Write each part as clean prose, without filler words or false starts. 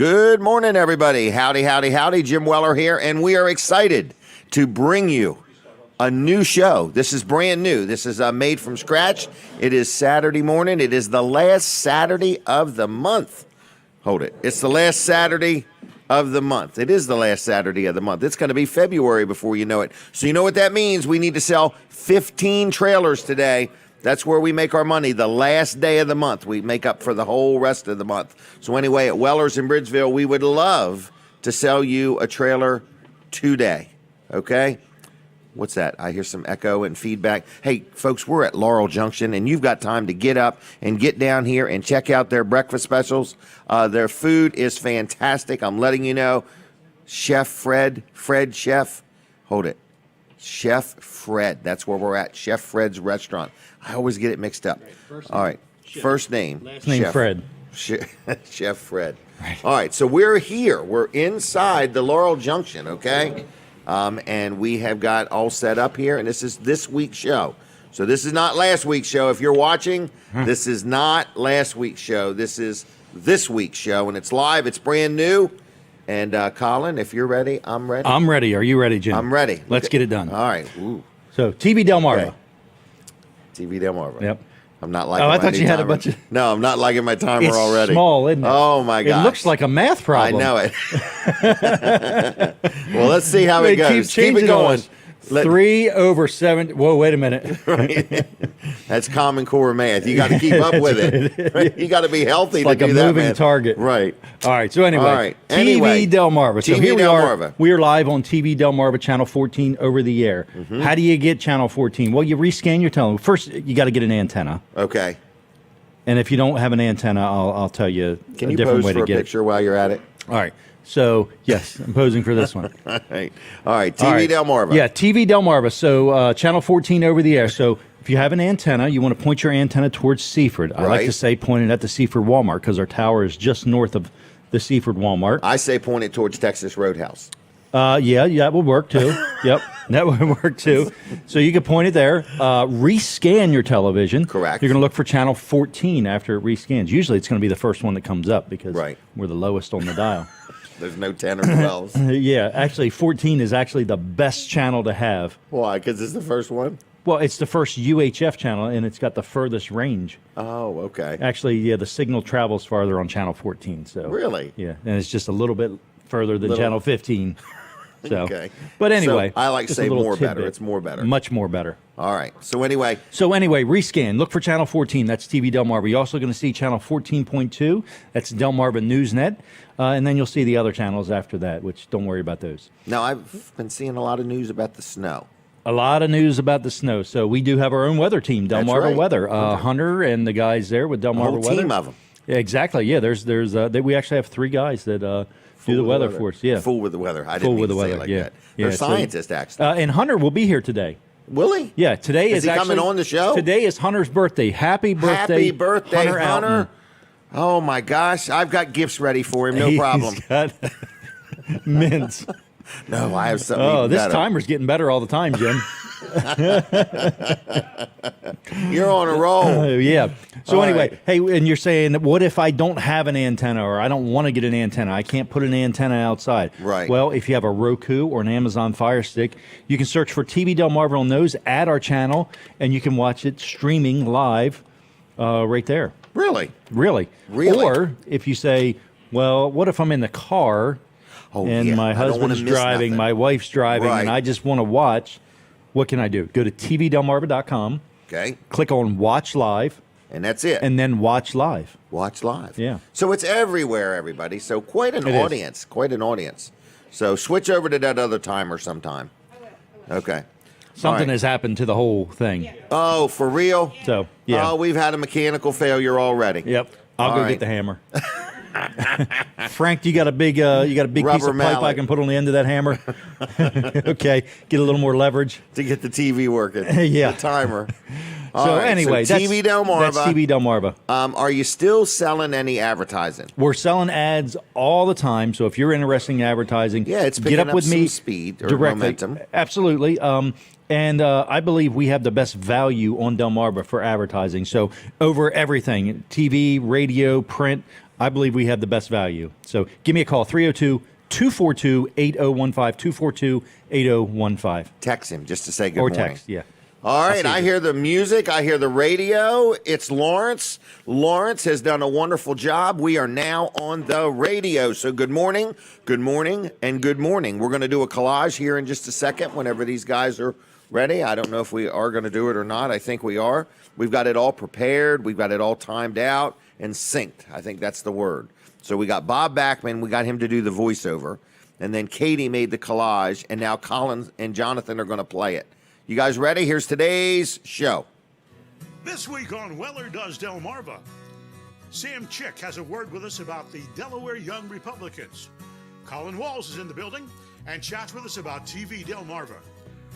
Good morning, everybody. Howdy, howdy, howdy. Jim Weller here, and we are excited to bring you a new show. This is brand new. This is made from scratch. It is Saturday morning. It is the last Saturday of the month. Hold it. It's the last Saturday of the month. It is the last Saturday of the month. It's going to be February before you know it. So you know what that means? We need to sell 15 trailers today. That's where we make our money, the last day of the month. We make up for the whole rest of the month. So anyway, at Weller's in Bridgeville, we would love to sell you a trailer today, okay? What's that? I hear some echo and feedback. Hey, folks, we're at Laurel Junction, and you've got time to get up and get down here and check out their breakfast specials. Their food is fantastic. I'm letting you know. Chef Fred, Chef, hold it. Chef Fred, that's where we're at, Chef Fred's restaurant. I always get it mixed up. All right, first name. Last name Chef. Fred. Chef Fred. Right. All right, so we're here. We're inside the Laurel Junction, okay? And we have got all set up here, and this is this week's show. So this is not last week's show. If you're watching, this is not last week's show. This is this week's show, and it's live. It's brand new. And Colin, if you're ready, I'm ready. I'm ready. Are you ready, Jim? I'm ready. Let's get it done. All right. Ooh. So, TV Delmarva. Okay. TV Delmarva. Yep. I'm not liking I my thought new you had a timer. bunch of... No, I'm not liking my timer It's already. small, isn't it? Oh, my gosh. It looks like a math problem. I know it. Well, let's see how it goes. Keep it going. 3 over 7. Whoa, wait a minute. Right. That's Common Core math. You got to keep up with it. Right? You got to be healthy It's to like do a that, moving man. target. Right. All right. So anyway, All right. Anyway, TV Delmarva. So TV here we Delmarva. are. We are live on TV Delmarva channel 14 over the air. Mm-hmm. How do you get channel 14? Well, you rescan your television. First, you got to get an antenna. Okay. And if you don't have an antenna, I'll tell you Can a you different pose way for to a get picture while you're at it? it. All right. So, yes, I'm posing for this one. All right. All right. TV All right. Delmarva. Yeah, TV Delmarva. So, channel 14 over the air. So, if you have an antenna, you want to point your antenna towards Seaford. I like Right. to say point it at the Seaford Walmart because our tower is just north of the Seaford Walmart. I say point it towards Texas Roadhouse. Yeah, that would work too. Yep, that would work too. So you can point it there. Rescan your television. Correct. You're going to look for channel 14 after it rescans. Usually it's going to be the first one that comes up because Right. we're the lowest on the dial. There's no 10 or 12s. Yeah, actually 14 is actually the best channel to have. Why? Because it's the first one? Well, it's the first UHF channel, and it's got the furthest range. Oh, okay. Actually, yeah, the signal travels farther on channel 14. So Really? yeah, and it's just a little bit further than channel 15. So, Okay. but anyway, So I like to just a say little more better. tidbit. It's more better. Much more better. All right. So anyway, Rescan. Look for channel 14. That's TV Delmarva. You're also going to see channel 14.2. That's Delmarva Newsnet. And then you'll see the other channels after that, which don't worry about those. now I've been seeing a lot of news about the snow. A lot of news about the snow. So we do have our own weather team, Delmarva right. Weather. Hunter and the guys there with Delmarva A whole Weather. team of them. Yeah, exactly. Yeah, we actually have 3 guys that do the weather for us. Yeah, Fool with the weather. I didn't Fool mean with to the say weather. it like Yeah. that. Yeah, They're so- scientists, actually. and Hunter will be here today. Will he? Yeah, today Is he actually coming on the show? Today is Hunter's birthday. Happy birthday, Happy birthday, Hunter. Alton. Oh, my gosh. I've got gifts ready for him. No problem. He's got mints. No, I have something Oh, even this better. timer's getting better all the time, Jim. You're on a roll. Yeah. So All anyway, right. hey, and you're saying, what if I don't have an antenna or I don't want to get an antenna? I can't put an antenna outside. Right. Well, if you have a Roku or an Amazon Fire Stick, you can search for TV Delmarva on those, add our channel, and you can watch it streaming live right there. Really? Really. Really? Or if you say, well, what if I'm in the car Oh, and yeah. my I don't wanna husband's miss driving, nothing. my wife's driving, Right. and I just want to watch? What can I do? Go to tvdelmarva.com, Okay. click on Watch Live, And that's it. and then watch live. Watch live. Yeah. So it's everywhere, everybody. So quite an It is. audience. Quite an audience. So switch over to that other timer sometime. Okay. Something All right. has happened to the whole thing. Oh, for real? So, yeah. Oh, we've had a mechanical failure already. Yep. I'll All go right. get the hammer. Frank, you got a big piece Rubber of pipe I mallet. can put on the end of that hammer? Okay. Get a little more leverage. To get the TV working. Yeah. The timer. All So right, anyway, so TV Delmarva. That's TV Delmarva. Are you still selling any advertising? We're selling ads all the time, so if you're interested in advertising, Yeah, it's get picking up up with some me speed or directly. momentum. Absolutely. And I believe we have the best value on Delmarva for advertising. So over everything, TV, radio, print, I believe we have the best value. So give me a call, 302-242-8015, 242-8015. Text him just to say good Or morning. text, yeah. All right, I hear the music. I hear the radio. It's Lawrence. Lawrence has done a wonderful job. We are now on the radio. So good morning, and good morning. We're going to do a collage here in just a second whenever these guys are ready. I don't know if we are going to do it or not. I think we are. We've got it all prepared. We've got it all timed out and synced. I think that's the word. So we got Bob Backman. We got him to do the voiceover. And then Katie made the collage. And now Colin and Jonathan are going to play it. You guys ready? Here's today's show. This week on Weller Does Delmarva, Sam Chick has a word with us about the Delaware Young Republicans. Colin Walls is in the building and chats with us about TV Delmarva.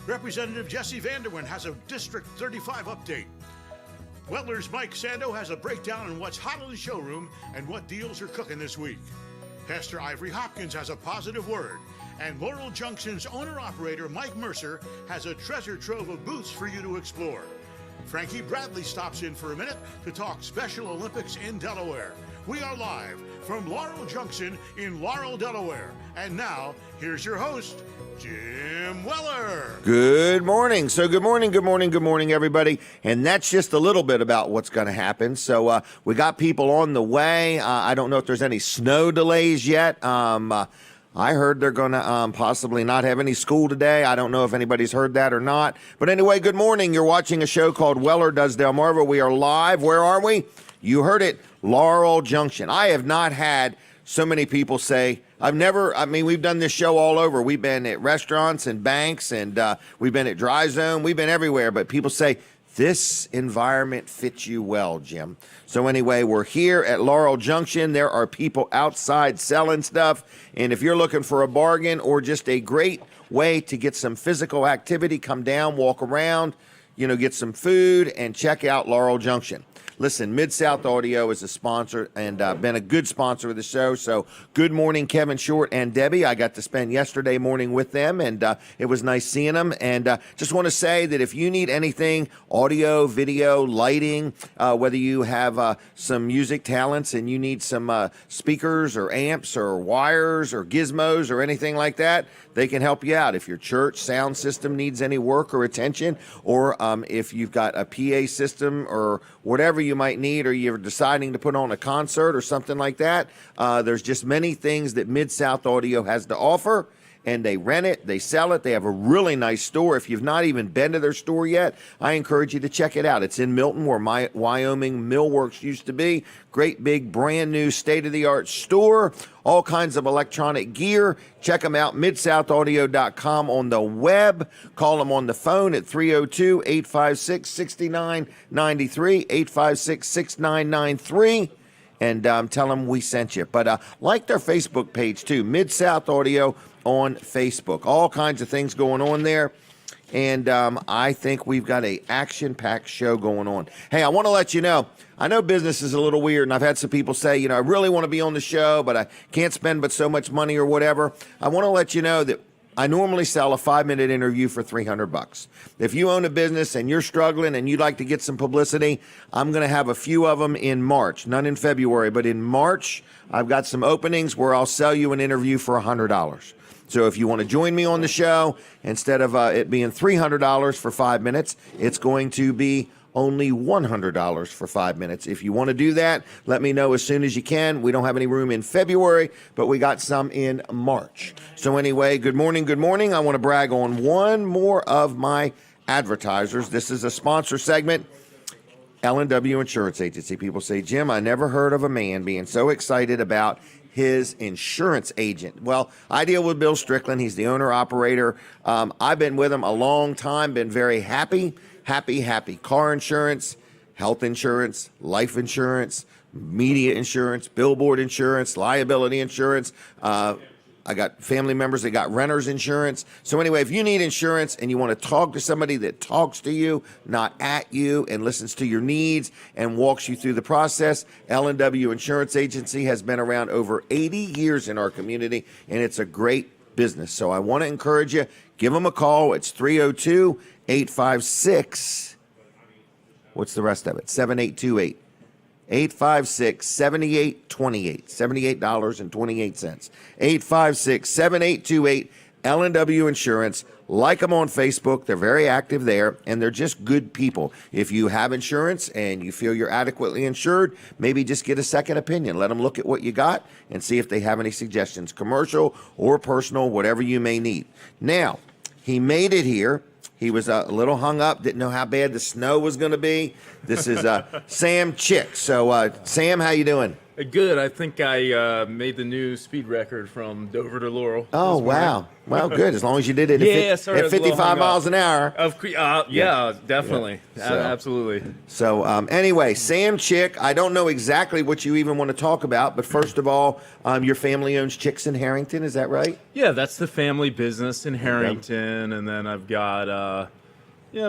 Representative Jesse Vanderwende has a District 35 update. Weller's Mike Sandoe has a breakdown on what's hot in the showroom and what deals are cooking this week. Pastor Ivory Hopkins has a positive word. And Laurel Junction's owner-operator, Mike Mercer, has a treasure trove of booths for you to explore. Frankie Bradley stops in for a minute to talk Special Olympics in Delaware. We are live from Laurel Junction in Laurel, Delaware. And now, here's your host, Jim Weller. Good morning. So good morning, everybody. And that's just a little bit about what's going to happen. So we got people on the way. I don't know if there's any snow delays yet. I heard they're going to possibly not have any school today. I don't know if anybody's heard that or not. But anyway, good morning. You're watching a show called Weller Does Delmarva. We are live. Where are we? You heard it, Laurel Junction. I have not had so many people say, we've done this show all over. We've been at restaurants and banks, and we've been at Dry Zone. We've been everywhere. But people say, this environment fits you well, Jim. So anyway, we're here at Laurel Junction. There are people outside selling stuff. And if you're looking for a bargain or just a great way to get some physical activity, come down, walk around, get some food, and check out Laurel Junction. Listen, Mid-South Audio is a sponsor and been a good sponsor of the show. So good morning, Kevin Short and Debbie. I got to spend yesterday morning with them, and it was nice seeing them. And just want to say that if you need anything, audio, video, lighting, whether you have some music talents and you need some speakers or amps or wires or gizmos or anything like that, they can help you out. If your church sound system needs any work or attention, or if you've got a PA system or whatever you might need, or you're deciding to put on a concert or something like that, there's just many things that Mid-South Audio has to offer. And they rent it, they sell it. They have a really nice store. If you've not even been to their store yet, I encourage you to check it out. It's in Milton, where my Wyoming Millworks used to be. Great big brand new state-of-the-art store. All kinds of electronic gear. Check them out, midsoutaudio.com on the web. Call them on the phone at 302-856-6993, 856-6993. And tell them we sent you. But like their Facebook page, too, Mid-South Audio on Facebook. All kinds of things going on there. And I think we've got a action-packed show going on. Hey, I want to let you know, I know business is a little weird, and I've had some people say, I really want to be on the show, but I can't spend but so much money or whatever. I want to let you know that I normally sell a 5-minute interview for $300. If you own a business and you're struggling and you'd like to get some publicity, I'm going to have a few of them in March, none in February, but in March, I've got some openings where I'll sell you an interview for $100. So if you want to join me on the show, instead of it being $300 for 5 minutes, it's going to be only $100 for 5 minutes. If you want to do that, let me know as soon as you can. We don't have any room in February, but we got some in March. So anyway, good morning. I want to brag on one more of my advertisers. This is a sponsor segment. L&W Insurance Agency. People say, Jim, I never heard of a man being so excited about his insurance agent. Well, I deal with Bill Strickland. He's the owner-operator. I've been with him a long time, been very happy. Car insurance, health insurance, life insurance, media insurance, billboard insurance, liability insurance. I got family members that got renter's insurance. So anyway, if you need insurance and you want to talk to somebody that talks to you, not at you, and listens to your needs and walks you through the process, L&W Insurance Agency has been around over 80 years in our community, and it's a great business. So I want to encourage you, give them a call. It's 302-856, what's the rest of it? 7828. 856-7828, $78.28. 856-7828, L&W Insurance. Like them on Facebook. They're very active there, and they're just good people. If you have insurance and you feel you're adequately insured, maybe just get a second opinion. Let them look at what you got and see if they have any suggestions, commercial or personal, whatever you may need. Now, he made it here. He was a little hung up, didn't know how bad the snow was going to be. This is Sam Chick. So, Sam, how you doing? Good. I think I made the new speed record from Dover to Laurel. Oh, wow. Well, good. As long as you did it at 55 miles an hour. Yeah, definitely. Yeah. So, absolutely. So, anyway, Sam Chick, I don't know exactly what you even want to talk about, but first of all, your family owns Chicks in Harrington, is that right? Yeah, that's the family business in Harrington, and then I've got,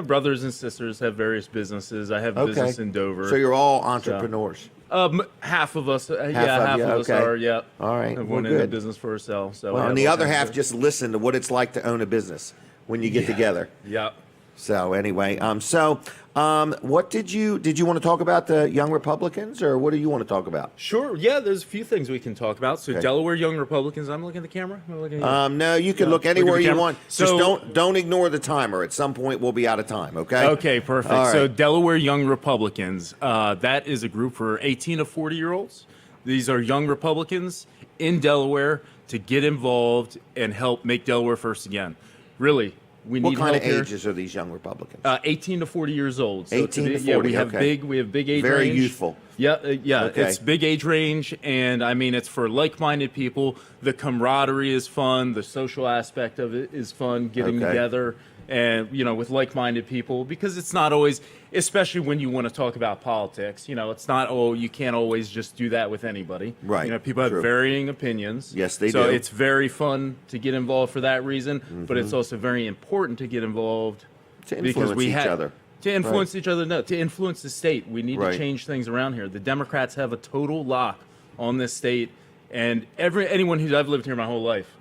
brothers and sisters have various businesses. I have business in Dover. So you're all entrepreneurs. Half of us, half of us are, yeah. All right, Have well, one in the good. business for ourselves. So Well, and the other half just listen to what it's like to own a business when you get together. Yeah. So anyway, what did you want to talk about the Young Republicans, or what do you want to talk about? Sure. Yeah, there's a few things we can talk about. So Okay. Delaware Young Republicans. I'm looking at the camera. I'm looking at you. No, you can look anywhere at the you camera. want. So- Just don't ignore the timer. At some point, we'll be out of time. Okay. Okay, perfect. All right. So Delaware Young Republicans, that is a group for 18 to 40-year-olds. These are young Republicans in Delaware to get involved and help make Delaware first again. Really, we What need kind help of here. ages are these young Republicans? 18 to 40 years old. So 18 to yeah, 40, we have okay. big age Very range. youthful. Yeah, Okay. It's big age range, and I mean it's for like-minded people. The camaraderie is fun. The social aspect of it is fun. Getting Okay. together and with like-minded people, because it's not always, especially when you want to talk about politics. It's not you can't always just do that with anybody. Right. People have True. varying opinions. Yes, they so do. it's very fun to get involved for that reason, but it's also very important to get involved To because influence we each have other. to influence each other. No, to influence the state. We need Right. to change things around here. The Democrats have a total lock on this state, and anyone I've lived here my whole life.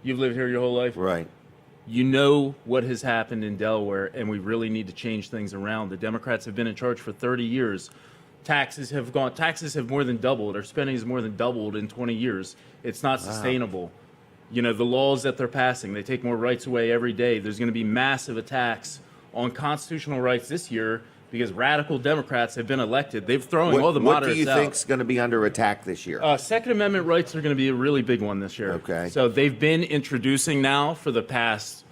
You've lived here your whole life. Right. You know what has happened in Delaware, and we really need to change things around. The Democrats have been in charge for 30 years. Taxes have more than doubled. Our spending has more than doubled in 20 years. It's not sustainable. The laws that they're passing, they take more rights away every day. There's going to be massive attacks on constitutional rights this year because radical Democrats have been elected. They've thrown all the What moderates do you out. think's going to be under attack this year? Second Amendment rights are going to be a really big one this year. Okay. So they've been introducing now for the past,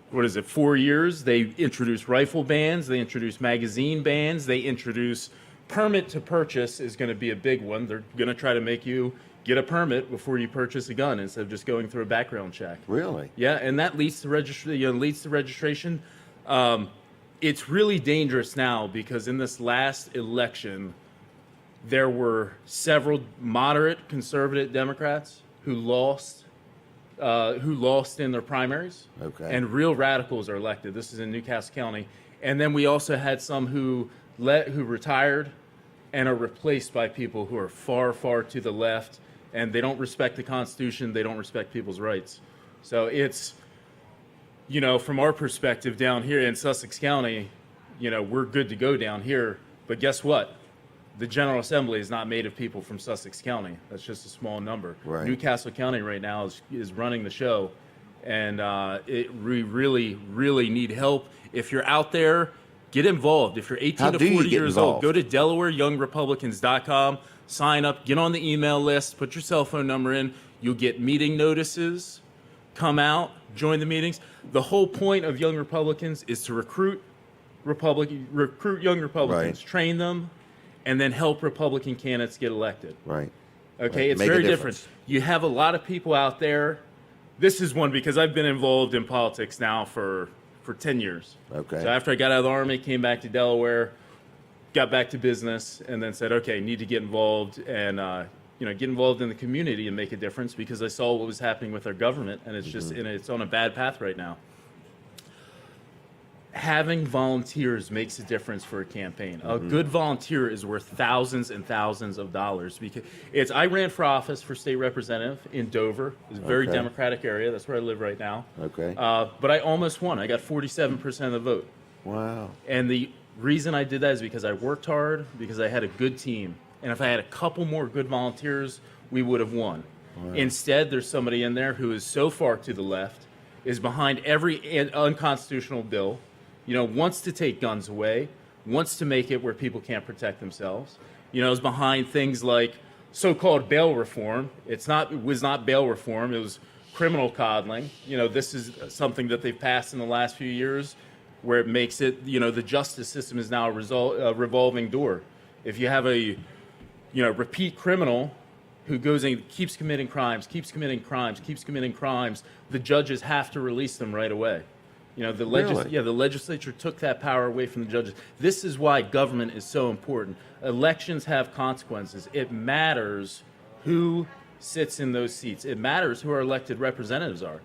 4 years? They introduced rifle bans. They introduced magazine bans. They introduce permit to purchase is going to be a big one. They're going to try to make you get a permit before you purchase a gun instead of just going through a background check. Really? Yeah, and that leads to registration. It's really dangerous now because in this last election, there were several moderate conservative Democrats who lost in their primaries. Okay. And real radicals are elected. This is in Newcastle County. And then we also had some who retired and are replaced by people who are far, far to the left, and they don't respect the Constitution. They don't respect people's rights. So it's, from our perspective down here in Sussex County, we're good to go down here. But guess what? The General Assembly is not made of people from Sussex County. That's just a small number. Right. Newcastle County right now is running the show, and we really, really need help. If you're out there, get involved. If you're 18 How to do you 40 get years involved? old, go to DelawareYoungRepublicans.com, sign up, get on the email list, put your cell phone number in. You'll get meeting notices. Come out, join the meetings. The whole point of Young Republicans is to recruit young Republicans, Right. train them, and then help Republican candidates get elected. Right. Okay, Right. it's Make a very difference. different. You have a lot of people out there. This is one because I've been involved in politics now for 10 years. Okay. So after I got out of the Army, came back to Delaware, got back to business, and then said, okay, need to get involved and get involved in the community and make a difference because I saw what was happening with our government, and it's just it's on a bad path right now. Having volunteers makes a difference for a campaign. A good volunteer is worth thousands and thousands of dollars because I ran for office for state representative in Dover. It's a very Okay. Democratic area. That's where I live right now. Okay. But I almost won. I got 47% of the vote. Wow. And the reason I did that is because I worked hard, because I had a good team. And if I had a couple more good volunteers, we would have won. Instead, there's somebody in there who is so far to the left, is behind every unconstitutional bill, wants to take guns away, wants to make it where people can't protect themselves, is behind things like so-called bail reform. It was not bail reform. It was criminal coddling. This is something that they've passed in the last few years where it makes it, the justice system is now a revolving door. If you have a, repeat criminal who goes and keeps committing crimes, the judges have to release them right away. The legislature took that power away from the judges. This is why government is so important. Elections have consequences. It matters who sits in those seats. It matters who our elected representatives are.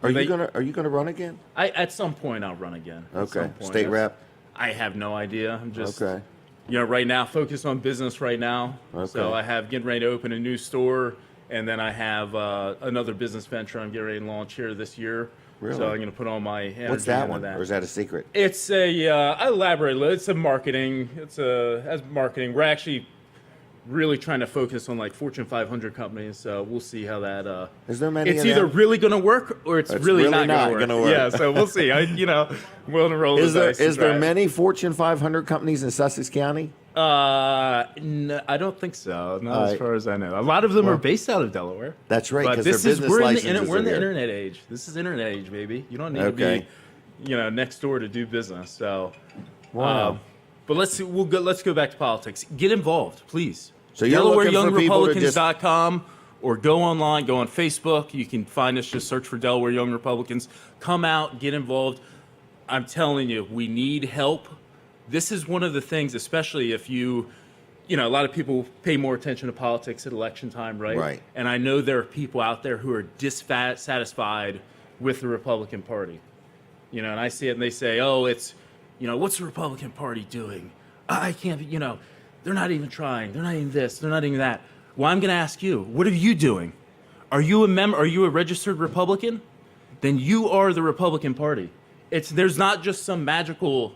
Are you gonna run again? At some point I'll run again. Okay. State rep? I have no idea. I'm just Okay. right now focused on business right now. Okay. So I have getting ready to open a new store, and then I have another business venture I'm getting ready to launch here this year. Really? So I'm going to put all my energy What's that into one? that. Or is that a secret? It's I elaborate a little. It's a marketing. As marketing. We're actually really trying to focus on like Fortune 500 companies. So we'll see how that. Is there many? It's of either them? really going to work or it's really not going to work. Yeah. So we'll see. We'll roll Is the there dice and is there try it. many Fortune 500 companies in Sussex County? No, I don't think so. Not as far as I know. A lot of them are based out of Delaware. That's right, But because their this is business we're in licenses the are here. internet age. This is internet age, baby. You don't need Okay. to be, next door to do business. So, Wow. but let's go back to politics. Get involved, please. So you're looking for people to just- DelawareYoungRepublicans.com or go online, go on Facebook. You can find us. Just search for Delaware Young Republicans. Come out, get involved. I'm telling you, we need help. This is one of the things, especially if a lot of people pay more attention to politics at election time, right? Right. And I know there are people out there who are dissatisfied with the Republican Party. And I see it and they say, oh, it's, what's the Republican Party doing? I can't, they're not even trying. They're not even this. They're not even that. Well, I'm going to ask you, what are you doing? Are you a member? Are you a registered Republican? Then you are the Republican Party. There's not just some magical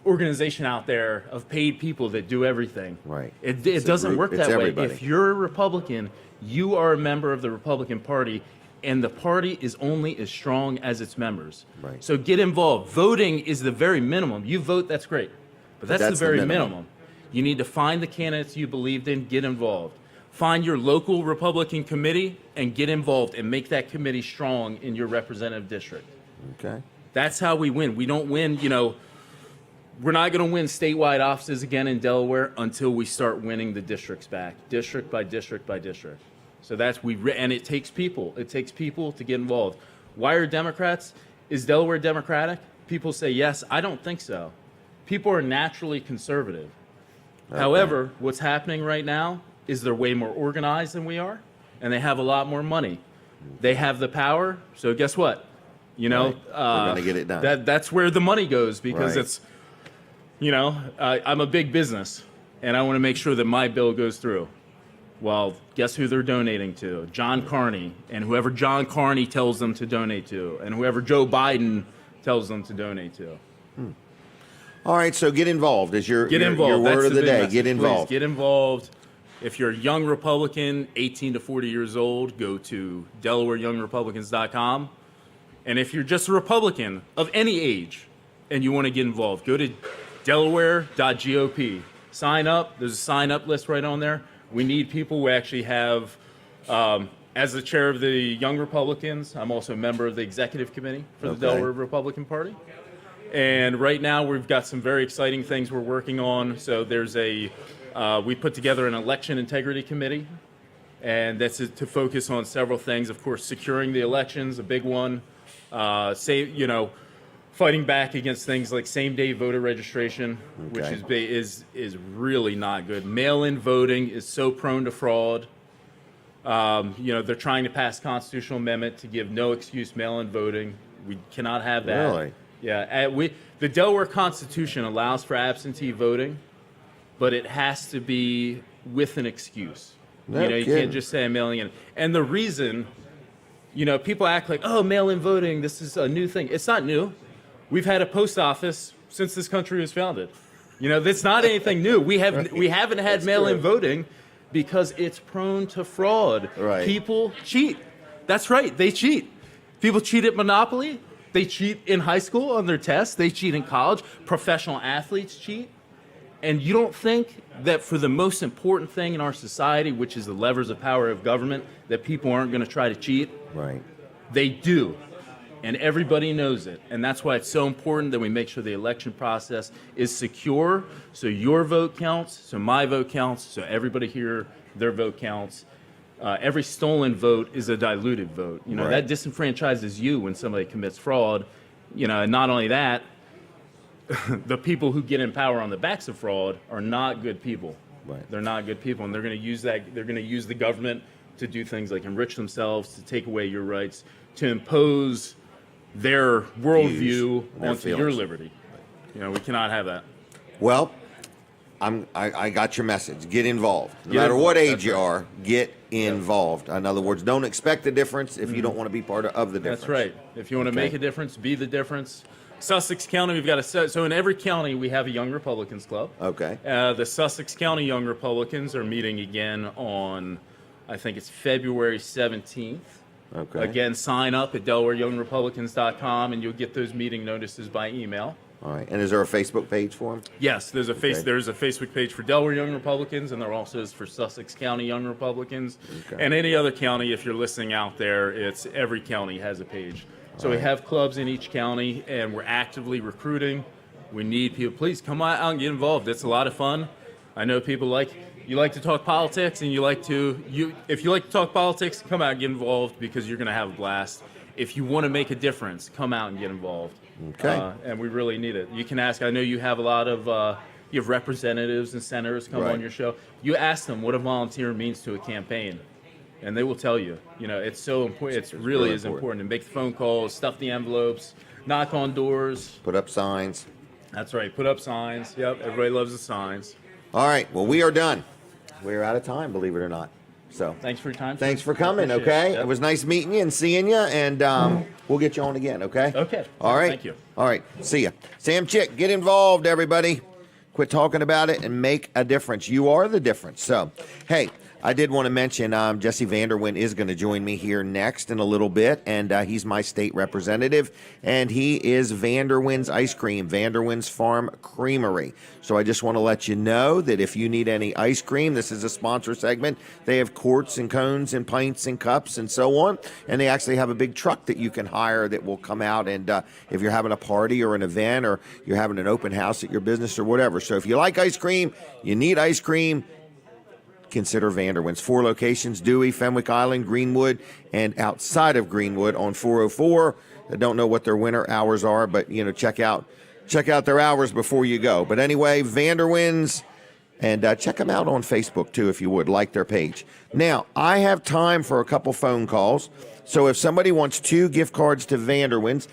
organization out there of paid people that do everything. Right. It It's a doesn't group. work It's that way. everybody. If you're a Republican, you are a member of the Republican Party, and the party is only as strong as its members. Right. So get involved. Voting is the very minimum. You vote, that's great. But that's the that's the very minimum. minimum. You need to find the candidates you believed in, get involved. Find your local Republican committee and get involved and make that committee strong in your representative district. Okay. That's how we win. We don't win, we're not going to win statewide offices again in Delaware until we start winning the districts back, district by district by district. So and it takes people. It takes people to get involved. Why are Democrats? Is Delaware Democratic? People say yes. I don't think so. People are naturally conservative. Okay. However, what's happening right now is they're way more organized than we are, and they have a lot more money. They have the power. So guess what? Right. We're gonna get it done. That's where the money goes because Right. it's. I'm a big business, and I want to make sure that my bill goes through. Well, guess who they're donating to? John Carney, and whoever John Carney tells them to donate to, and whoever Joe Biden tells them to donate to. All right, so get involved is your Get involved. word That's of the big day. message. Get Please, involved. get involved. If you're a young Republican, 18 to 40 years old, go to DelawareYoungRepublicans.com. And if you're just a Republican of any age and you want to get involved, go to Delaware.gop. Sign up. There's a sign up list right on there. We need people. We actually have, as the chair of the Young Republicans, I'm also a member of the executive committee for the Okay. Delaware Republican Party. And right now we've got some very exciting things we're working on. So there's we put together an election integrity committee, and that's to focus on several things. Of course, securing the elections, a big one. Fighting back against things like same-day voter registration, which Okay. is really not good. Mail-in voting is so prone to fraud. They're trying to pass a constitutional amendment to give no excuse mail-in voting. We cannot have that. Really? Yeah. The Delaware Constitution allows for absentee voting, but it has to be with an excuse. No You kidding. can't just say I'm mailing in. And the reason, people act like, oh, mail-in voting, this is a new thing. It's not new. We've had a post office since this country was founded. You know, that's not anything new. We haven't had mail-in voting because it's prone to fraud. Right. People cheat. That's right. They cheat. People cheat at Monopoly. They cheat in high school on their tests. They cheat in college. Professional athletes cheat. And you don't think that for the most important thing in our society, which is the levers of power of government, that people aren't going to try to cheat? Right. They do. And everybody knows it. And that's why it's so important that we make sure the election process is secure, so your vote counts, so my vote counts, so everybody here, their vote counts. Every stolen vote is a diluted vote. You know, Right. that disenfranchises you when somebody commits fraud. You know, and not only that, the people who get in power on the backs of fraud are not good people. Right. They're not good people, and they're going to use that. They're going to use the government to do things like enrich themselves, to take away your rights, to impose their worldview their onto your feelings. liberty. You know, we cannot have that. Well, I got your message. Get involved. No Get matter what involved, age that's you right. are, get involved. In other words, don't expect the difference if you don't want to be part of the difference. That's right. If you want to Okay. make a difference, be the difference. Sussex County, we've got so in every county we have a Young Republicans Club. Okay. The Sussex County Young Republicans are meeting again on, I think it's February 17th. Okay. Again, sign up at DelawareYoungRepublicans.com and you'll get those meeting notices by email. All right. And is there a Facebook page for them? Yes, there's a Okay. there's a Facebook page for Delaware Young Republicans, and there also is for Sussex County Young Republicans, Okay. and any other county. If you're listening out there, it's every county has a page. So we right. have clubs in each county, and we're actively recruiting. We need people. Please come out and get involved. It's a lot of fun. I know people like to talk politics, and if you like to talk politics, come out and get involved because you're going to have a blast. If you want to make a difference, come out and get involved. Okay. And we really need it. You can ask. I know you have a lot of you have representatives and senators come Right. on your show. You ask them what a volunteer means to a campaign, and they will tell you. You know, it's so important. It's really is important. And make the phone calls, stuff the envelopes, knock on doors. Put up signs. That's right. Put up signs. Yep. Everybody loves the signs. All right. Well, we are done. We're out of time, believe it or not. So Thanks for your time. thanks sir. for coming, Appreciate okay? Yep. It was nice meeting you and seeing you, and we'll get you on again, okay? Okay. All right. Thank you. All right. See ya. Sam Chick, get involved, everybody. Quit talking about it and make a difference. You are the difference. So, hey, I did want to mention Jesse Vanderwende is going to join me here next in a little bit, and he's my state representative, and he is Vanderwende's Ice Cream, Vanderwende's Farm Creamery. So I just want to let you know that if you need any ice cream, this is a sponsor segment. They have quarts and cones and pints and cups and so on, and they actually have a big truck that you can hire that will come out, and if you're having a party or an event or you're having an open house at your business or whatever. So if you like ice cream, you need ice cream, consider Vanderwende's. 4 locations: Dewey, Fenwick Island, Greenwood, and outside of Greenwood on 404. I don't know what their winter hours are, but check out their hours before you go. But anyway, Vanderwende's, and check them out on Facebook too if you would, like their page. Now, I have time for a couple phone calls. So if somebody wants 2 gift cards to Vanderwende's,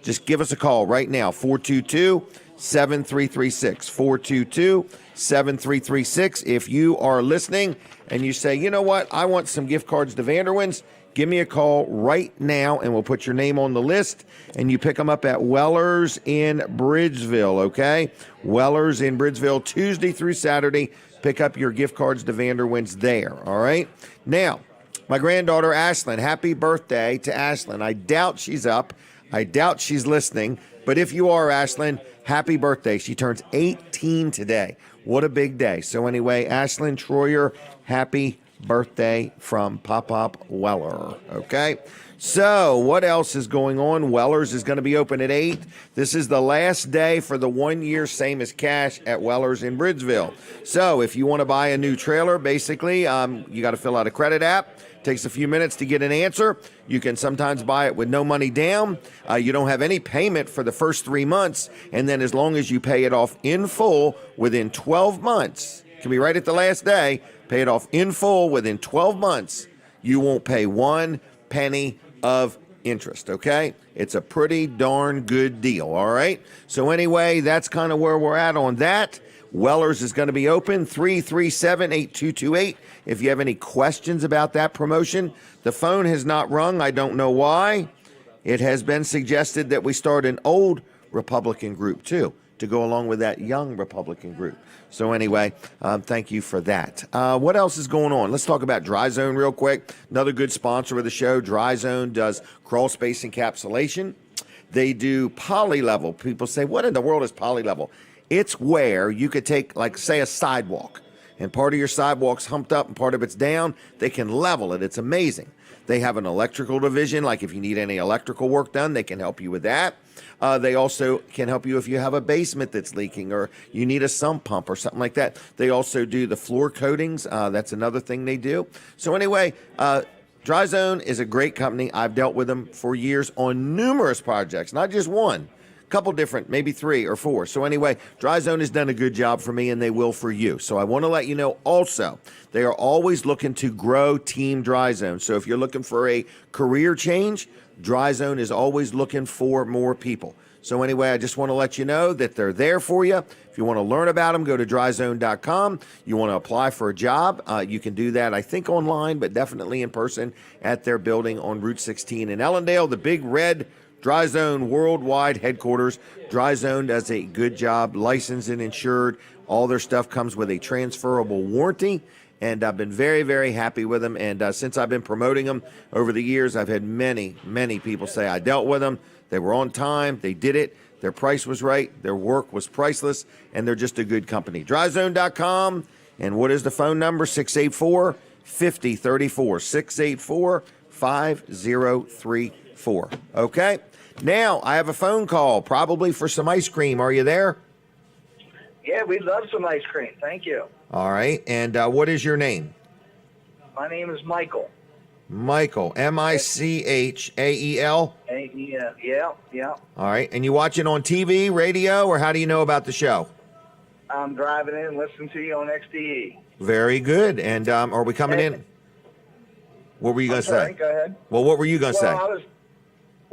just give us a call right now, 422-7336, 422-7336. If you are listening and you say, you know what, I want some gift cards to Vanderwende's, give me a call right now and we'll put your name on the list, and you pick them up at Weller's in Bridgeville, okay? Weller's in Bridgeville, Tuesday through Saturday. Pick up your gift cards to Vanderwende's there, all right? Now, my granddaughter, Ashlyn, happy birthday to Ashlyn. I doubt she's up. I doubt she's listening. But if you are, Ashlyn, happy birthday. She turns 18 today. What a big day. So anyway, Ashlyn Troyer, happy birthday from Pop Weller. Okay? So what else is going on? Weller's is going to be open at 8. This is the last day for the 1 year same as cash at Weller's in Bridgeville. So if you want to buy a new trailer, basically, you got to fill out a credit app. Takes a few minutes to get an answer. You can sometimes buy it with no money down. You don't have any payment for the first 3 months. And then as long as you pay it off in full within 12 months, it can be right at the last day, pay it off in full within 12 months, you won't pay 1 penny of interest, okay? It's a pretty darn good deal, all right? So anyway, that's kind of where we're at on that. Weller's is going to be open, 337-8228. If you have any questions about that promotion, the phone has not rung. I don't know why. It has been suggested that we start an old Republican group, too, to go along with that young Republican group. So anyway, thank you for that. What else is going on? Let's talk about Dry Zone real quick. Another good sponsor of the show. Dry Zone does crawl space encapsulation. They do poly-level. People say, what in the world is poly-level? It's where you could take, like, say, a sidewalk, and part of your sidewalk's humped up and part of it's down. They can level it. It's amazing. They have an electrical division. Like if you need any electrical work done, they can help you with that. They also can help you if you have a basement that's leaking or you need a sump pump or something like that. They also do the floor coatings. That's another thing they do. So anyway, Dry Zone is a great company. I've dealt with them for years on numerous projects, not just one. Couple different, maybe 3 or 4. So anyway, Dry Zone has done a good job for me, and they will for you. So I want to let you know also, they are always looking to grow Team Dry Zone. So if you're looking for a career change, Dry Zone is always looking for more people. So anyway, I just want to let you know that they're there for you. If you want to learn about them, go to dryzone.com. You want to apply for a job, you can do that, I think, online, but definitely in person at their building on Route 16 in Ellendale, the big red Dry Zone worldwide headquarters. Dry Zone does a good job, licensed and insured. All their stuff comes with a transferable warranty, and I've been very, very happy with them. And since I've been promoting them over the years, I've had many, many people say I dealt with them. They were on time. They did it. Their price was right. Their work was priceless, and they're just a good company. Dryzone.com. And what is the phone number? 684-5034. 684-5034. Okay? Now, I have a phone call, probably for some ice cream. Are you there? Yeah, we'd love some ice cream. Thank you. All right. And what is your name? My name is Michael. Michael. Michael. Yeah. All right. And you watch it on TV, radio, or how do you know about the show? I'm driving in and listening to you on XDE. Very good. And are we coming in? What were you going to say? Go ahead. Well, what were you going to say?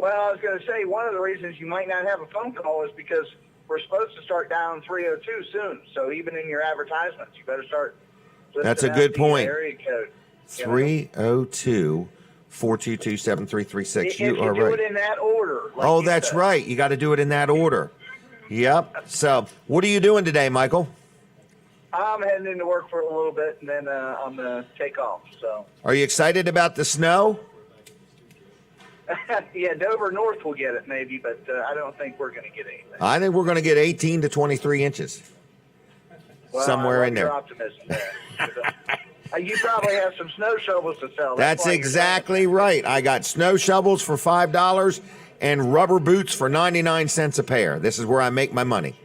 I was going to say one of the reasons you might not have a phone call is because we're supposed to start down 302 soon. So even in your advertisements, you better start. That's a good point. Area code. 302-422-7336. If you are do right. it in that order. Oh, that's right. You got to do it in that order. Yep. So, what are you doing today, Michael? I'm heading into work for a little bit, and then I'm going to take off. So. Are you excited about the snow? Yeah, Dover North will get it maybe, but I don't think we're going to get anything. I think we're going to get 18 to 23 inches. Well, somewhere in there. Your optimism there. You probably have some snow shovels to sell. That's exactly right. I got snow shovels for $5 and rubber boots for 99 cents a pair. This is where I make my money.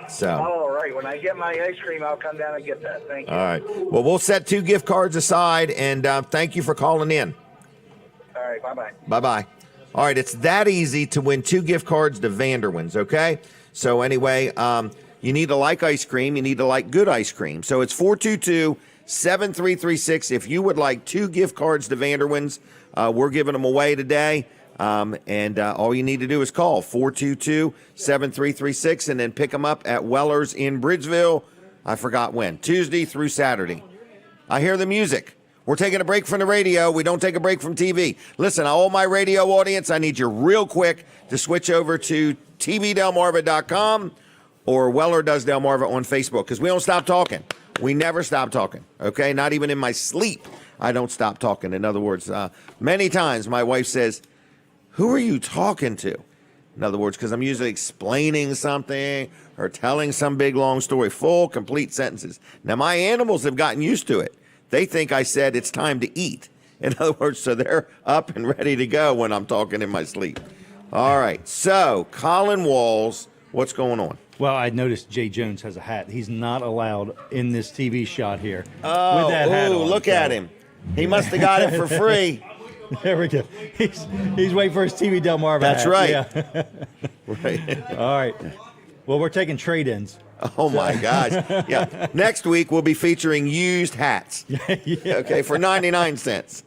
So. All right. When I get my ice cream, I'll come down and get that. Thank you. All right. Well, we'll set 2 gift cards aside, and thank you for calling in. All right. Bye-bye. Bye-bye. All right. It's that easy to win 2 gift cards to Vanderwende's, okay? So anyway, you need to like ice cream. You need to like good ice cream. So it's 422-7336. If you would like 2 gift cards to Vanderwende's, we're giving them away today. And all you need to do is call 422-7336 and then pick them up at Weller's in Bridgeville. I forgot when. Tuesday through Saturday. I hear the music. We're taking a break from the radio. We don't take a break from TV. Listen, all my radio audience, I need you real quick to switch over to tvdelmarva.com or Weller Does Delmarva on Facebook, because we don't stop talking. We never stop talking, okay? Not even in my sleep, I don't stop talking. In other words, many times my wife says, "Who are you talking to?" In other words, because I'm usually explaining something or telling some big, long story, full, complete sentences. Now, my animals have gotten used to it. They think I said it's time to eat. In other words, so they're up and ready to go when I'm talking in my sleep. All right, so Colin Walls, what's going on? Well, I noticed Jay Jones has a hat. He's not allowed in this TV shot here. Oh, with that hat on, look at him. He must have got it for free. There we go. He's waiting for his TV Delmarva That's hat. right. Yeah. Right. All right. Well, we're taking trade-ins. Oh, my gosh. Yeah. Next week, we'll be featuring used hats. Okay, for 99 cents.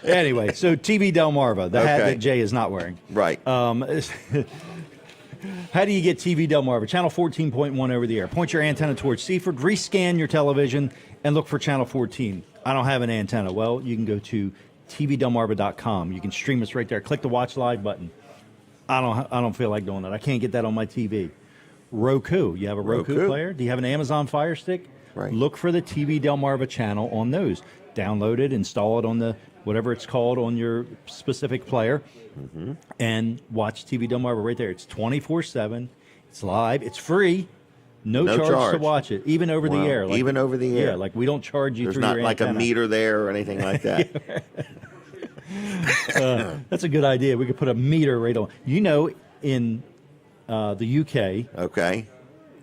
Anyway, so TV Delmarva, the hat Okay. that Jay is not wearing. Right. How do you get TV Delmarva? Channel 14.1 over the air. Point your antenna towards Seaford, rescan your television, and look for Channel 14. I don't have an antenna. Well, you can go to tvdelmarva.com. You can stream us right there. Click the Watch Live button. I don't feel like doing that. I can't get that on my TV. Roku. You have a Roku player? Do you have an Amazon Fire Stick? Right. Look for the TV Delmarva channel on those. Download it, install it on the whatever it's called on your specific player, and watch TV Delmarva right there. It's 24/7. It's live. It's free. No charge to watch it, even over the air. Like, even over the air. Yeah, like we don't charge you. There's through not your like antenna. a meter there or anything like that. That's a good idea. We could put a meter right on. You know, in the UK, Okay.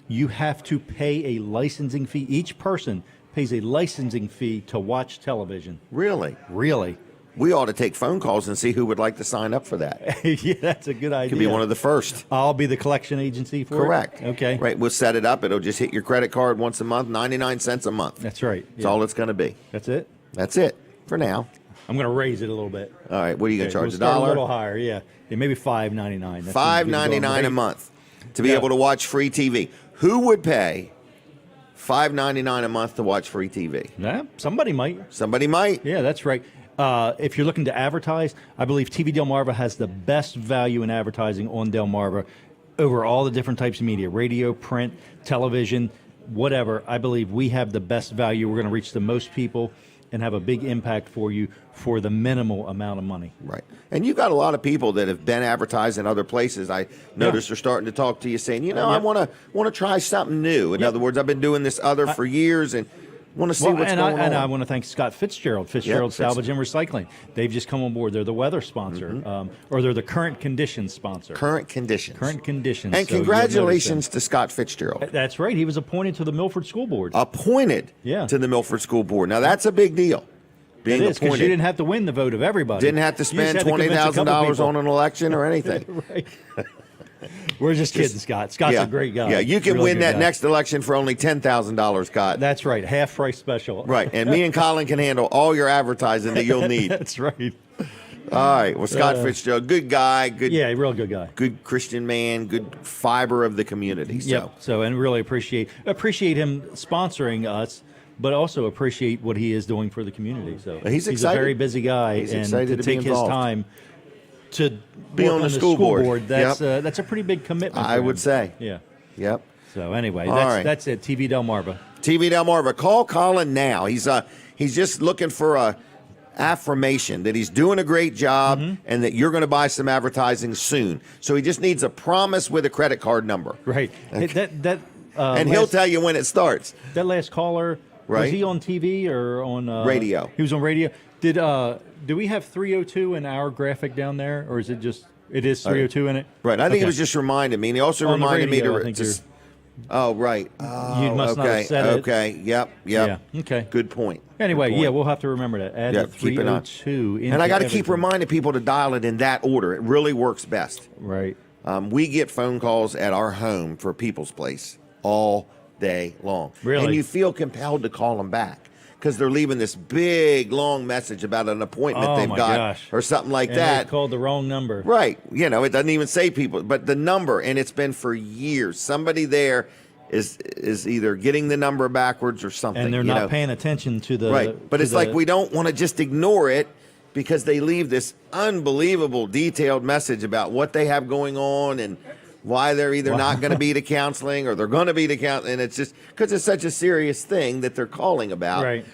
you have to pay a licensing fee. Each person pays a licensing fee to watch television. Really? Really? We ought to take phone calls and see who would like to sign up for that. Yeah, that's a good idea. Could be one of the first. I'll be the collection agency for Correct. it. Okay. Right. We'll set it up. It'll just hit your credit card once a month, 99 cents a month. That's right. That's all it's going to be. That's it. That's it for now. I'm going to raise it a little bit. All right. What are you going to charge? We'll start $1? a little higher. Yeah. Maybe $5.99. $5.99 a month to be Yeah. able to watch free TV. Who would pay $5.99 a month to watch free TV? Yeah, somebody might. Somebody might. Yeah, that's right. If you're looking to advertise, I believe TV Delmarva has the best value in advertising on Delmarva over all the different types of media, radio, print, television, whatever. I believe we have the best value. We're going to reach the most people and have a big impact for you for the minimal amount of money. Right. And you got a lot of people that have been advertised in other places. I noticed are starting to talk to you saying, you know, I want to try something new. In other words, I've been doing this other for years and want to see what's going on. And I want to thank Scott Fitzgerald, Salvage and Recycling. They've just come on board. They're the weather sponsor, or they're the current conditions sponsor. Current conditions. Current conditions. And So you'll congratulations notice to Scott Fitzgerald. them. That's right. He was appointed to the Milford School Board. Appointed Yeah. to the Milford School Board. Now, that's a big deal. Being It is, because appointed. you didn't have to win the vote of everybody. Didn't have to You just spend had to convince a couple $20,000 people. on an election or anything. Right. We're just kidding, Scott. Scott's a great guy. Yeah, you can Really win good that guy. next election for only $10,000, Scott. That's right. Half price special. Right. And me and Colin can handle all your advertising that you'll need. That's right. All right. Well, Scott Fitzgerald, good guy, good Yeah, real good guy. good Christian man, good fiber of the community. So. Yep. So, and really appreciate him sponsoring us, but also appreciate what he is doing for the community. So He's a excited. very busy guy, He's and excited to to be take his involved. time to Be work on the school board. That's a pretty big commitment. I for would him. say. Yeah. Yep. So anyway, All that's right. that's it. TV Delmarva. TV Delmarva, call Colin now. He's just looking for a affirmation that he's doing a great job and that you're going to buy some advertising soon. So he just needs a promise with a credit card number. Right. Okay. And he'll tell you when it starts. that last caller. Right. Was he on TV or on Radio. He was on radio. Do we have 302 in our graphic down there, or is it just it is 302 in it? Right. I think Okay. he was just reminding me. And he also On the reminded radio, me I think to you're- oh, right. Oh, You must not okay. have said it. Okay. Yep. Yeah. Okay. Good point. Anyway, Good point. yeah, we'll have to remember that. Add Yep, the keep it on. 302 into And I got to keep everything. reminding people to dial it in that order. It really works best. Right. We get phone calls at our home for People's Place all day long. Really? And you feel compelled to call them back because they're leaving this big, long message about an appointment Oh, they've my got gosh. or something like And that. they called the wrong number. Right. You know, it doesn't even say people, but the number, and it's been for years. Somebody there is either getting the number backwards or something. And they're you not know? paying attention to the Right. But to it's like the- we don't want to just ignore it because they leave this unbelievable detailed message about what they have going on and why they're either not going to be to counseling or they're going to be to counseling. And it's just because it's such a serious thing that they're calling about. Right.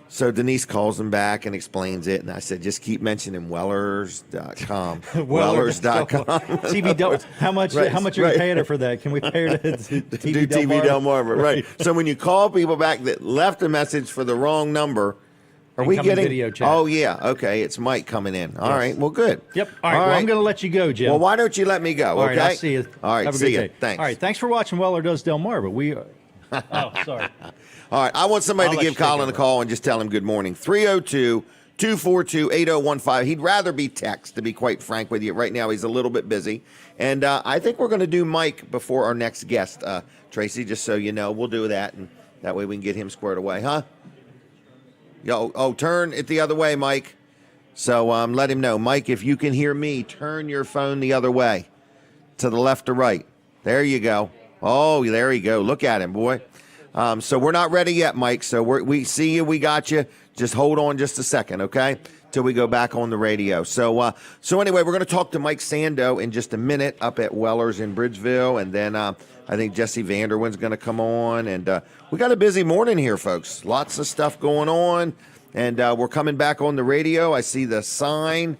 So Denise calls them back and explains it. And I said, just keep mentioning Wellers.com. Wellers.com. TV Del. How much? Right, How much are you right. paying her for that? Can we pay her to Do TV TV Delmarva? Delmarva. Right. So when you call people back that left a message for the wrong number, are we Incoming getting video chat. Oh yeah, okay. It's Mike coming in. All right, well, good. Yep. All right. Well, I'm going to let you go, Jim. Well, why don't you let me go? All Okay. right. I'll see you. All right. Have a See good you. day. Thanks. All right. Thanks for watching Weller Does Delmarva. We. Oh, sorry. All right. I want somebody I'll to let give you take Colin a over. call and just tell him good morning. 302-242-8015. He'd rather be text, to be quite frank with you. Right now, he's a little bit busy. And I think we're going to do Mike before our next guest, Tracy, just so you know. We'll do that, and that way we can get him squared away, huh? Turn it the other way, Mike. So let him know. Mike, if you can hear me, turn your phone the other way, to the left or right. There you go. Oh, there you go. Look at him, boy. So we're not ready yet, Mike. So we see you. We got you. Just hold on just a second, okay? till we go back on the radio. So anyway, we're going to talk to Mike Sandoe in just a minute up at Weller's in Bridgeville, and then I think Jesse Vanderwende's going to come on, and we got a busy morning here, folks. Lots of stuff going on, and we're coming back on the radio. I see the sign,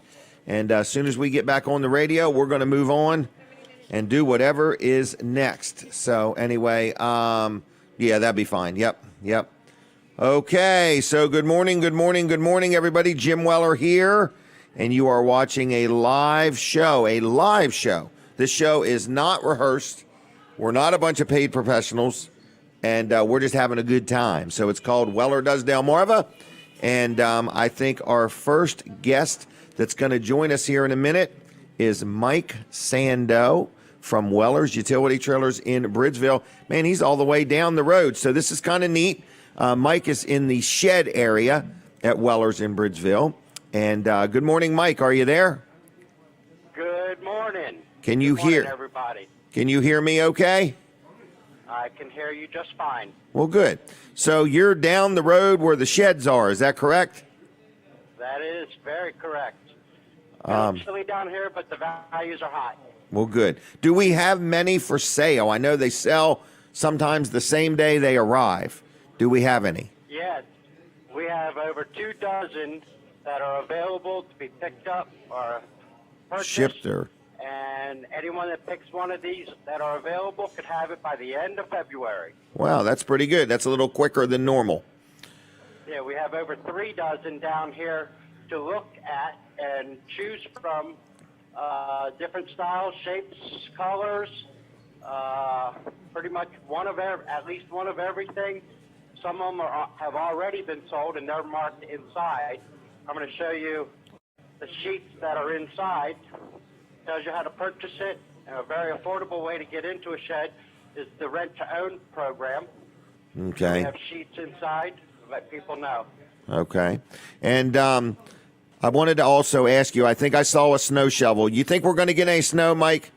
and as soon as we get back on the radio, we're going to move on and do whatever is next. So anyway, yeah, that'd be fine. Yep. Okay, so good morning, everybody. Jim Weller here, and you are watching a live show. This show is not rehearsed. We're not a bunch of paid professionals, and we're just having a good time. So it's called Weller Does Delmarva, and I think our first guest that's going to join us here in a minute is Mike Sandoe from Weller's Utility Trailers in Bridgeville. Man, he's all the way down the road, so this is kind of neat. Mike is in the shed area at Weller's in Bridgeville. And good morning, Mike. Are you there? Good morning. Can you hear everybody? Can you hear me okay? I can hear you just fine. Well, good. So you're down the road where the sheds are. Is that correct? That is very correct. It's chilly down here, but the values are high. Well, good. Do we have many for sale? I know they sell sometimes the same day they arrive. Do we have any? Yes. We have over 24 that are available to be picked up or purchased. Shipped or? And anyone that picks one of these that are available could have it by the end of February. Wow, that's pretty good. That's a little quicker than normal. Yeah, we have over 36 down here to look at and choose from. Different styles, shapes, colors, pretty much at least one of everything. Some of them have already been sold, and they're marked inside. I'm going to show you the sheets that are inside. Tells you how to purchase it. And a very affordable way to get into a shed is the rent-to-own program. Okay. We have sheets inside to let people know. Okay. And I wanted to also ask you, I think I saw a snow shovel. You think we're going to get any snow, Mike?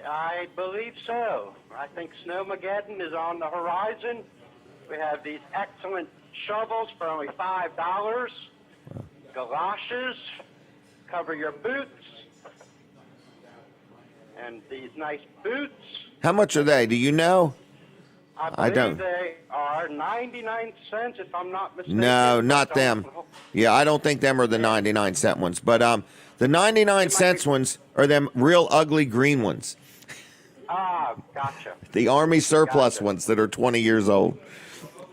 I believe so. I think Snowmageddon is on the horizon. We have these excellent shovels for only $5. Galoshes, cover your boots. And these nice boots. How much are they? Do you know? I believe they are 99 cents, if I'm not mistaken. No, not them. Yeah, I don't think them are the 99-cent ones. But the 99-cent ones are them real ugly green ones. Ah, gotcha. The Army surplus ones that are 20 years old.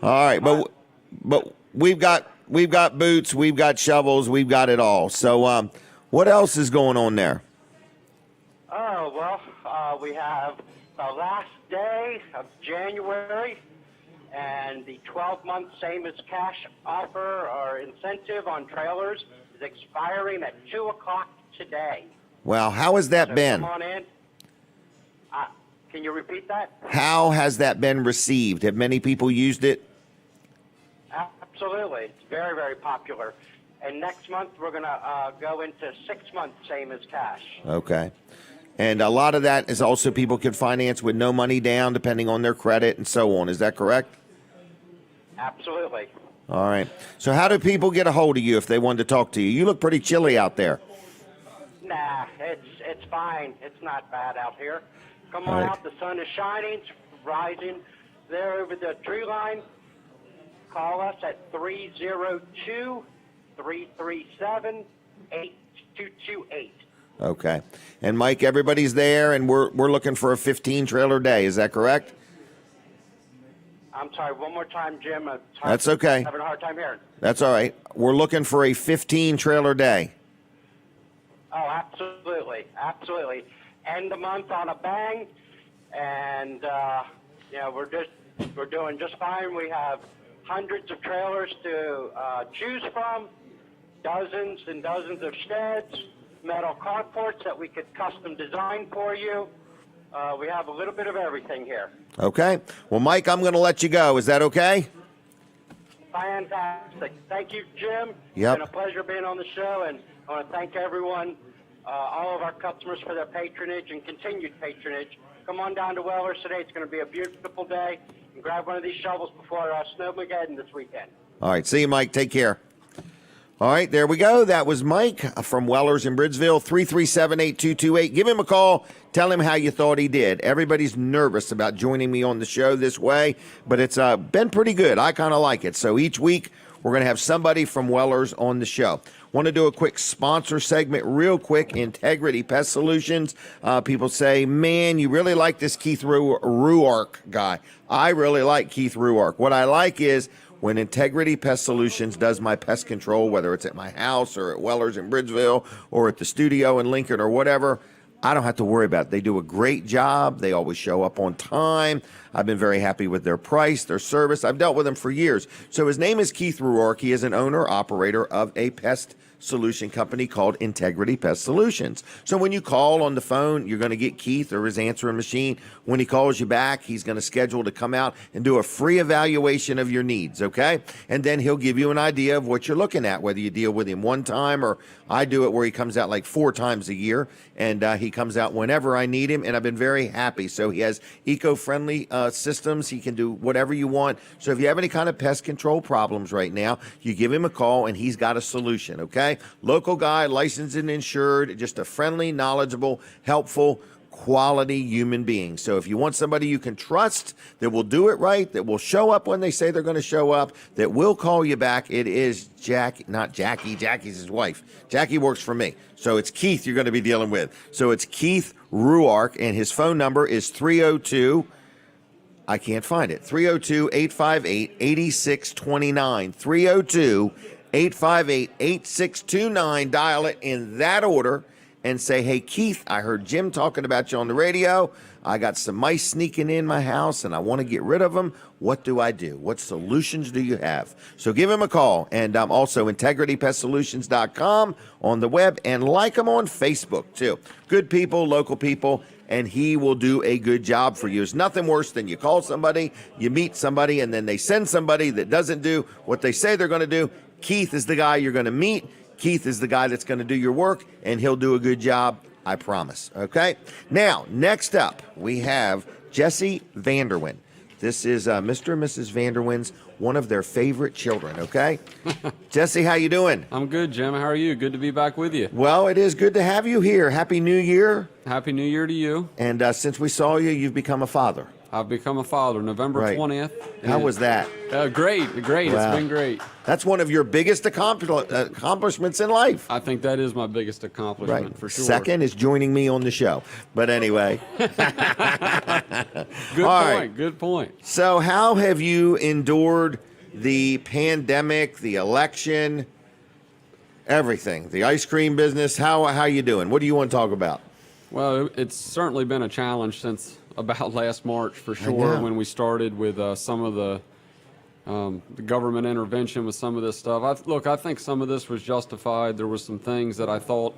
All right, but we've got boots, we've got shovels, we've got it all. So what else is going on there? Oh, well, we have the last day of January, and the 12-month same-as-cash offer or incentive on trailers is expiring at 2 o'clock today. Well, how has that been? Come on in. Can you repeat that? How has that been received? Have many people used it? Absolutely. It's very, very popular. And next month, we're going to go into 6 months same-as-cash. Okay. And a lot of that is also people can finance with no money down, depending on their credit and so on. Is that correct? Absolutely. All right. So how do people get a hold of you if they wanted to talk to you? You look pretty chilly out there. Nah, it's fine. It's not bad out here. Come on All right. out. The sun is shining. It's rising there over the tree line. Call us at 302-337-8228. Okay. And Mike, everybody's there, and we're looking for a 15-trailer day. Is that correct? I'm sorry, one more time, Jim. That's okay. I'm having a hard time hearing. That's all right. We're looking for a 15-trailer day. Oh, absolutely. Absolutely. End the month on a bang, and, we're doing just fine. We have hundreds of trailers to choose from, dozens and dozens of sheds, metal carports that we could custom design for you. We have a little bit of everything here. Okay. Well, Mike, I'm going to let you go. Is that okay? Fantastic. Thank you, Jim. Yep. It's been a pleasure being on the show, and I want to thank everyone, all of our customers for their patronage and continued patronage. Come on down to Weller's today. It's going to be a beautiful day. And grab one of these shovels before Snowmageddon this weekend. All right. See you, Mike. Take care. All right, there we go. That was Mike from Weller's in Bridgeville, 337-8228. Give him a call. Tell him how you thought he did. Everybody's nervous about joining me on the show this way, but it's been pretty good. I kind of like it. So each week, we're going to have somebody from Weller's on the show. Want to do a quick sponsor segment real quick. Integrity Pest Solutions. People say, man, you really like this Keith Ruark guy. I really like Keith Ruark. What I like is when Integrity Pest Solutions does my pest control, whether it's at my house or at Weller's in Bridgeville or at the studio in Lincoln or whatever, I don't have to worry about it. They do a great job. They always show up on time. I've been very happy with their price, their service. I've dealt with them for years. So his name is Keith Ruark. He is an owner-operator of a pest solution company called Integrity Pest Solutions. So when you call on the phone, you're going to get Keith or his answering machine. When he calls you back, he's going to schedule to come out and do a free evaluation of your needs, okay? And then he'll give you an idea of what you're looking at, whether you deal with him one time or I do it where he comes out like 4 times a year, and he comes out whenever I need him, and I've been very happy. So he has eco-friendly systems. He can do whatever you want. So if you have any kind of pest control problems right now, you give him a call, and he's got a solution, okay? Local guy, licensed and insured, just a friendly, knowledgeable, helpful, quality human being. So if you want somebody you can trust that will do it right, that will show up when they say they're going to show up, that will call you back, it is not Jackie. Jackie's his wife. Jackie works for me. So it's Keith you're going to be dealing with. So it's Keith Ruark, and his phone number is 302. I can't find it. 302-858-8629. 302-858-8629. Dial it in that order and say, hey, Keith, I heard Jim talking about you on the radio. I got some mice sneaking in my house, and I want to get rid of them. What do I do? What solutions do you have? So give him a call. And also integritypestsolutions.com on the web, and like him on Facebook, too. Good people, local people, and he will do a good job for you. There's nothing worse than you call somebody, you meet somebody, and then they send somebody that doesn't do what they say they're going to do. Keith is the guy you're going to meet. Keith is the guy that's going to do your work, and he'll do a good job, I promise. Okay? Now, next up, we have Jesse Vanderwende. This is Mr. and Mrs. Vanderwende's one of their favorite children, okay? Jesse, how you doing? I'm good, Jim. How are you? Good to be back with you. Well, it is good to have you here. Happy New Year. Happy New Year to you. And since we saw you, you've become a father. I've become a father November 20th. How was that? Great. Wow. It's been great. That's one of your biggest accomplishments in life. I think that is my biggest accomplishment, for sure. Second is joining me on the show. But anyway. Good point. So how have you endured the pandemic, the election, everything, the ice cream business? How you doing? What do you want to talk about? Well, it's certainly been a challenge since about last March, for sure, when we started with some of the government intervention with some of this stuff. I think some of this was justified. There were some things that I thought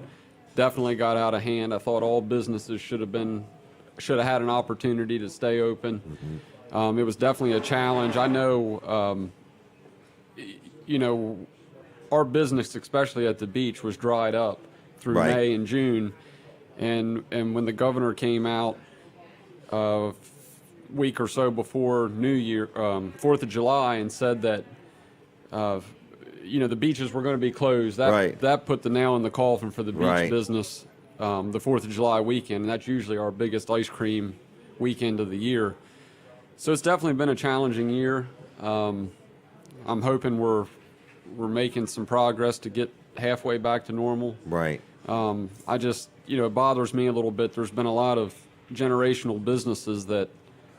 definitely got out of hand. I thought all businesses should have had an opportunity to stay open. Mm-hmm. It was definitely a challenge. I know, our business, especially at the beach, was dried up through May and June. And when the governor came out a week or so before New Year, 4th of July, and said that, the beaches were going to be closed, that put the nail in the coffin for the beach business, the 4th of July weekend. And that's usually our biggest ice cream weekend of the year. So it's definitely been a challenging year. I'm hoping we're making some progress to get halfway back to normal. Right. It bothers me a little bit. There's been a lot of generational businesses that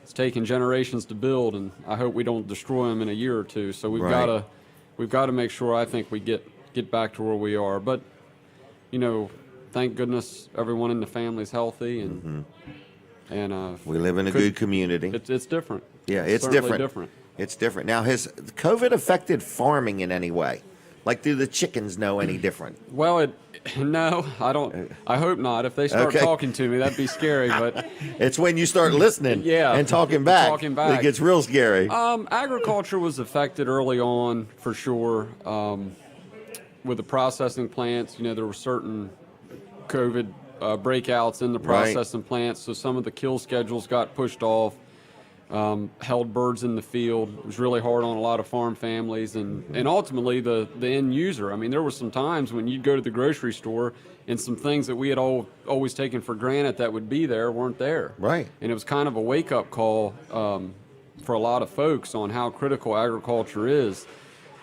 it's taken generations to build, and I hope we don't destroy them in a year or two. So we've got to make sure, I think, we get back to where we are. But thank goodness everyone in the family's healthy, and we live in a good community. It's different. Yeah, it's different. It's different. Now, has COVID affected farming in any way? Like, do the chickens know any different? Well, no, I don't. I hope not. If they start talking to me, that'd be scary. But it's when you start listening and talking back that it gets real scary. Agriculture was affected early on, for sure, with the processing plants. There were certain COVID breakouts in the processing plants, so some of the kill schedules got pushed off. held birds in the field. It was really hard on a lot of farm families and ultimately the end user. I mean, there were some times when you'd go to the grocery store and some things that we had always taken for granted that would be there weren't there. Right. And it was kind of a wake-up call for a lot of folks on how critical agriculture is.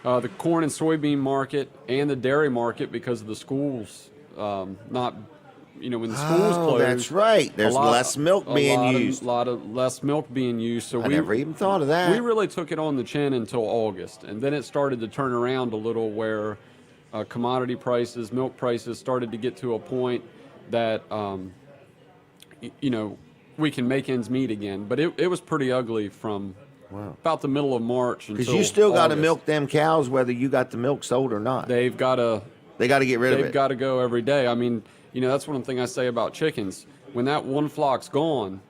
The corn and soybean market and the dairy market, because of the schools not, when the schools closed. That's right. There's less milk being used. A lot of less milk being used. So I never even thought of that. We really took it on the chin until August, and then it started to turn around a little where commodity prices, milk prices started to get to a point that, we can make ends meet again. But it was pretty ugly from about the middle of March until because you still got to August. milk them cows whether you got the milk sold or not. They got to get rid of it. They've got to go every day. I mean, that's one thing I say about chickens. When that one flock's gone,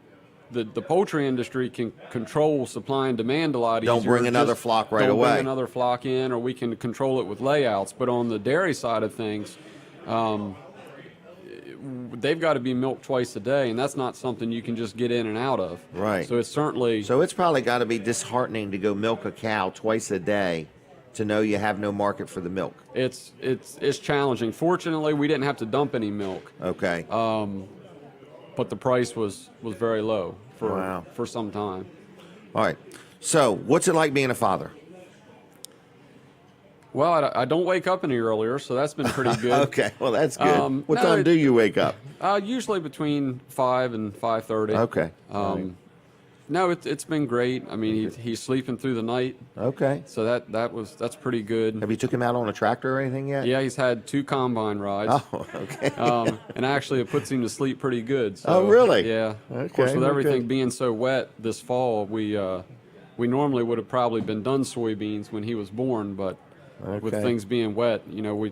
the poultry industry can control supply and demand a lot easier. Don't bring another flock right Don't away. bring another flock in, or we can control it with layouts. But on the dairy side of things, they've got to be milked twice a day, and that's not something you can just get in and out of. Right. So it's certainly... So it's probably got to be disheartening to go milk a cow twice a day to know you have no market for the milk. It's challenging. Fortunately, we didn't have to dump any milk. Okay. But the price was very low for some time. All right. So what's it like being a father? Well, I don't wake up any earlier, so that's been pretty good. Okay. Well, that's good. What time do you wake up? Usually between 5 and 5:30. Okay. No, it's been great. I mean, he's sleeping through the night. Okay. So that's pretty good. Have you took him out on a tractor or anything yet? Yeah, he's had 2 combine rides. Oh, okay. And actually, it puts him to sleep pretty good. So, Oh, really? Yeah. Okay, Of course, with well, everything good. being so wet this fall, we normally would have probably been done soybeans when he was born, but with Okay. things being wet,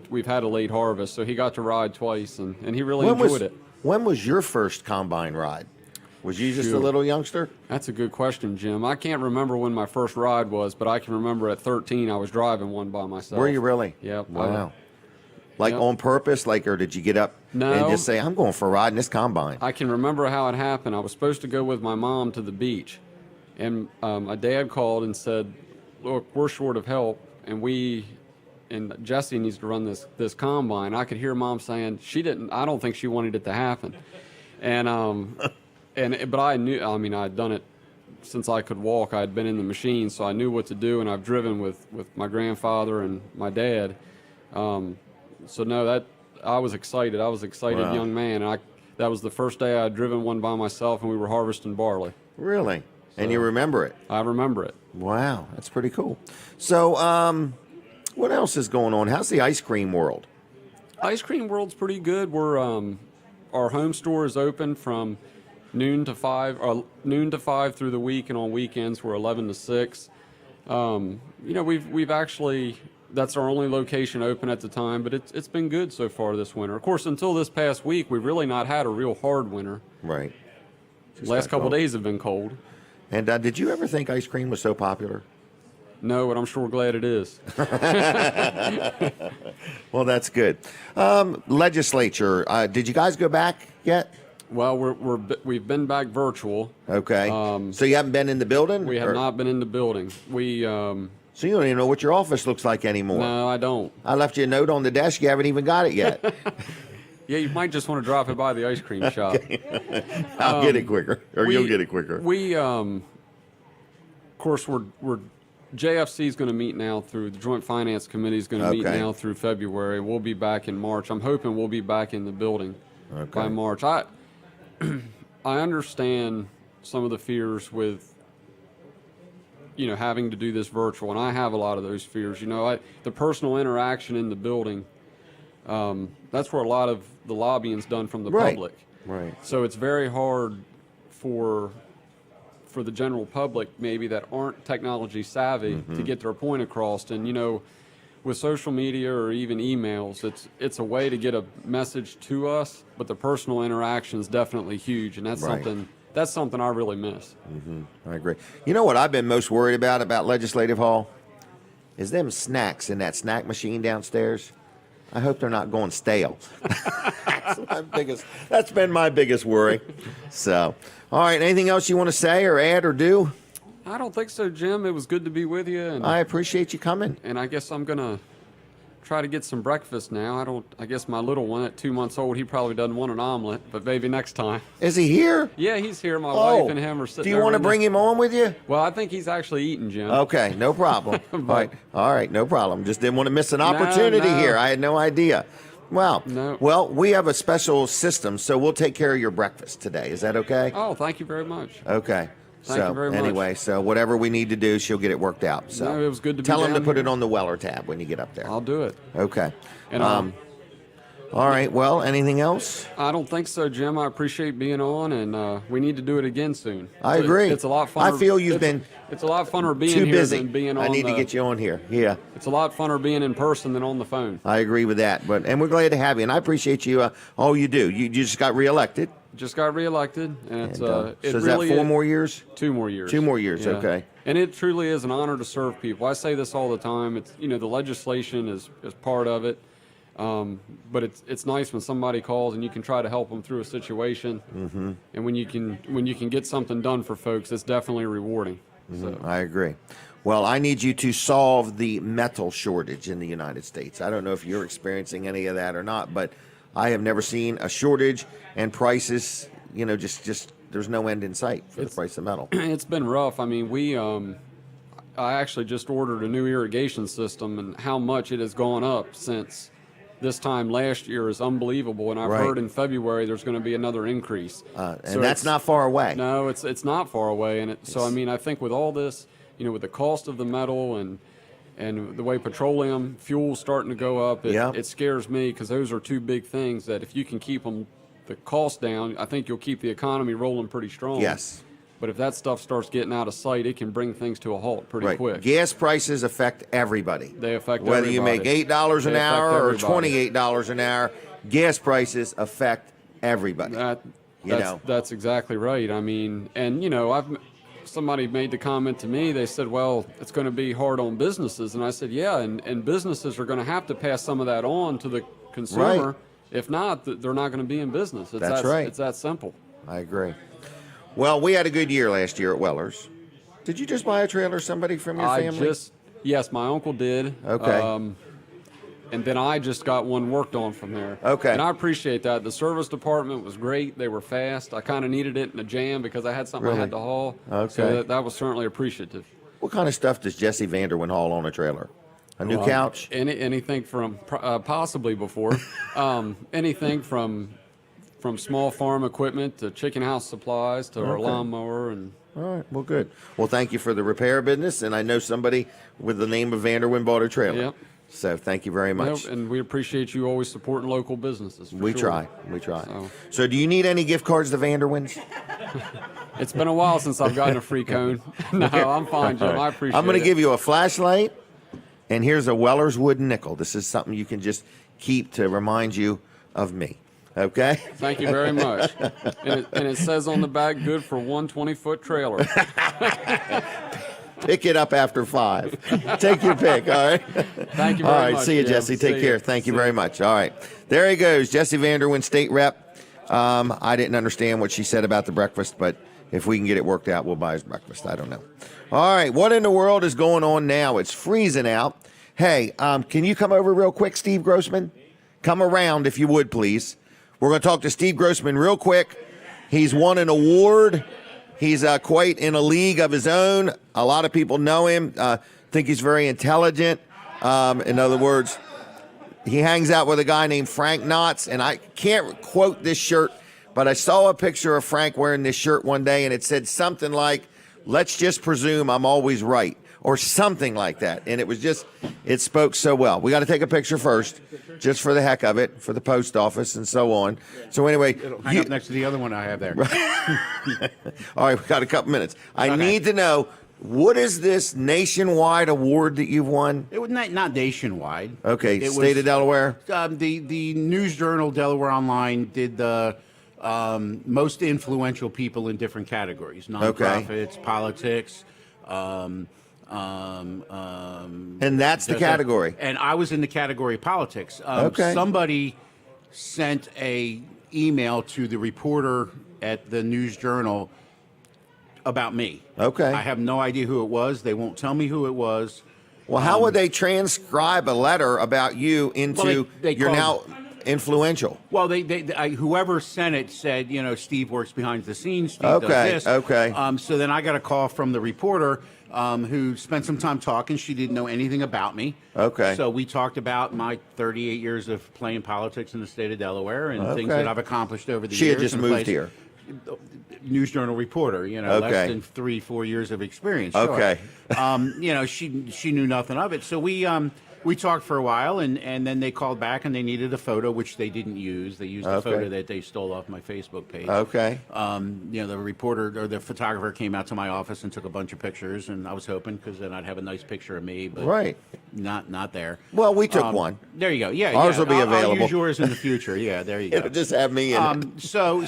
we've had a late harvest. So he got to ride twice, and he really enjoyed it. When was your first combine ride? Was you just a Shoot. little youngster? That's a good question, Jim. I can't remember when my first ride was, but I can remember at 13 I was driving one by myself. Were you really? Yep. Wow. Like Yep. on purpose? or did you get up No. and just say, I'm going for a ride in this combine? I can remember how it happened. I was supposed to go with my mom to the beach, and my dad called and said, "Look, we're short of help, and Jesse needs to run this combine." I could hear Mom saying I don't think she wanted it to happen, but I knew. I mean, I'd done it since I could walk. I'd been in the machine, so I knew what to do, and I've driven with my grandfather and my dad. So no, that I was excited. I was an excited Wow. young man, and that was the first day I'd driven one by myself, and we were harvesting barley. Really? And you remember it? I remember it. Wow, that's pretty cool. So, what else is going on? How's the ice cream world? Ice cream world's pretty good. We're our home store is open from noon to 5 through the week, and on weekends we're 11 to 6. We've actually, that's our only location open at the time, but it's been good so far this winter. Of course, until this past week, we've really not had a real hard winter. Right. Last couple days have been cold. And did you ever think ice cream was so popular? No, but I'm sure glad it is. Well, that's good. Legislature, did you guys go back yet? Well, we've been back virtual. Okay. So you haven't been in the building? We have not been in the building. So you don't even know what your office looks like anymore? No, I don't. I left you a note on the desk. You haven't even got it yet. Yeah, you might just want to drop it by the ice cream shop. I'll get it quicker, or you'll get it quicker. Of course, we're JFC is going to meet now through the Joint Finance Committee is going to meet Okay. now through February. We'll be back in March. I'm hoping we'll be back in the building by March. I understand some of the fears with having to do this virtual, and I have a lot of those fears. The personal interaction in the building, that's where a lot of the lobbying's done from the public. Right. So it's very hard for the general public maybe that aren't technology savvy to get their point across. And with social media or even emails, it's a way to get a message to us, but the personal interaction is definitely huge, and that's Right. something I really miss. I agree. You know what I've been most worried about Legislative Hall? Is them snacks in that snack machine downstairs. I hope they're not going stale. That's been my biggest worry. So, all right, anything else you want to say or add or do? I don't think so, Jim. It was good to be with you. And I appreciate you coming. And I guess I'm going to try to get some breakfast now. I guess my little one at 2 months old, he probably doesn't want an omelet, but maybe next time. Is he here? Yeah, he's here. My wife and him are sitting Do you there want to right bring him on with you? Well, I think he's actually eating, Jim. Okay, no problem. All right, no problem. Just didn't want to miss an opportunity no. here. I had no idea. Wow. No. Well, we have a special system, so we'll take care of your breakfast today. Is that okay? Oh, thank you very much. Okay. Thank you very much. Anyway, so whatever we need to do, she'll get it worked out. So No, it was good to be tell him to down put here. it on the Weller tab when you get up there. I'll do it. Okay. And all right. Well, anything else? I don't think so, Jim. I appreciate being on, and we need to do it again soon. I agree. It's a lot funner. I feel you've been It's a lot funner being too here busy. than being on I need to get you on here. Yeah. It's a lot funner being in person than on the phone. I agree with that. And we're glad to have you. And I appreciate you. All you do. You just got reelected. Just got reelected, and it's So it is really that 4 is- more years? 2 more years. 2 more years. Yeah. Okay. And it truly is an honor to serve people. I say this all the time. It's the legislation is part of it, but it's nice when somebody calls and you can try to help them through a situation. Mm-hmm. And when you can get something done for folks, it's definitely rewarding. So. I agree. Well, I need you to solve the metal shortage in the United States. I don't know if you're experiencing any of that or not, but I have never seen a shortage and prices, just there's no end in sight for the price of metal. It's been rough. I mean, I actually just ordered a new irrigation system, and how much it has gone up since this time last year is unbelievable. And I've Right. heard in February there's going to be another increase. And So that's it's- not far away. No, it's not far away. And so I mean, I think with all this, with the cost of the metal and the way petroleum fuel's starting to go up, it scares me, because those are two big things that if you can keep the cost down, I think you'll keep the economy rolling pretty strong. Yes. But if that stuff starts getting out of sight, it can bring things to a halt pretty Right. quick. Gas prices affect everybody. They affect Whether you make everybody. $8 an They hour affect or everybody. $28 an hour, gas prices affect everybody. That's exactly right. I mean, and somebody made the comment to me. They said, "Well, it's going to be hard on businesses," and I said, "Yeah, and businesses are going to have to pass some of that on to the consumer. Right. If not, they're not going to be in business. That's right. It's that simple." I agree. Well, we had a good year last year at Weller's. Did you just buy a trailer, somebody from your family? Yes, my uncle did. Okay. And then I just got one worked on from there. Okay. And I appreciate that. The service department was great. They were fast. I kind of needed it in a jam because I had something I had to haul. Okay. So that was certainly appreciative. What kind of stuff does Jesse Vanderwende haul on a trailer? A new couch? Anything from possibly before. Anything from small farm equipment to chicken house supplies to our lawnmower and. All right. Well, good. Well, thank you for the repair business, and I know somebody with the name of Vanderwende bought a trailer. Yep. So thank you very much. And we appreciate you always supporting local businesses. For We sure. try. So do you need any gift cards to Vanderwende's? It's been a while since I've gotten a free cone. No, I'm fine, Jim. I appreciate it. I'm going to give you a flashlight, and here's a Weller's wooden nickel. This is something you can just keep to remind you of me. Okay? Thank you very much. And it says on the back, good for one 20-foot trailer. Pick it up after 5. Take your pick, all right? Thank you very much. All right, see you, Jim. Jesse. Take See care. you. Thank you See very you. much. All right. There he goes, Jesse Vanderwende, state rep. I didn't understand what she said about the breakfast, but if we can get it worked out, we'll buy his breakfast. I don't know. All right, what in the world is going on now? It's freezing out. Hey, can you come over real quick, Steve Grossman? Come around, if you would, please. We're going to talk to Steve Grossman real quick. He's won an award. He's quite in a league of his own. A lot of people know him, think he's very intelligent. In other words, he hangs out with a guy named Frank Knotts, and I can't quote this shirt, but I saw a picture of Frank wearing this shirt one day, and it said something like, "Let's just presume I'm always right," or something like that. And it spoke so well. We got to take a picture first, just for the heck of it, for the post office and so on. So anyway, It'll hang up next to the other one I have there. all right, we got a couple minutes. I need to know, what is this nationwide award that you've won? It was not nationwide. Okay, It state of Delaware. The News Journal Delaware Online did the most influential people in different categories: nonprofits, politics. And that's the category. And I was in the category politics. Okay. Somebody sent a email to the reporter at the News Journal about me. Okay. I have no idea who it was. They won't tell me who it was. Well, how would they transcribe a letter about you into they you're now called- influential? Well, whoever sent it said, Steve works behind the scenes. Steve Okay, does this. okay. So then I got a call from the reporter who spent some time talking. She didn't know anything about me. Okay. So we talked about my 38 years of playing politics in the state of Delaware and things Okay. that I've accomplished over the She years. had just and moved placed- here. News Journal reporter, Okay. less than 3-4 years of experience. Sure. Okay. She knew nothing of it. So we talked for a while, and then they called back and they needed a photo, which they didn't use. They used a Okay. photo that they stole off my Facebook page. Okay. The reporter or the photographer came out to my office and took a bunch of pictures, and I was hoping because then I'd have a nice picture of me, but Right. not there. Well, we took one. There you go. Yeah, Ours yeah. will be I'll available. use yours in the future. Yeah, there you go. It'll just have me in it. So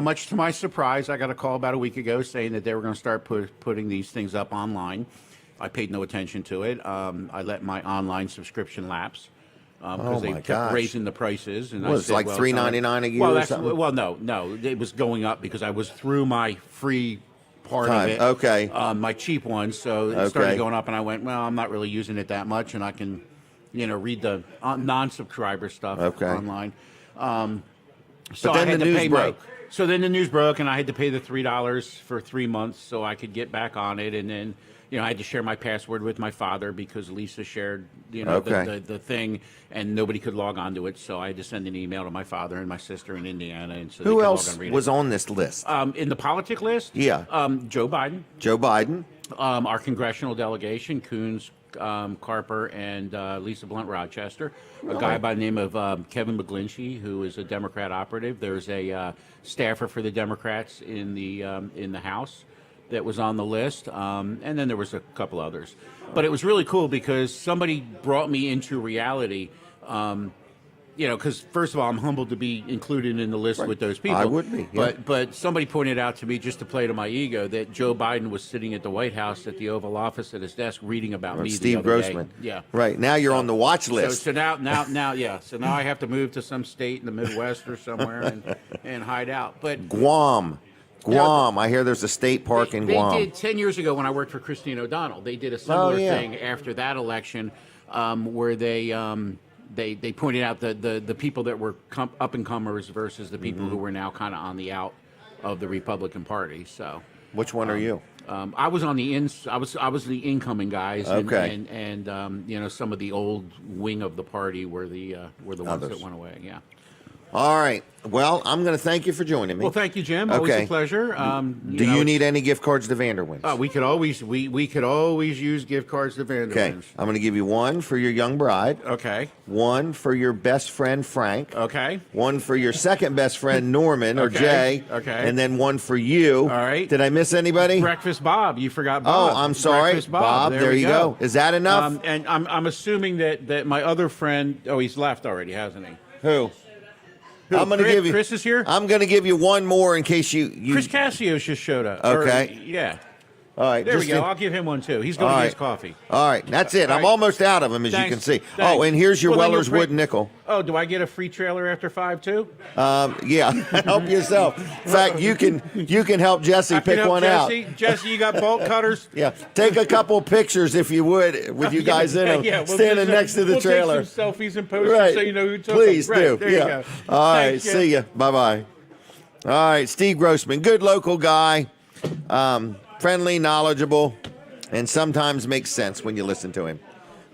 much to my surprise, I got a call about a week ago saying that they were going to start putting these things up online. I paid no attention to it. I let my online subscription lapse because they my kept gosh. raising the prices. And What, I it's said, like well, $3.99 a year well, or something? Well, no, it was going up because I was through my free part Time, of it. okay. My cheap one, so it Okay. started going up, and I went, well, I'm not really using it that much, and I can, read the non-subscriber stuff Okay. online. So But then I had the to news pay broke. So then the news broke, and I had to pay the $3 for 3 months so I could get back on it, and then. I had to share my password with my father because Lisa shared, Okay. the thing, and nobody could log on to it. So I had to send an email to my father and my sister in Indiana, and so they Who could else log on and read was it. on this list? In the politic list? Yeah. Joe Biden, Joe Biden. our congressional delegation, Coons, Carper, and Lisa Blunt Rochester. A guy by the name of Kevin McGlinchey, who is a Democrat operative. There's a staffer for the Democrats in the House that was on the list, and then there was a couple others. But it was really cool because somebody brought me into reality. Because first of all, I'm humbled to be included in the list with those people. I would be, yeah. But somebody pointed out to me, just to play to my ego, that Joe Biden was sitting at the White House at the Oval Office at his desk reading about me. Steve the other day. Grossman. Yeah. Right. Now you're on the watch list. So now, yeah. So now I have to move to some state in the Midwest or somewhere and hide out. But Guam. I hear there's a state park in Guam. They did 10 years ago when I worked for Christine O'Donnell. They did a similar yeah. thing after that election, where they pointed out the people that were up and comers versus the people who were now kind of on the out of the Republican Party. So, Which one are you? I was on the I was the incoming guys. Okay. And some of the old wing of the party were the ones Others. that went away. Yeah. All right. Well, I'm going to thank you for joining me. Well, thank you, Jim. Always Okay. a pleasure. Do you need any gift cards to Vanderwende? We could always use gift cards to Vanderwende. Okay. I'm going to give you one for your young bride. Okay. One for your best friend Frank. Okay. One for your second best friend Norman or Okay. Jay. Okay. And then one for you. All right. Did I miss anybody? Breakfast Bob. You forgot Bob. Oh, I'm sorry. Breakfast Bob, there we you go. Is that enough? And I'm assuming that my other friend. Oh, he's left already, hasn't he? Who? I'm going to Chris- give you. Chris is here? I'm going to give you one more in case you. Chris Cassios just showed up. Okay. Yeah. All right. There we just go. in- I'll give him one too. He's going All to right. get his coffee. All right. That's it. All I'm right. almost out of them, as you Thanks. can see. Thanks. Oh, and here's your Well, then Weller's you'll Wood Nickel. Oh, do I get a free trailer after 5 too? Yeah. Help yourself. In fact, you can help Jesse I can pick help one Jesse. out. Jesse, you got bolt cutters? Yeah. Take a couple pictures if you would with you guys in them, Yeah, we'll standing just, next to the we'll trailer. Take some selfies and post Right. so you know who took Please them. do. Right, there yeah. you go. All right. Thanks, Jim. See ya. Bye-bye. All right. Steve Grossman, good local guy, friendly, knowledgeable, and sometimes makes sense when you listen to him.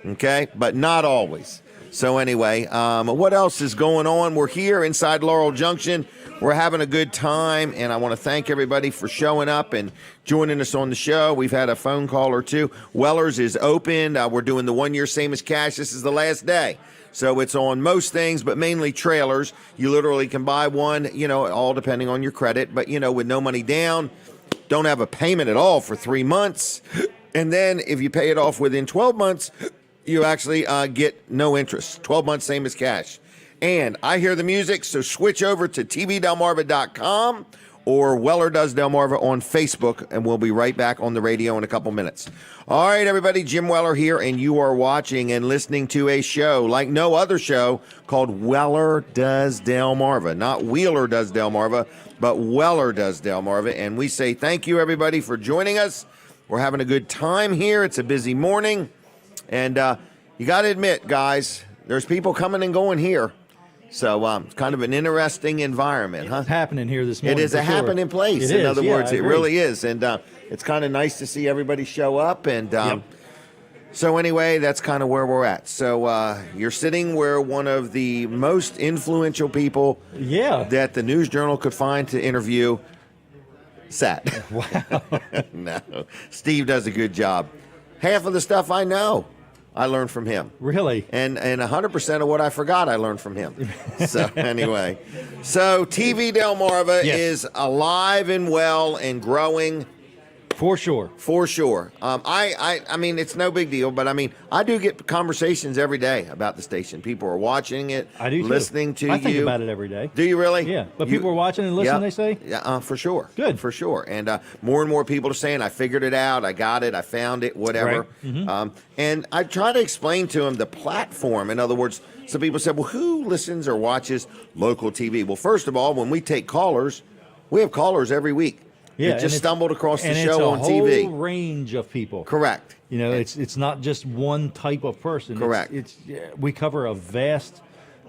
Okay? But not always. So anyway, what else is going on? We're here inside Laurel Junction. We're having a good time, and I want to thank everybody for showing up and joining us on the show. We've had a phone call or two. Weller's is open. We're doing the 1 year same as cash. This is the last day. So it's on most things, but mainly trailers. You literally can buy one, all depending on your credit, but, with no money down, don't have a payment at all for 3 months. And then if you pay it off within 12 months, you actually get no interest. 12 months, same as cash. And I hear the music, so switch over to tvdelmarva.com or Weller Does Delmarva on Facebook, and we'll be right back on the radio in a couple minutes. All right, everybody, Jim Weller here, and you are watching and listening to a show like no other show called Weller Does Delmarva. Not Wheeler Does Delmarva, but Weller Does Delmarva, and we say thank you, everybody, for joining us. We're having a good time here. It's a busy morning, and you got to admit, guys, there's people coming and going here. So it's kind of an interesting environment, huh? It's happening here this morning. It is a happening place. In other words, I it agree. really is. And it's kind of nice to see everybody show up. And so anyway, that's kind of where we're at. So you're sitting where one of the most influential people that the News Journal could find to interview sat. Wow. No, Steve does a good job. Half of the stuff I know, I learned from him. Really? And 100% of what I forgot, I learned from him. So anyway, so TV Delmarva is alive and well and growing. For sure. For sure. I mean, it's no big deal, but I mean, I do get conversations every day about the station. People are watching it, I do too. listening to you. I think about it every day. Do you really? Yeah. But people are watching and listening, they say? Yeah, for sure. Good. For sure. And more and more people are saying, I figured it out, I got it, I found it, whatever. Right. Mm-hmm. And I try to explain to them the platform. In other words, some people said, well, who listens or watches local TV? Well, first of all, when we take callers, we have callers every week. Yeah, just stumbled across the show on it's a TV. whole range of people. Correct. You know, it's not just one type of person. Correct. We cover a vast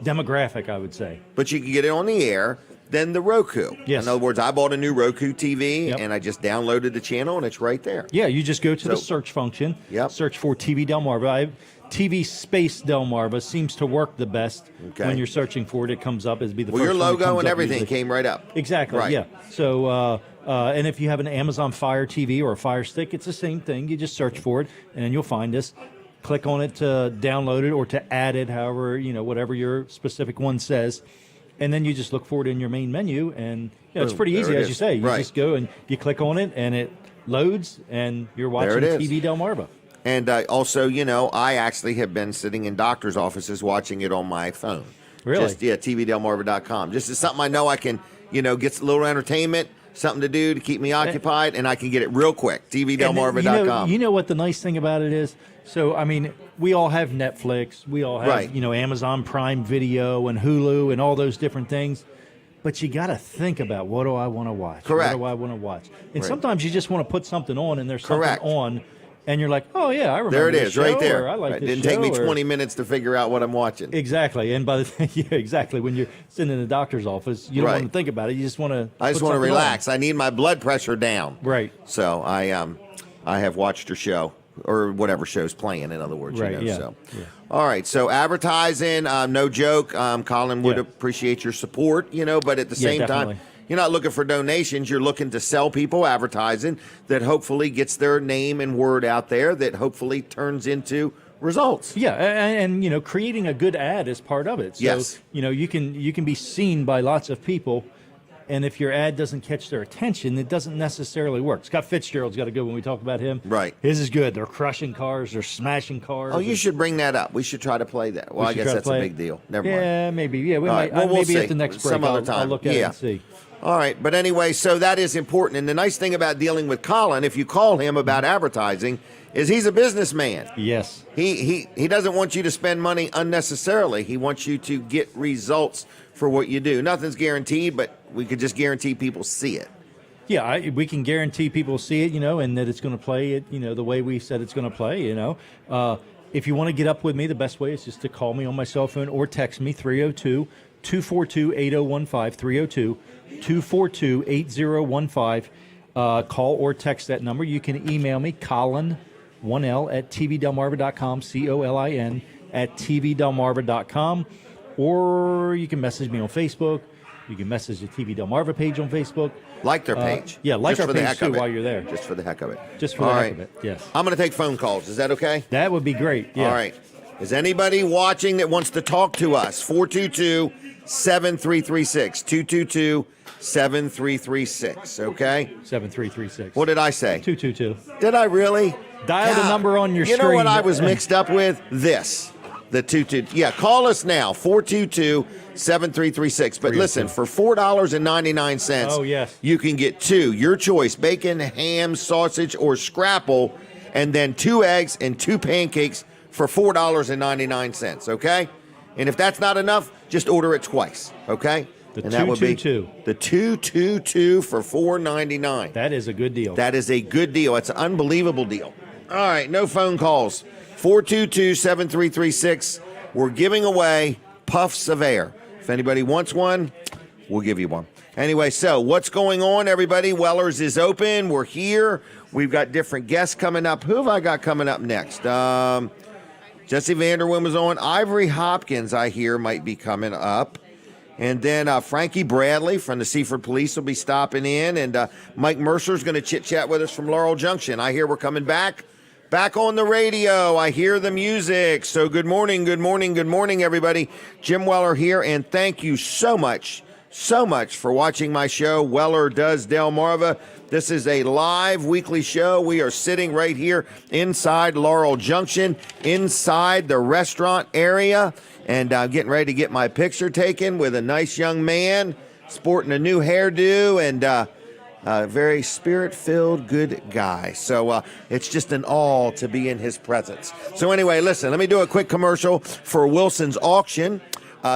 demographic, I would say. But you can get it on the air, then the Roku. Yes. In other words, I bought a new Roku TV, and I just downloaded the channel, and it's right there. Yeah, you just go to the search function, search for TV Delmarva. TV space Delmarva seems to work the best when you're searching for it. It comes up as be the first your one that logo comes and up everything usually. came right up. Exactly, Right. yeah. So, and if you have an Amazon Fire TV or a Fire Stick, it's the same thing. You just search for it, and then you'll find us. Click on it to download it or to add it, however, whatever your specific one says. And then you just look for it in your main menu, and it's Boom, pretty easy, there it as you is. say. You Right. just go and you click on it, and it loads, and you're watching There it is. TV Delmarva. And also, I actually have been sitting in doctors' offices watching it on my phone. Really? Just, tvdelmarva.com. Just as something I know I can, get a little entertainment, something to do to keep me occupied, and I can get it real quick. tvdelmarva.com. You know what the nice thing about it is? So, I mean, we all have Netflix. We all have, Right. Amazon Prime Video and Hulu and all those different things. But you got to think about, what do I want to watch? Correct. What do I want to watch? And Right. sometimes you just want to put something on, and there's Correct. something on, and you're like, oh, yeah, I remember There it this is, right show, there. or I like Right. this Didn't take me show, or- 20 minutes to figure out what I'm watching. Exactly. And by the exactly. When you're sitting in the doctor's office, you don't Right. want to think about it. You just want to I just want to relax. I need my blood pressure down. Right. So I have watched her show, or whatever show's playing, in other words. Right, yeah. So. Yeah. All right, so advertising, no joke. Colin would appreciate your support, but at the Yeah, same definitely. time, you're not looking for donations. You're looking to sell people advertising that hopefully gets their name and word out there, that hopefully turns into results. Yeah, and creating a good ad is part of it. So, Yes. you can be seen by lots of people, and if your ad doesn't catch their attention, it doesn't necessarily work. Scott Fitzgerald's got a good when we talk about him. Right. His is good. They're crushing cars. They're smashing cars. Oh, you should bring that up. We should try to play that. Well, I should guess try to that's a play it. big deal. Never mind. Yeah, maybe. Yeah, we All might. right, well, we'll maybe see. at the next break, Some other I'll time. look at it Yeah. and see. All right, but anyway, so that is important. And the nice thing about dealing with Colin, if you call him about advertising, is he's a businessman. Yes. He doesn't want you to spend money unnecessarily. He wants you to get results for what you do. Nothing's guaranteed, but we could just guarantee people see it. Yeah, we can guarantee people see it, and that it's going to play it, the way we said it's going to play, If you want to get up with me, the best way is just to call me on my cell phone or text me, 302-242-8015, 302-242-8015. Call or text that number. You can email me, Colin, 1L, at tvdelmarva.com, COLIN, at tvdelmarva.com, or you can message me on Facebook. You can message the TV Delmarva page on Facebook. Like their page. Yeah, like Just our for the page heck too of it. while you're there. Just for the heck of it. Just for All the right. heck of it, yes. I'm going to take phone calls. Is that okay? That would be great, yeah. All right. Is anybody watching that wants to talk to us? 422-7336. 222-7336, okay? 7336. What did I say? 222. Did I really? Dial the number on your You screen. know what I was mixed up with? This. The 22. Yeah, call us now, 422-7336. But listen, for $4.99, Oh, yes. you can get 2, your choice, bacon, ham, sausage, or scrapple, and then 2 eggs and 2 pancakes for $4.99, okay? And if that's not enough, just order it twice, okay? The And that would be 222. the 222 for $4.99. That is a good deal. That is a good deal. It's an unbelievable deal. All right, no phone calls. 422-7336. We're giving away puffs of air. If anybody wants one, we'll give you one. Anyway, so what's going on, everybody? Weller's is open. We're here. We've got different guests coming up. Who have I got coming up next? Jesse Vanderwende was on. Ivory Hopkins, I hear, might be coming up. And then Frankie Bradley from the Seaford Police will be stopping in. And Mike Mercer's going to chit-chat with us from Laurel Junction. I hear we're coming back on the radio. I hear the music. So good morning, everybody. Jim Weller here, and thank you so much for watching my show, Weller Does Delmarva. This is a live weekly show. We are sitting right here inside Laurel Junction, inside the restaurant area, and I'm getting ready to get my picture taken with a nice young man sporting a new hairdo and a very spirit-filled good guy. So it's just an awe to be in his presence. So anyway, listen, let me do a quick commercial for Wilson's Auction.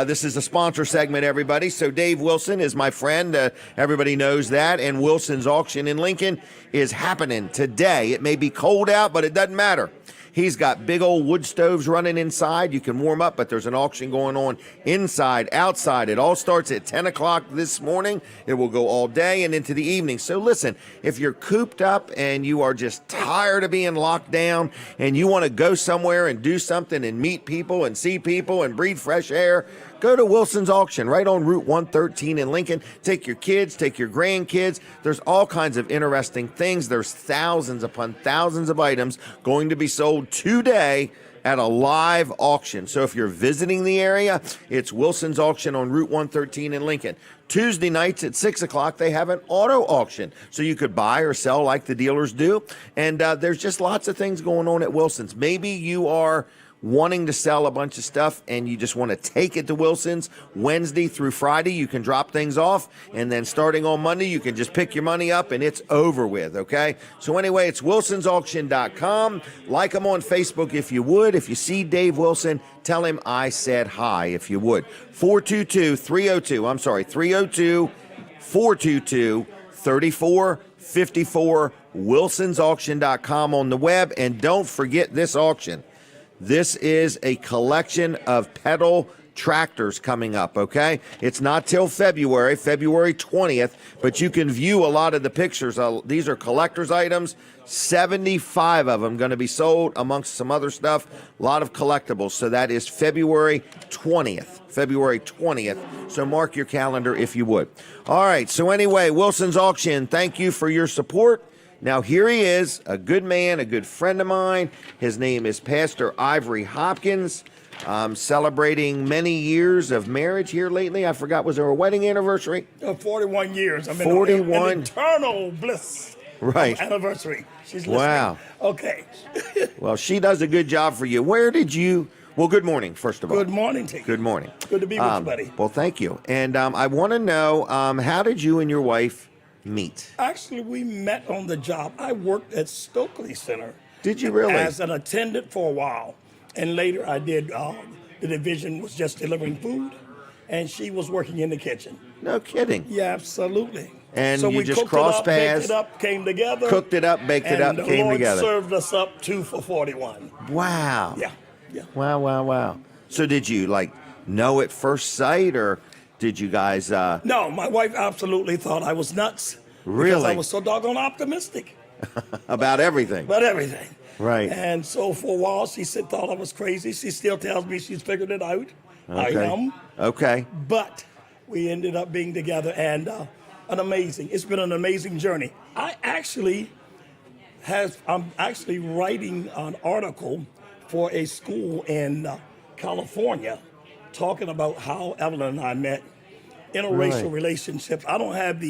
This is a sponsor segment, everybody. So Dave Wilson is my friend. Everybody knows that. And Wilson's Auction in Lincoln is happening today. It may be cold out, but it doesn't matter. He's got big old wood stoves running inside. You can warm up, but there's an auction going on inside, outside. It all starts at 10 o'clock this morning. It will go all day and into the evening. So listen, if you're cooped up and you are just tired of being locked down and you want to go somewhere and do something and meet people and see people and breathe fresh air, go to Wilson's Auction right on Route 113 in Lincoln. Take your kids, take your grandkids. There's all kinds of interesting things. There's thousands upon thousands of items going to be sold today at a live auction. So if you're visiting the area, it's Wilson's Auction on Route 113 in Lincoln. Tuesday nights at 6 o'clock, they have an auto auction. So you could buy or sell like the dealers do. And there's just lots of things going on at Wilson's. Maybe you are wanting to sell a bunch of stuff and you just want to take it to Wilson's. Wednesday through Friday, you can drop things off, and then starting on Monday, you can just pick your money up and it's over with, okay? So anyway, it's wilsonsauction.com. Like them on Facebook if you would. If you see Dave Wilson, tell him I said hi if you would. 302-422-3454, wilsonsauction.com on the web. And don't forget this auction. This is a collection of pedal tractors coming up, okay? It's not till February 20th, but you can view a lot of the pictures. These are collector's items. 75 of them going to be sold amongst some other stuff. A lot of collectibles. So that is February 20th. So mark your calendar if you would. All right. So anyway, Wilson's Auction, thank you for your support. Now, here he is, a good man, a good friend of mine. His name is Pastor Ivory Hopkins. Celebrating many years of marriage here lately. I forgot, was there a wedding anniversary? 41 years. 41. An eternal bliss. Right. Anniversary. She's listening. Wow. Okay. Well, she does a good job for you. Where did you... Well, good morning, first of all. Good morning to you. Good morning. Good to be with you, buddy. Well, thank you. And I want to know, how did you and your wife meet? Actually, we met on the job. I worked at Stokely Center. Did you really? As an attendant for a while. And later I did, the division was just delivering food, and she was working in the kitchen. No kidding. Yeah, absolutely. And so you we just crossed paths. Baked it up, came together. Cooked it up, baked it up, and came the Lord together. served us up 2 for 41. Wow. Yeah. Wow. So did you, know at first sight, or did you guys... No, my wife absolutely thought I was nuts. Really? Because I was so doggone optimistic. About everything. About everything. Right. And so for a while, she thought I was crazy. She still tells me she's figured it out. Okay. I am. Okay. But we ended up being together, and it's been an amazing journey. I'm actually writing an article for a school in California talking about how Evelyn and I met, interracial relationships. I don't have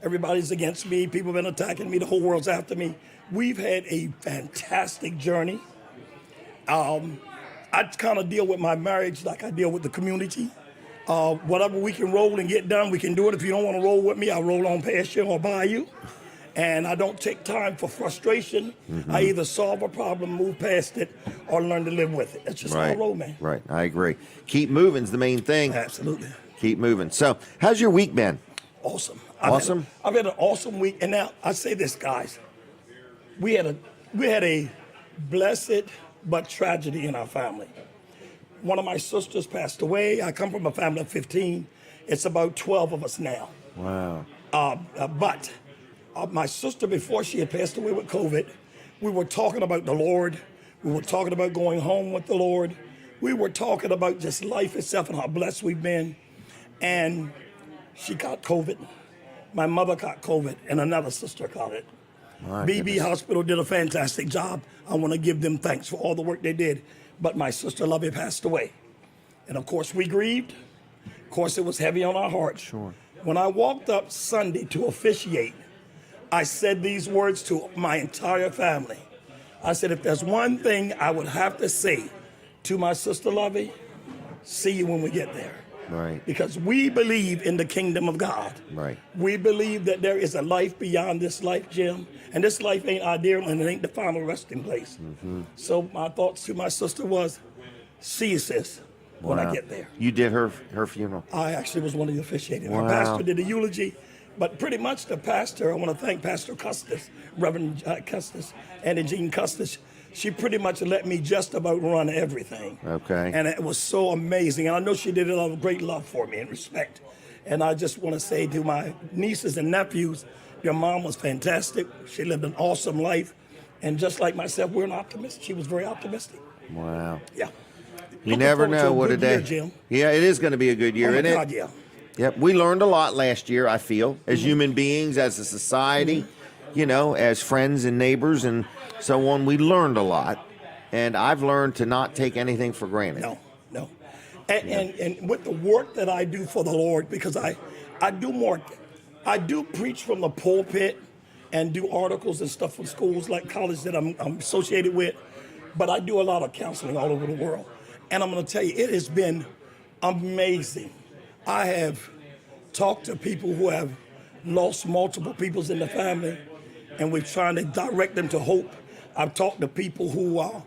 everybody's against me, people have been attacking me, the whole world's after me. We've had a fantastic journey. I kind of deal with my marriage like I deal with the community. Whatever we can roll and get done, we can do it. If you don't want to roll with me, I'll roll on past you or by you. And I don't take time for frustration. I either solve a problem, move past it, or learn to live with it. That's just how I roll, man. Right, I agree. Keep moving's the main thing. Absolutely. Keep moving. So, how's your week been? Awesome. Awesome? I've had an awesome week. And now, I say this, guys. We had a blessed but tragedy in our family. One of my sisters passed away. I come from a family of 15. It's about 12 of us now. Wow. But my sister, before she had passed away with COVID, we were talking about the Lord. We were talking about going home with the Lord. We were talking about just life itself and how blessed we've been. And she got COVID. My mother got COVID, and another sister got it. BB Hospital did a fantastic job. I want to give them thanks for all the work they did. But my sister Lovey passed away. And of course, we grieved. Of course, it was heavy on our hearts. Sure. When I walked up Sunday to officiate, I said these words to my entire family. I said, if there's one thing I would have to say to my sister Lovey, see you when we get there. Right. Because we believe in the kingdom of God. Right. We believe that there is a life beyond this life, Jim. And this life ain't ideal and it ain't the final resting place. So my thoughts to my sister was, see you, sis, when I get there. You did her funeral? I actually was one of the officiating. Wow. Our pastor did the eulogy. But pretty much the pastor, I want to thank Pastor Custis, Reverend Custis, and Jean Custis. She pretty much let me just about run everything. Okay. And it was so amazing. And I know she did it out of great love for me and respect. And I just want to say to my nieces and nephews, your mom was fantastic. She lived an awesome life. And just like myself, we're an optimist. She was very optimistic. Wow. Yeah. You Looking never forward to know a what good a day. year, Jim. Yeah, it is going to be a good year, Oh, my isn't God, it? yeah. Yep. We learned a lot last year, I feel, as human beings, as a society, you know, as friends and neighbors and so on. We learned a lot. And I've learned to not take anything for granted. No. And with the work that I do for the Lord, because I do preach from the pulpit and do articles and stuff for schools like college that I'm associated with, but I do a lot of counseling all over the world. And I'm going to tell you, it has been amazing. I have talked to people who have lost multiple peoples in the family, and we're trying to direct them to hope. I've talked to people who are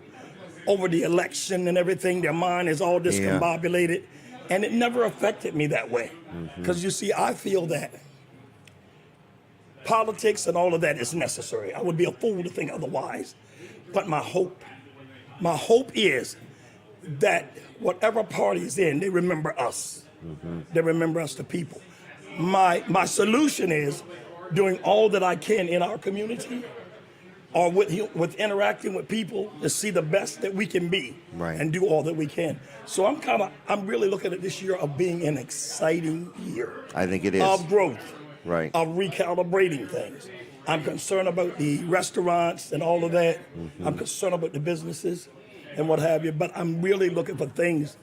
over the election and everything, their mind is all discombobulated, and it never affected me that way. Because you see, I feel that politics and all of that is necessary. I would be a fool to think otherwise. But my hope is that whatever party is in, they remember us. They remember us, the people. My solution is doing all that I can in our community or with interacting with people to see the best that we can be and do all that we can. So I'm really looking at this year of being an exciting year. I think it is. Of growth. Right. Of recalibrating things. I'm concerned about the restaurants and all of that. I'm concerned about the businesses and what have you, but I'm really looking for things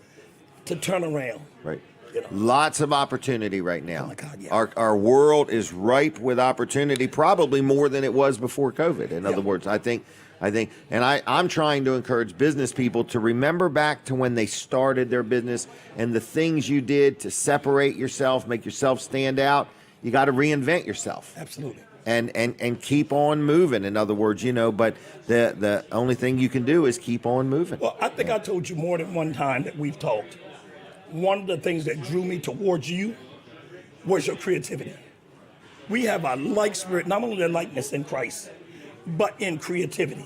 to turn around. Right. You know. Lots of opportunity right now. Oh my God, yeah. Our world is ripe with opportunity, probably more than it was before COVID. In other words, I think, and I'm trying to encourage business people to remember back to when they started their business and the things you did to separate yourself, make yourself stand out. You got to reinvent yourself. Absolutely. And keep on moving. In other words, you know, but the only thing you can do is keep on moving. Well, I think I told you more than one time that we've talked. One of the things that drew me towards you was your creativity. We have a like spirit, not only the likeness in Christ, but in creativity.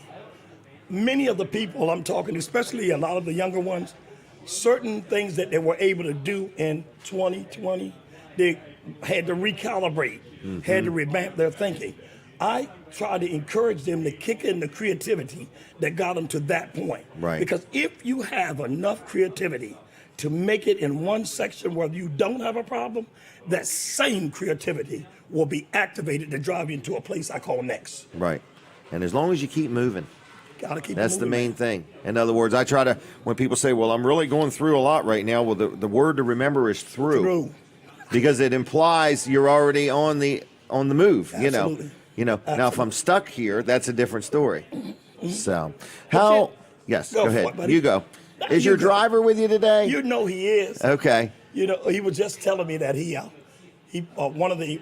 Many of the people I'm talking to, especially a lot of the younger ones, certain things that they were able to do in 2020, they had to recalibrate, had to revamp their thinking. I try to encourage them to kick in the creativity that got them to that point. Right. Because if you have enough creativity to make it in one section where you don't have a problem, that same creativity will be activated to drive you into a place I call next. Right. And as long as you keep moving. Gotta keep That's moving, the main man. thing. In other words, I try to, when people say, well, I'm really going through a lot right now, well, the word to remember is through. Because it implies you're already on the move, Absolutely. you know. Now, if I'm stuck here, that's a different story. So, Go yes, go for ahead. it, buddy. You go. Is your driver with you today? You know he is. Okay. You know, he was just telling me that he one of the,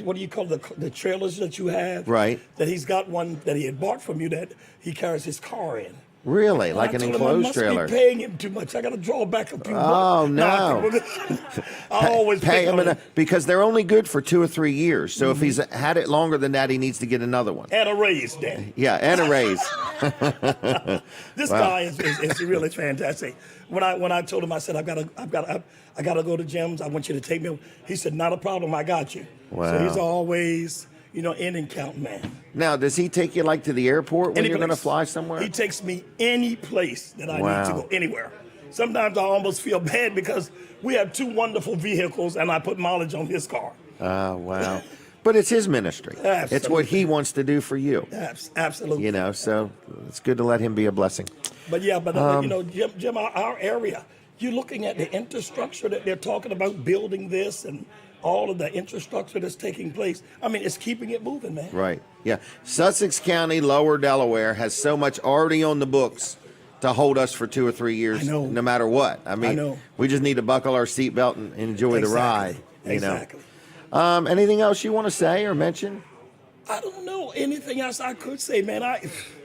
what do you call the trailers that you have? Right. That he's got one that he had bought from you that he carries his car in. Really? Like I an told him enclosed I must trailer? Be paying him too much. I got to draw back a few. Oh, no. I always Pay pick him on him. because they're only good for 2 or 3 years. So Mm-hmm. if he's had it longer than that, he needs to get another one. And a raise, Dan. Yeah, and a raise. This Wow. guy is really fantastic. When I told him, I said, I gotta go to Jim's. I want you to take me. He said, not a problem. I got you. Wow. So he's always, in and count man. Now, does he take you like to the airport when Any you're going to place. fly somewhere? He takes me any place that I Wow. need to go, anywhere. Sometimes I almost feel bad because we have 2 wonderful vehicles and I put mileage on his car. Oh, wow. But it's his ministry. Absolutely. It's what he wants to do for you. Absolutely. So it's good to let him be a blessing. But Jim, our area, you're looking at the infrastructure that they're talking about, building this and all of the infrastructure that's taking place. I mean, it's keeping it moving, man. Right. Yeah. Sussex County, Lower Delaware has so much already on the books to hold us for 2 or 3 years, I know. no matter what. I mean, know. we just need to buckle our seatbelt and enjoy the ride. Exactly. Anything else you want to say or mention? I don't know anything else I could say, man.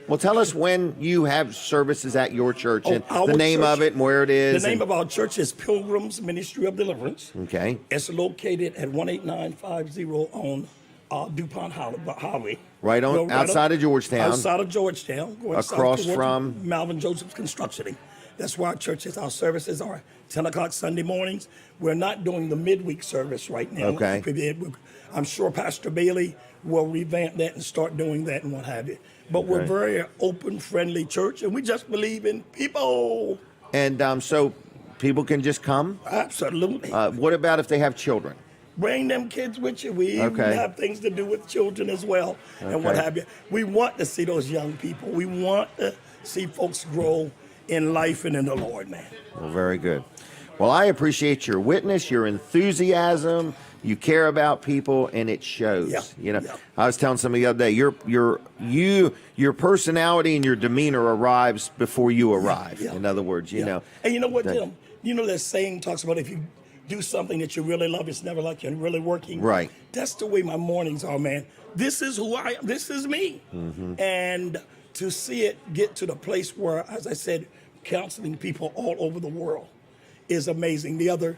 Well, tell us when you have services at your church and our the name church- of it and where it is. The name of our church is Pilgrims Ministry of Deliverance. Okay. It's located at 18950 on DuPont Highway. Right on outside of Georgetown. Outside of Georgetown. Going south Across towards from Malvin Joseph's Construction. That's where our church is. Our services are 10 o'clock Sunday mornings. We're not doing the midweek service right now. Okay. I'm sure Pastor Bailey will revamp that and start doing that and what have you. But we're Okay. very open, friendly church, and we just believe in people. And so people can just come? Absolutely. What about if they have children? Bring them kids with you. We even Okay. have things to do with children as well and what Okay. have you. We want to see those young people. We want to see folks grow in life and in the Lord, man. Well, very good. Well, I appreciate your witness, your enthusiasm. You care about people, and it shows. Yeah. I was telling somebody the other day, your personality and your demeanor arrives before you arrive. Yeah. In other words, you know. And you know what, that- Jim? You know that saying talks about if you do something that you really love, it's never like you're really working. Right. That's the way my mornings are, man. This is who I am. This is me. Mm-hmm. And to see it get to the place where, as I said, counseling people all over the world is amazing. A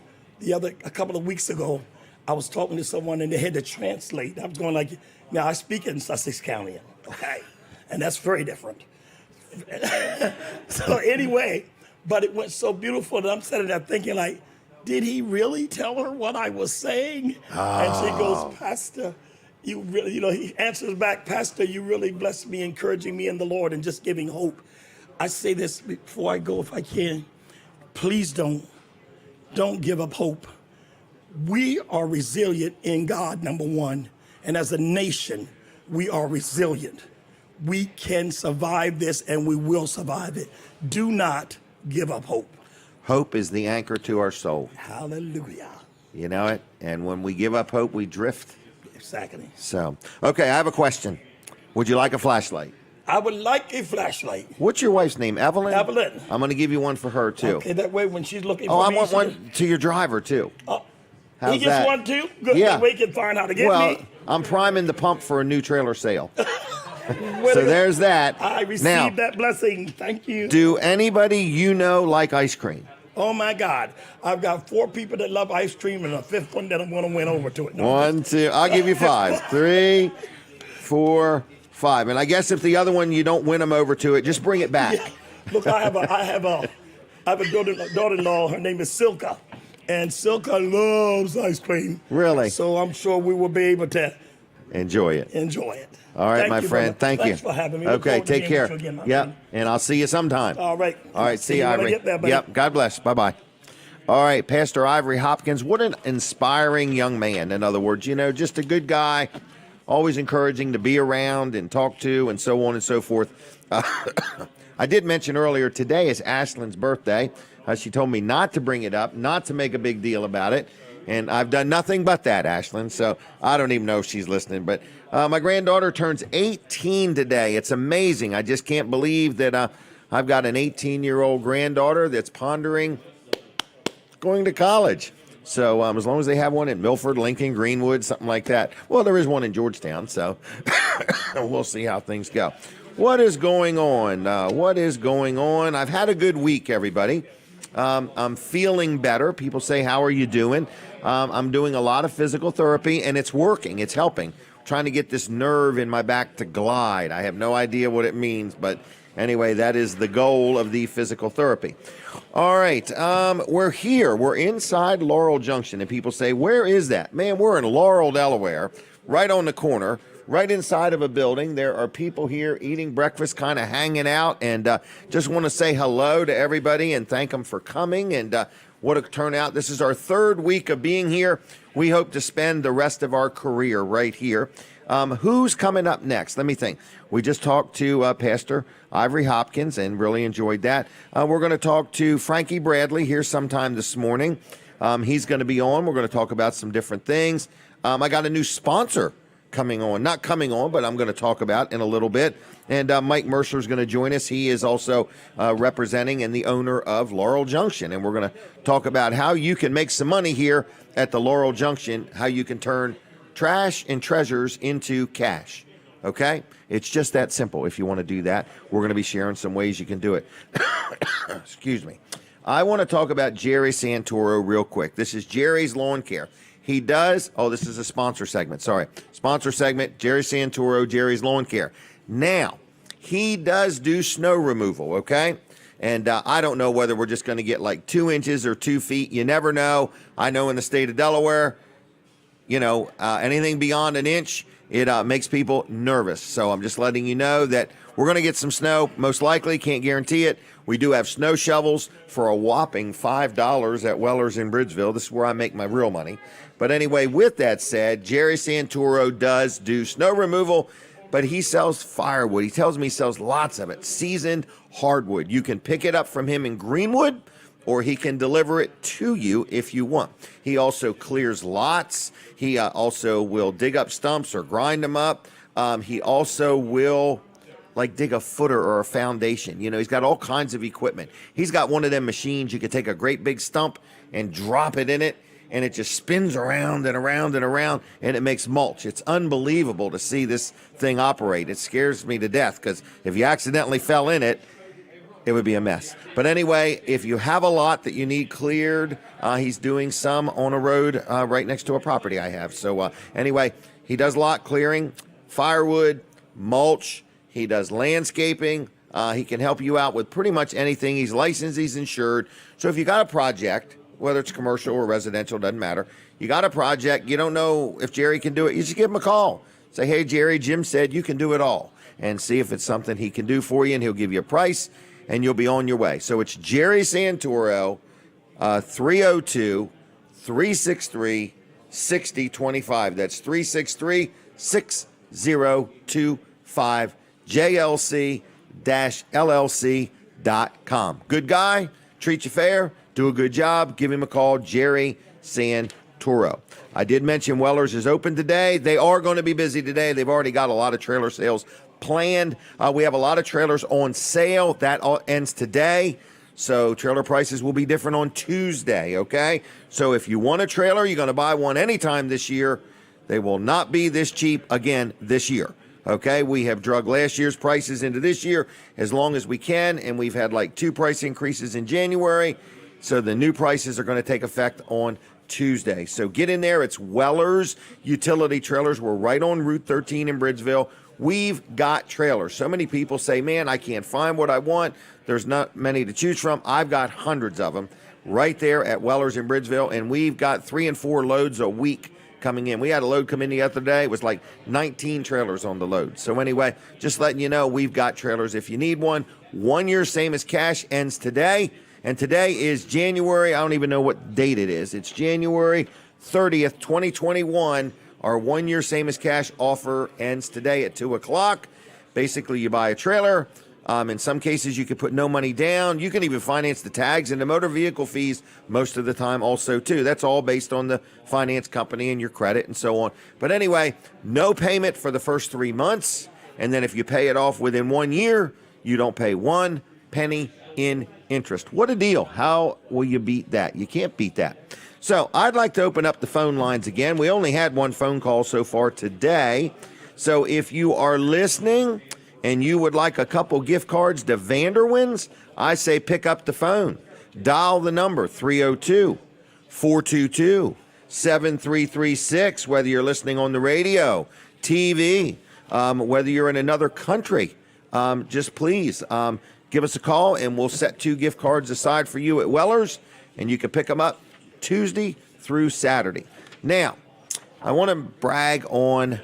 couple of weeks ago, I was talking to someone and they had to translate. I was going like, now I speak in Sussex County, okay? And that's very different. So anyway, but it went so beautiful that I'm sitting there thinking like, did he really tell her what I was saying? And she goes, Pastor, you really, he answers back, Pastor, you really blessed me, encouraging me in the Lord and just giving hope. I say this before I go if I can. Please don't give up hope. We are resilient in God, number one. And as a nation, we are resilient. We can survive this and we will survive it. Do not give up hope. Hope is the anchor to our soul. Hallelujah. You know it? And when we give up hope, we drift. Exactly. So, okay, I have a question. Would you like a flashlight? I would like a flashlight. What's your wife's name? Evelyn? Evelyn. I'm going to give you one for her, too. Okay, that way when she's looking Oh, for I me, want she one to your driver, too. How's he gets that? one too? Good. Yeah. That way he can find how to get Well, me. I'm priming the pump for a new trailer sale. Where So to go? there's that. I received Now, that blessing. Thank you. do anybody you know like ice cream? Oh my God. I've got 4 people that love ice cream and a 5th one that I'm going to win over to it. No, 1, 2, I'll give you 5. 3, 4, 5. And I guess if the other one you don't win them over to it, just bring it back. Yeah. Look, I have a daughter-in-law. Her name is Silka. And Silka loves ice cream. Really? So I'm sure we will be able to Enjoy it. enjoy it. All right, Thank my you, friend. brother. Thank Thanks you. for having me. Look Okay, forward to take being with care. you again, my Yep, friend. and I'll see you sometime. All right. All right, see See you, you when I Ivory. get there, buddy. Yep, God bless. Bye-bye. All right, Pastor Ivory Hopkins, what an inspiring young man. In other words, just a good guy, always encouraging to be around and talk to and so on and so forth. I did mention earlier, today is Ashlyn's birthday. She told me not to bring it up, not to make a big deal about it. And I've done nothing but that, Ashlyn. So I don't even know if she's listening. But my granddaughter turns 18 today. It's amazing. I just can't believe that I've got an 18-year-old granddaughter that's pondering going to college. So as long as they have one in Milford, Lincoln, Greenwood, something like that. Well, there is one in Georgetown, so we'll see how things go. What is going on? What is going on? I've had a good week, everybody. I'm feeling better. People say, how are you doing? I'm doing a lot of physical therapy, and it's working. It's helping. Trying to get this nerve in my back to glide. I have no idea what it means, but anyway, that is the goal of the physical therapy. All right, we're here. We're inside Laurel Junction, and people say, where is that? Man, we're in Laurel, Delaware, right on the corner, right inside of a building. There are people here eating breakfast, kind of hanging out, and just want to say hello to everybody and thank them for coming, and what a turnout. This is our third week of being here. We hope to spend the rest of our career right here. Who's coming up next? Let me think. We just talked to Pastor Ivory Hopkins and really enjoyed that. We're going to talk to Frankie Bradley here sometime this morning. He's going to be on. We're going to talk about some different things. I got a new sponsor coming on. Not coming on, but I'm going to talk about in a little bit. And Mike Mercer is going to join us. He is also representing and the owner of Laurel Junction. And we're going to talk about how you can make some money here at the Laurel Junction, how you can turn trash and treasures into cash. Okay? It's just that simple. If you want to do that, we're going to be sharing some ways you can do it. Excuse me. I want to talk about Jerry Santoro real quick. This is Jerry's Lawn Care. He does, this is a sponsor segment. Sorry. Sponsor segment, Jerry Santoro, Jerry's Lawn Care. Now, he does do snow removal, okay? And I don't know whether we're just going to get like 2 inches or 2 feet. You never know. I know in the state of Delaware, anything beyond an inch, it makes people nervous. So I'm just letting you know that we're going to get some snow, most likely. Can't guarantee it. We do have snow shovels for a whopping $5 at Weller's in Bridgeville. This is where I make my real money. But anyway, with that said, Jerry Santoro does do snow removal, but he sells firewood. He tells me he sells lots of it, seasoned hardwood. You can pick it up from him in Greenwood, or he can deliver it to you if you want. He also clears lots. He also will dig up stumps or grind them up. He also will dig a footer or a foundation. He's got all kinds of equipment. He's got one of them machines. You could take a great big stump and drop it in it, and it just spins around and around and around, and it makes mulch. It's unbelievable to see this thing operate. It scares me to death, because if you accidentally fell in it, it would be a mess. But anyway, if you have a lot that you need cleared, he's doing some on a road right next to a property I have. So anyway, he does lot clearing, firewood, mulch. He does landscaping. He can help you out with pretty much anything. He's licensed, he's insured. So if you got a project, whether it's commercial or residential, doesn't matter. You got a project, you don't know if Jerry can do it, you just give him a call. Say, hey, Jerry, Jim said you can do it all. And see if it's something he can do for you, and he'll give you a price, and you'll be on your way. So it's Jerry Santoro, 302-363-6025. That's 363-6025, JLC-LLC.com. Good guy, treat you fair, do a good job. Give him a call, Jerry Santoro. I did mention Weller's is open today. They are going to be busy today. They've already got a lot of trailer sales planned. We have a lot of trailers on sale. That all ends today. So trailer prices will be different on Tuesday, okay? So if you want a trailer, you're going to buy one anytime this year. They will not be this cheap again this year, okay? We have drug last year's prices into this year as long as we can, and we've had like 2 price increases in January. So the new prices are going to take effect on Tuesday. So get in there. It's Weller's Utility Trailers. We're right on Route 13 in Bridgeville. We've got trailers. So many people say, man, I can't find what I want. There's not many to choose from. I've got hundreds of them right there at Weller's in Bridgeville, and we've got 3 and 4 loads a week coming in. We had a load come in the other day. It was like 19 trailers on the load. So anyway, just letting you know, we've got trailers if you need one. 1 year, same as cash, ends today. And today is January, I don't even know what date it is. It's January 30th, 2021. Our 1 year same as cash offer ends today at 2 o'clock. Basically, you buy a trailer. In some cases, you can put no money down. You can even finance the tags and the motor vehicle fees most of the time also, too. That's all based on the finance company and your credit and so on. But anyway, no payment for the first 3 months. And then if you pay it off within 1 year, you don't pay 1 penny in interest. What a deal. How will you beat that? You can't beat that. So I'd like to open up the phone lines again. We only had one phone call so far today. So if you are listening and you would like a couple gift cards to Vanderwende, I say pick up the phone. Dial the number 302-422-7336, whether you're listening on the radio, TV, whether you're in another country. Just please give us a call, and we'll set 2 gift cards aside for you at Weller's, and you can pick them up Tuesday through Saturday. Now, I want to brag on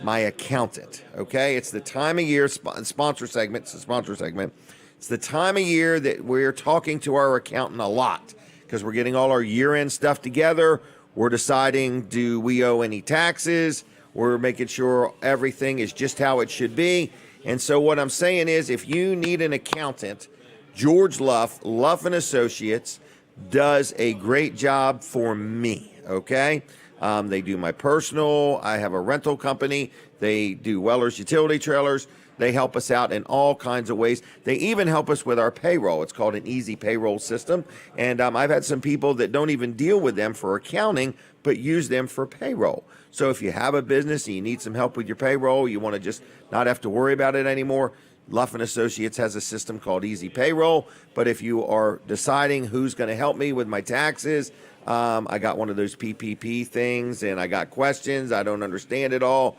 my accountant, okay? It's the time of year, sponsor segment, it's a sponsor segment. It's the time of year that we're talking to our accountant a lot because we're getting all our year-end stuff together. We're deciding, do we owe any taxes? We're making sure everything is just how it should be. And so what I'm saying is, if you need an accountant, George Luff & Associates does a great job for me, okay? They do my personal. I have a rental company. They do Weller's utility trailers. They help us out in all kinds of ways. They even help us with our payroll. It's called an easy payroll system. And I've had some people that don't even deal with them for accounting, but use them for payroll. So if you have a business and you need some help with your payroll, you want to just not have to worry about it anymore, Luff & Associates has a system called Easy Payroll. But if you are deciding who's going to help me with my taxes, I got one of those PPP things and I got questions. I don't understand it all.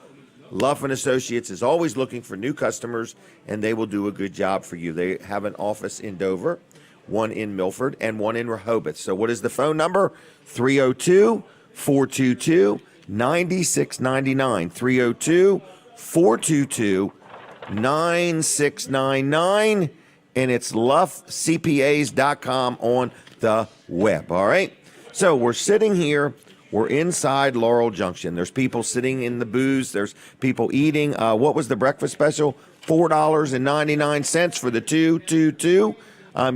Luff & Associates is always looking for new customers, and they will do a good job for you. They have an office in Dover, one in Milford, and one in Rehoboth. So what is the phone number? 302-422-9699. 302-422-9699. And it's luffcpas.com on the web. All right? So we're sitting here. We're inside Laurel Junction. There's people sitting in the booths. There's people eating. What was the breakfast special? $4.99 for the 222.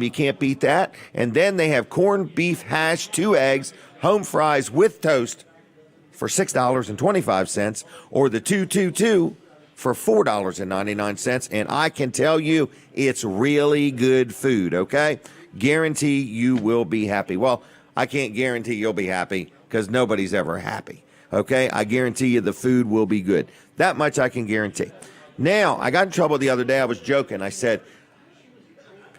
You can't beat that. And then they have corned beef hash, 2 eggs, home fries with toast for $6.25, or the 222 for $4.99. And I can tell you, it's really good food, okay? Guarantee you will be happy. Well, I can't guarantee you'll be happy because nobody's ever happy, okay? I guarantee you the food will be good. That much I can guarantee. Now, I got in trouble the other day. I was joking. I said,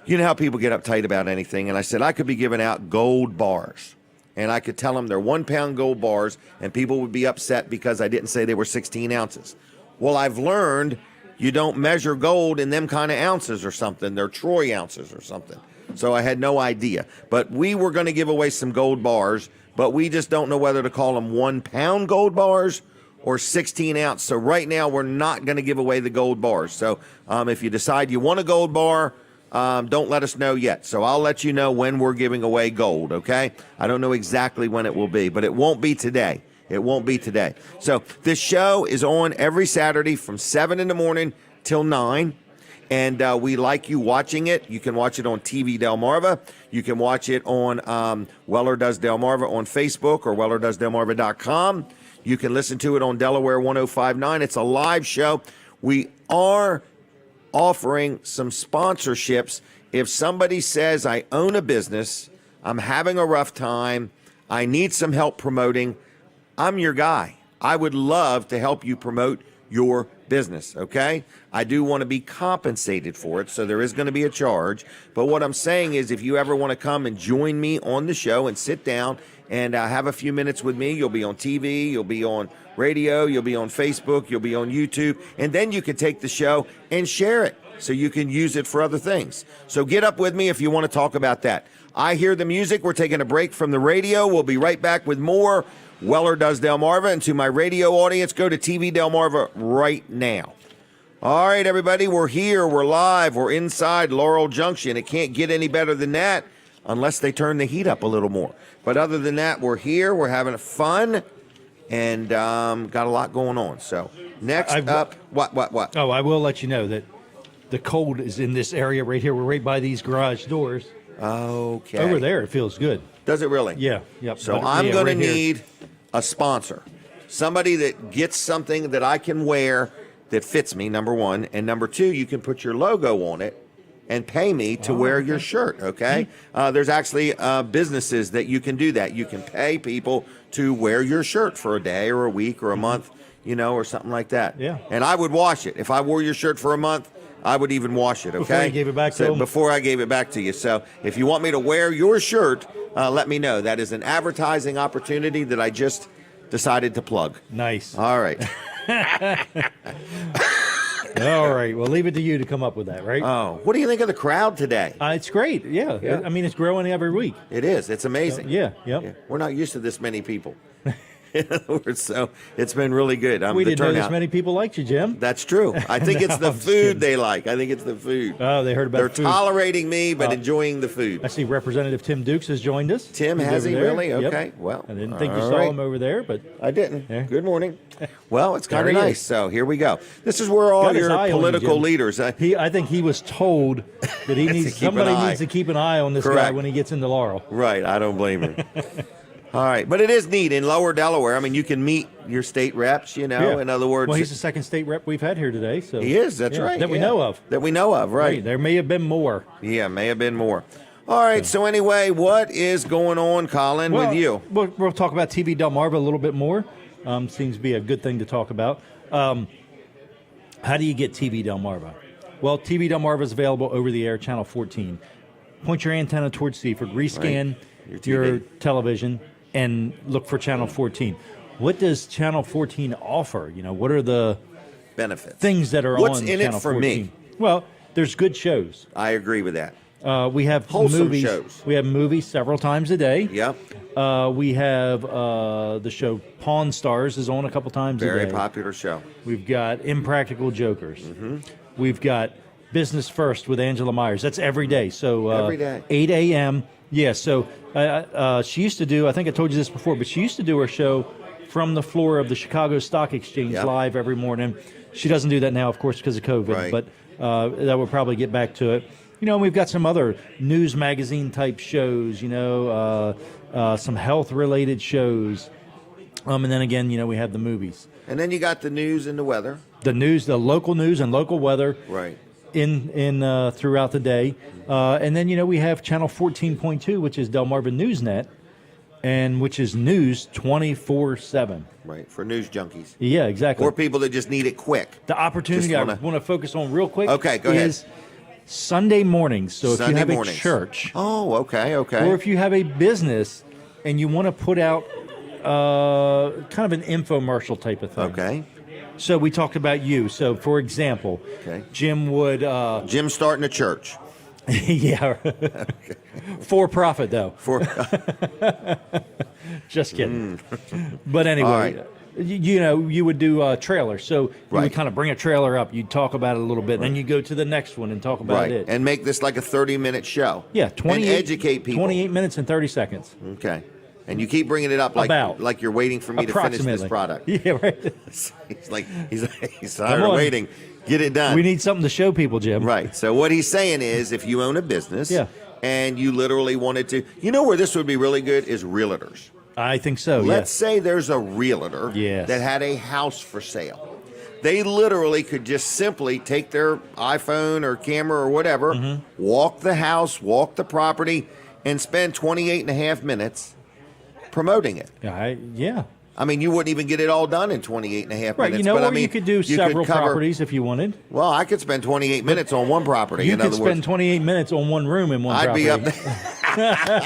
you know how people get uptight about anything? And I said, I could be giving out gold bars. And I could tell them they're 1 pound gold bars, and people would be upset because I didn't say they were 16 ounces. Well, I've learned you don't measure gold in them kind of ounces or something. They're Troy ounces or something. So I had no idea. But we were going to give away some gold bars, but we just don't know whether to call them 1 pound gold bars or 16 ounce. So right now we're not going to give away the gold bars. So if you decide you want a gold bar, don't let us know yet. So I'll let you know when we're giving away gold, okay? I don't know exactly when it will be, but it won't be today. It won't be today. So this show is on every Saturday from 7 in the morning till 9. And we like you watching it. You can watch it on TV Delmarva. You can watch it on Weller Does Delmarva on Facebook or WellerDoesDelmarva.com. You can listen to it on Delaware 105.9. It's a live show. We are offering some sponsorships. If somebody says, I own a business, I'm having a rough time, I need some help promoting, I'm your guy. I would love to help you promote your business, okay? I do want to be compensated for it, so there is going to be a charge. But what I'm saying is, if you ever want to come and join me on the show and sit down and have a few minutes with me, you'll be on TV, you'll be on radio, you'll be on Facebook, you'll be on YouTube, and then you can take the show and share it so you can use it for other things. So get up with me if you want to talk about that. I hear the music. We're taking a break from the radio. We'll be right back with more Weller Does Delmarva. And to my radio audience, go to TV Delmarva right now. All right, everybody, we're here. We're live. We're inside Laurel Junction. It can't get any better than that unless they turn the heat up a little more. But other than that, we're here. We're having fun and got a lot going on. So next up, what? Oh, I will let you know that the cold is in this area right here. We're right by these garage doors. Okay. Over there, it feels good. Does it really? Yeah. Yep. So I'm going to need a sponsor, somebody that gets something that I can wear that fits me, number one, and number two, you can put your logo on it and pay me to wear your shirt, okay? There's actually businesses that you can do that. You can pay people to wear your shirt for a day or a week or a month, you know, or something like that. Yeah. And I would wash it. If I wore your shirt for a month, I would even wash it, okay? Before you gave it back to them? Before I gave it back to you. So if you want me to wear your shirt, let me know. That is an advertising opportunity that I just decided to plug. Nice. All right. All right. Well, leave it to you to come up with that, right? Oh, what do you think of the crowd today? It's great. Yeah. I mean, it's growing every week. It is. It's amazing. Yeah. Yep. Yeah. We're not used to this many people. In other words, so it's been really good. We the didn't know this turnout. many people liked you, Jim. That's true. I think it's No, the I'm just food kidding. they like. I think it's the food. Oh, they heard about They're food. tolerating me, but enjoying the food. I see Representative Tim Dukes has joined us. Tim, He's has over he there. really? Yep. Okay. Well, I didn't think you all saw right. him over there, but I didn't. Yeah. Good morning. Well, it's kind There of he nice. is. So here we go. This is where all got his your eye on you, political Jim. leaders. I think he was told that he needs keep an somebody eye. needs to keep an eye on this guy Correct. when he gets into Laurel. Right. I don't blame him. All right. But it is neat in Lower Delaware. I mean, you can meet your state reps, you know, in other words. Well, he's the second state rep we've had here today. So He is. That's right. That we yeah. know of. That we know of. Right. Hey, there may have been more. Yeah, may have been more. All right. So anyway, what is going on, Colin, with you? We'll talk about TV Delmarva a little bit more. Seems to be a good thing to talk about. How do you get TV Delmarva? Well, TV Delmarva is available over the air, channel 14. Point your antenna towards Seaford, rescan Your your TV. television, and look for channel 14. What does channel 14 offer? You know, what are the Benefits. things that are What's on in channel it for 14? me? Well, there's good shows. I agree with that. We have Wholesome movies. shows. We have movies several times a day. Yep. We have the show Pawn Stars is on a couple times a Very day. popular show. We've got Impractical Jokers. Mm-hmm. We've got Business First with Angela Myers. That's every day. So Every day. 8 a.m. Yeah, so she used to do, I think I told you this before, but she used to do her show from the floor of the Chicago Stock Exchange Yep. live every morning. She doesn't do that now, of course, because of COVID, Right. but that will probably get back to it. You know, we've got some other news magazine type shows, you know, some health related shows. And then again, you know, we have the movies. And then you got the news and the weather. The news, the local news and local weather Right. in throughout the day. And then, you know, we have channel 14.2, which is Delmarva Newsnet, and which is news 24/7. Right. For news junkies. Yeah, exactly. Or people that just need it quick. The opportunity Just I wanna- want to focus on real quick Okay, go ahead. is Sunday mornings. So if Sunday you have mornings. a church Oh, okay, okay. or if you have a business and you want to put out kind of an infomercial type of thing. Okay. So we talked about you. So for example, Okay. Jim would Jim starting a church. yeah. For profit though. For Just kidding. But anyway, All right. you know, you would do trailers. So you Right. would kind of bring a trailer up. You'd talk about it a little bit. Then you go to the next one and talk about right. it. And make this like a 30-minute show. Yeah, 28, And educate people. 28 minutes and 30 seconds. Okay. And you keep bringing it up like you're waiting for me to finish this Approximately. product. Yeah, right. He's tired of on. waiting. Get it done. We need something to show people, Jim. Right. So what he's saying is if you own a business Yeah. and you literally wanted to, you know where this would be really good is realtors. I think so, Let's yes. say there's a realtor Yes. that had a house for sale. They literally could just simply take their iPhone or camera or whatever, Mm-hmm. walk the house, walk the property, and spend 28 and a half minutes promoting it. Yeah. I mean, you wouldn't even get it all done in 28 and a half Right, minutes. you know, but or I mean, you could do several cover- properties if you wanted. Well, I could spend 28 minutes on one property. You in could other spend words, 28 minutes on one room in one I'd property. be up there.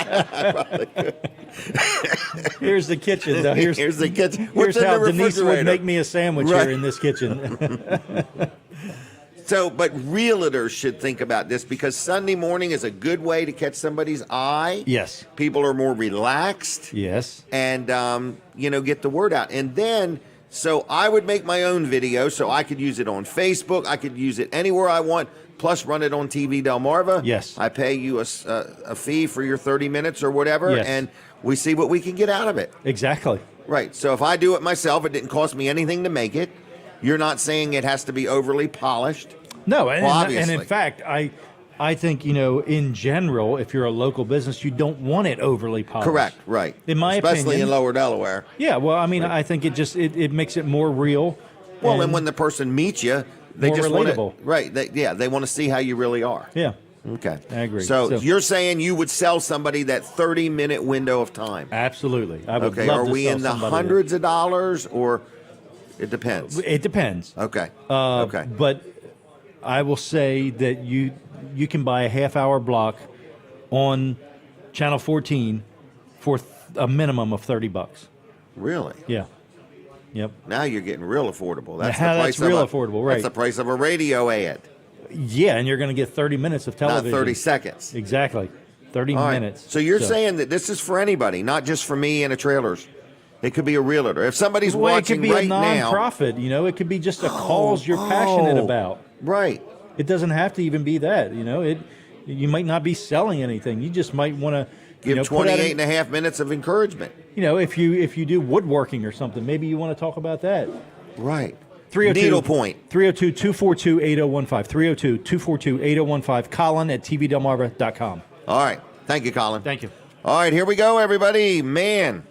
Here's the kitchen. Though. Here's the kitchen. Here's What's in how the Denise would refrigerator? make me a sandwich Right. here in this kitchen. So, but realtors should think about this because Sunday morning is a good way to catch somebody's eye. Yes. People are more relaxed. Yes. And, you know, get the word out. And then, so I would make my own video so I could use it on Facebook. I could use it anywhere I want, plus run it on TV Delmarva. Yes. I pay you a fee for your 30 minutes or whatever, Yes. and we see what we can get out of it. Exactly. Right. So if I do it myself, it didn't cost me anything to make it. You're not saying it has to be overly polished. No, and, Well, and obviously. in fact, I think, you know, in general, if you're a local business, you don't want it overly polished. Correct. Right. In my Especially opinion. in Lower Delaware. Yeah, well, I mean, I think it makes it more real. Well, and when the person meets you, they More just want to, relatable. right? They want to see how you really are. Yeah. Okay. I agree. So you're saying you would sell somebody that 30-minute window of time? Absolutely. I would Okay. love Are to we sell in the somebody hundreds of dollars, or it depends? It depends. Okay. Okay. But I will say that you can buy a half-hour block on Channel 14 for a minimum of $30. Really? Yeah. Yep. Now you're getting real affordable. That's Now the price that's real of affordable, right. That's the price of a radio ad. Yeah, and you're going to get 30 minutes of television. Not 30 seconds. Exactly. 30 All right. minutes. So you're saying that this is for anybody, not just for me and a trailers. It could be a realtor. If somebody's Well, it watching could be right a now. non-profit, it could be just a cause you're passionate about. Right. It doesn't have to even be that, you might not be selling anything. You just might want to Give 28 and a half minutes of encouragement. if you do woodworking or something, maybe you want to talk about that. Right. 302 Needlepoint. 302-242-8015. 302-242-8015. Colin at tvdelmarva.com. All right. Thank you, Colin. Thank you. All right, here we go, everybody. Man,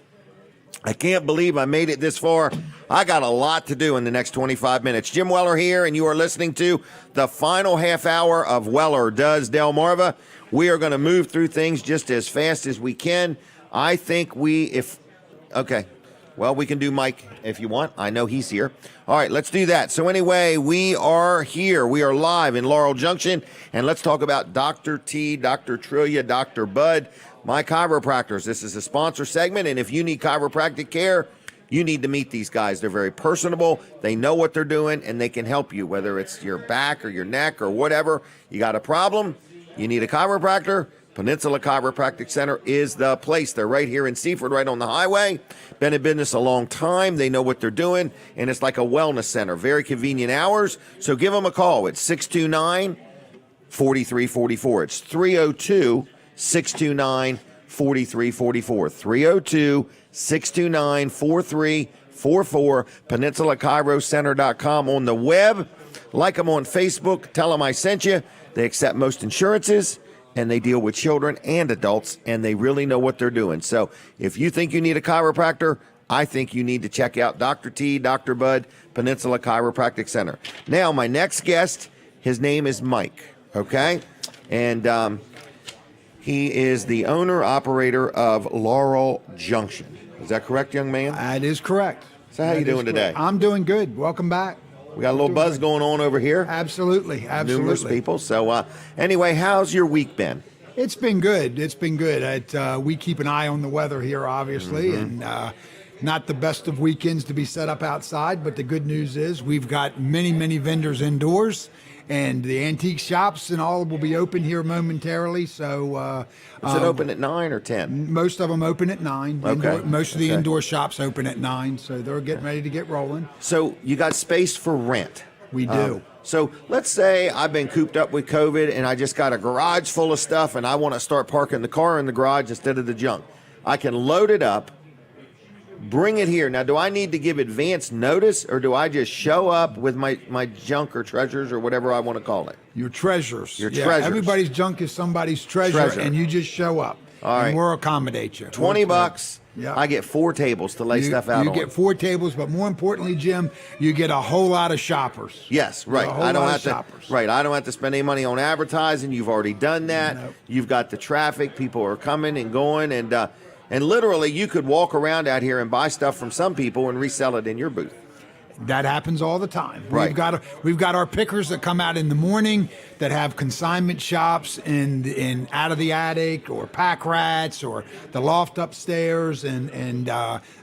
I can't believe I made it this far. I got a lot to do in the next 25 minutes. Jim Weller here, and you are listening to the final half hour of Weller Does Delmarva. We are going to move through things just as fast as we can. I think okay. Well, we can do Mike if you want. I know he's here. All right, let's do that. So anyway, we are here. We are live in Laurel Junction, and let's talk about Dr. T, Dr. Trillia, Dr. Bud, my chiropractors. This is a sponsor segment, and if you need chiropractic care, you need to meet these guys. They're very personable. They know what they're doing, and they can help you, whether it's your back or your neck or whatever. You got a problem, you need a chiropractor, Peninsula Chiropractic Center is the place. They're right here in Seaford, right on the highway. Been in business a long time. They know what they're doing, and it's like a wellness center. Very convenient hours. So give them a call. It's 629-4344. It's 302-629-4344. 302-629-4344. PeninsulaChiroCenter.com on the web. Like them on Facebook. Tell them I sent you. They accept most insurances, and they deal with children and adults, and they really know what they're doing. So if you think you need a chiropractor, I think you need to check out Dr. T, Dr. Bud, Peninsula Chiropractic Center. Now, my next guest, his name is Mike, okay? And he is the owner-operator of Laurel Junction. Is that correct, young man? That is correct. So how you doing today? I'm doing good. Welcome back. We got a little buzz going on over here. Absolutely. Numerous people. So anyway, how's your week been? It's been good. It's been good. We keep an eye on the weather here, obviously, and not the best of weekends to be set up outside, but the good news is we've got many, many vendors indoors, and the antique shops and all will be open here momentarily. So is it open at 9 or 10? Most of them open at 9. Okay. Most of the indoor shops open at 9, so they're getting ready to get rolling. So you got space for rent? We do. So let's say I've been cooped up with COVID and I just got a garage full of stuff and I want to start parking the car in the garage instead of the junk. I can load it up, bring it here. Now, do I need to give advance notice, or do I just show up with my junk or treasures or whatever I want to call it? Your treasures. Your treasures. Everybody's junk is somebody's treasure, and you just show up. All right. And we'll accommodate you. $20. Yeah. I get 4 tables to lay stuff out You on. get 4 tables, but more importantly, Jim, you get a whole lot of shoppers. Yes, right. A whole I don't lot have of to. shoppers. Right, I don't have to spend any money on advertising. You've already done that. Nope. You've got the traffic. People are coming and going, and literally, you could walk around out here and buy stuff from some people and resell it in your booth. That happens all the time. Right. We've got our pickers that come out in the morning that have consignment shops in out of the attic or pack rats or the loft upstairs, and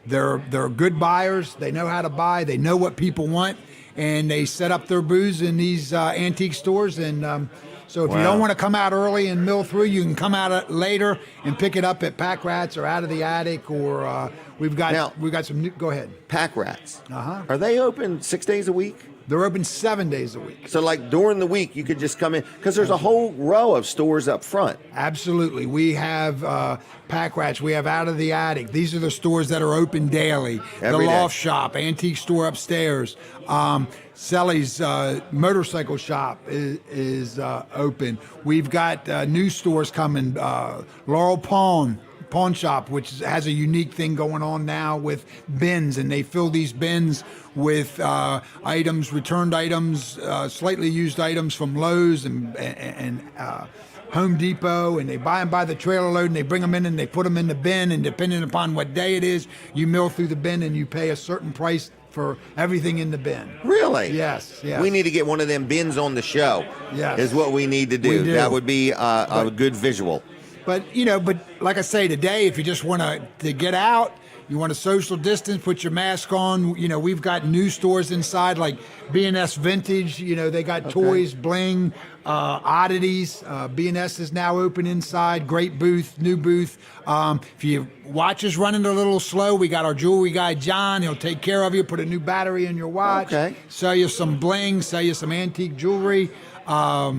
they're good buyers. They know how to buy. They know what people want, and they set up their booths in these antique stores. And so if you don't want to come out early and mill through, you can come out later and pick it up at Pack Rats or out of the attic, or we've got some new. Go ahead. Pack Rats. Uh-huh. Are they open 6 days a week? They're open 7 days a week. So like during the week, you could just come in, because there's a whole row of stores up front. Absolutely. We have Pack Rats. We have Out of the Attic. These are the stores that are open daily. Every the day. Loft Shop, Antique Store upstairs. Selly's motorcycle shop is open. We've got new stores coming. Laurel Pawn Shop, which has a unique thing going on now with bins, and they fill these bins with items, returned items, slightly used items from Lowe's and Home Depot, and they buy them by the trailer load, and they bring them in and they put them in the bin, and depending upon what day it is, you mill through the bin and you pay a certain price for everything in the bin. Really? Yes, yes. We need to get one of them bins on the show. Yes. Is what we need to do. We do. That would be a good visual. But like I say, today, if you just want to get out, you want to social distance, put your mask on. We've got new stores inside like B&S Vintage. They got toys, bling, oddities. B&S is now open inside. Great booth, new booth. If your watch is running a little slow, we got our jewelry guy, John. He'll take care of you, put a new battery in your watch. Okay. Sell you some bling, sell you some antique jewelry. There are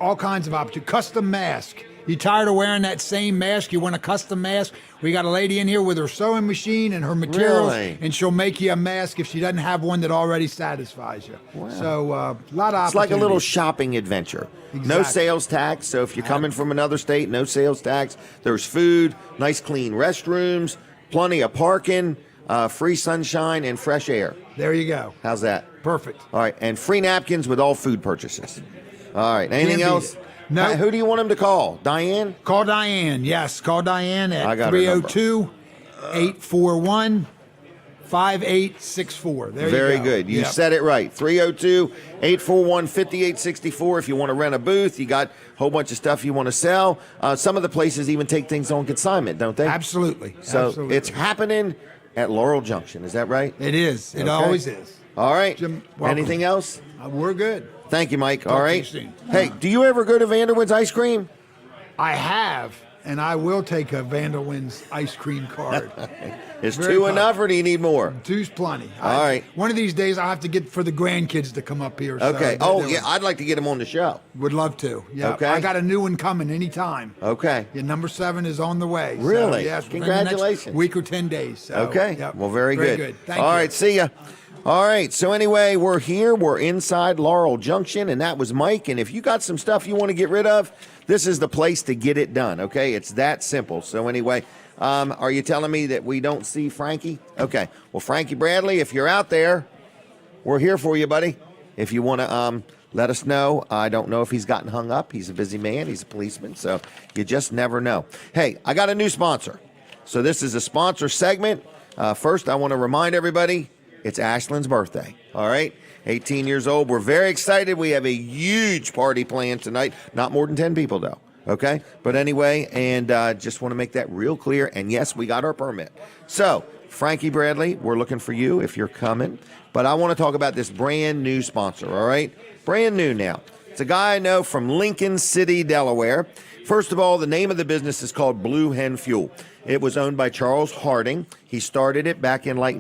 all kinds of opportunities. Custom mask. You tired of wearing that same mask? You want a custom mask? We got a lady in here with her sewing machine and her materials, Really? and she'll make you a mask if she doesn't have one that already satisfies you. Wow. So a lot of It's like a little opportunities. shopping adventure. No Exactly. sales tax. So if you're coming from another state, no sales tax. There's food, nice clean restrooms, plenty of parking, free sunshine, and fresh air. There you go. How's that? Perfect. All right, and free napkins with all food purchases. All right, anything Can't beat else? it. No. Who do you want him to call? Diane? Call Diane. Yes, call Diane I at got her number. 302-841-5864. There you go. Very good. You Yep. said it right. 302-841-5864. If you want to rent a booth, you got a whole bunch of stuff you want to sell. Some of the places even take things on consignment, don't they? Absolutely. So Absolutely. it's happening at Laurel Junction. Is that right? It is. It Okay. always is. All right. Jim, welcome. Anything else? We're good. Thank you, Mike. Talk All to right. you soon. Hey, do you ever go to Vanderwende's Ice Cream? I have, and I will take a Vanderwend's ice cream card. Is Very two popular. enough, or do you need more? Two's plenty. All right. One of these days, I'll have to get for the grandkids to come up here. Okay. So Oh, they- yeah. I'd like to get him on the show. Would love to. Yeah. Okay. I got a new one coming anytime. Okay. Yeah, number 7 is on the way. So, Really? yes, within the next Congratulations. week or 10 days. So, Okay. yep. Well, very good. Thank All you. right. See ya. All right. So anyway, we're here. We're inside Laurel Junction, and that was Mike. And if you got some stuff you want to get rid of, this is the place to get it done. Okay. It's that simple. So anyway, are you telling me that we don't see Frankie? Okay. Well, Frankie Bradley, if you're out there, we're here for you, buddy. If you want to let us know. I don't know if he's gotten hung up. He's a busy man. He's a policeman. So you just never know. Hey, I got a new sponsor. So this is a sponsor segment. First, I want to remind everybody it's Ashlyn's birthday. All right. 18 years old. We're very excited. We have a huge party planned tonight. Not more than 10 people, though. Okay. But anyway, and just want to make that real clear. And yes, we got our permit. So, Frankie Bradley, we're looking for you if you're coming. But I want to talk about this brand new sponsor. All right. Brand new now. It's a guy I know from Lincoln City, Delaware. First of all, the name of the business is called Blue Hen Fuel. It was owned by Charles Harding. He started it back in like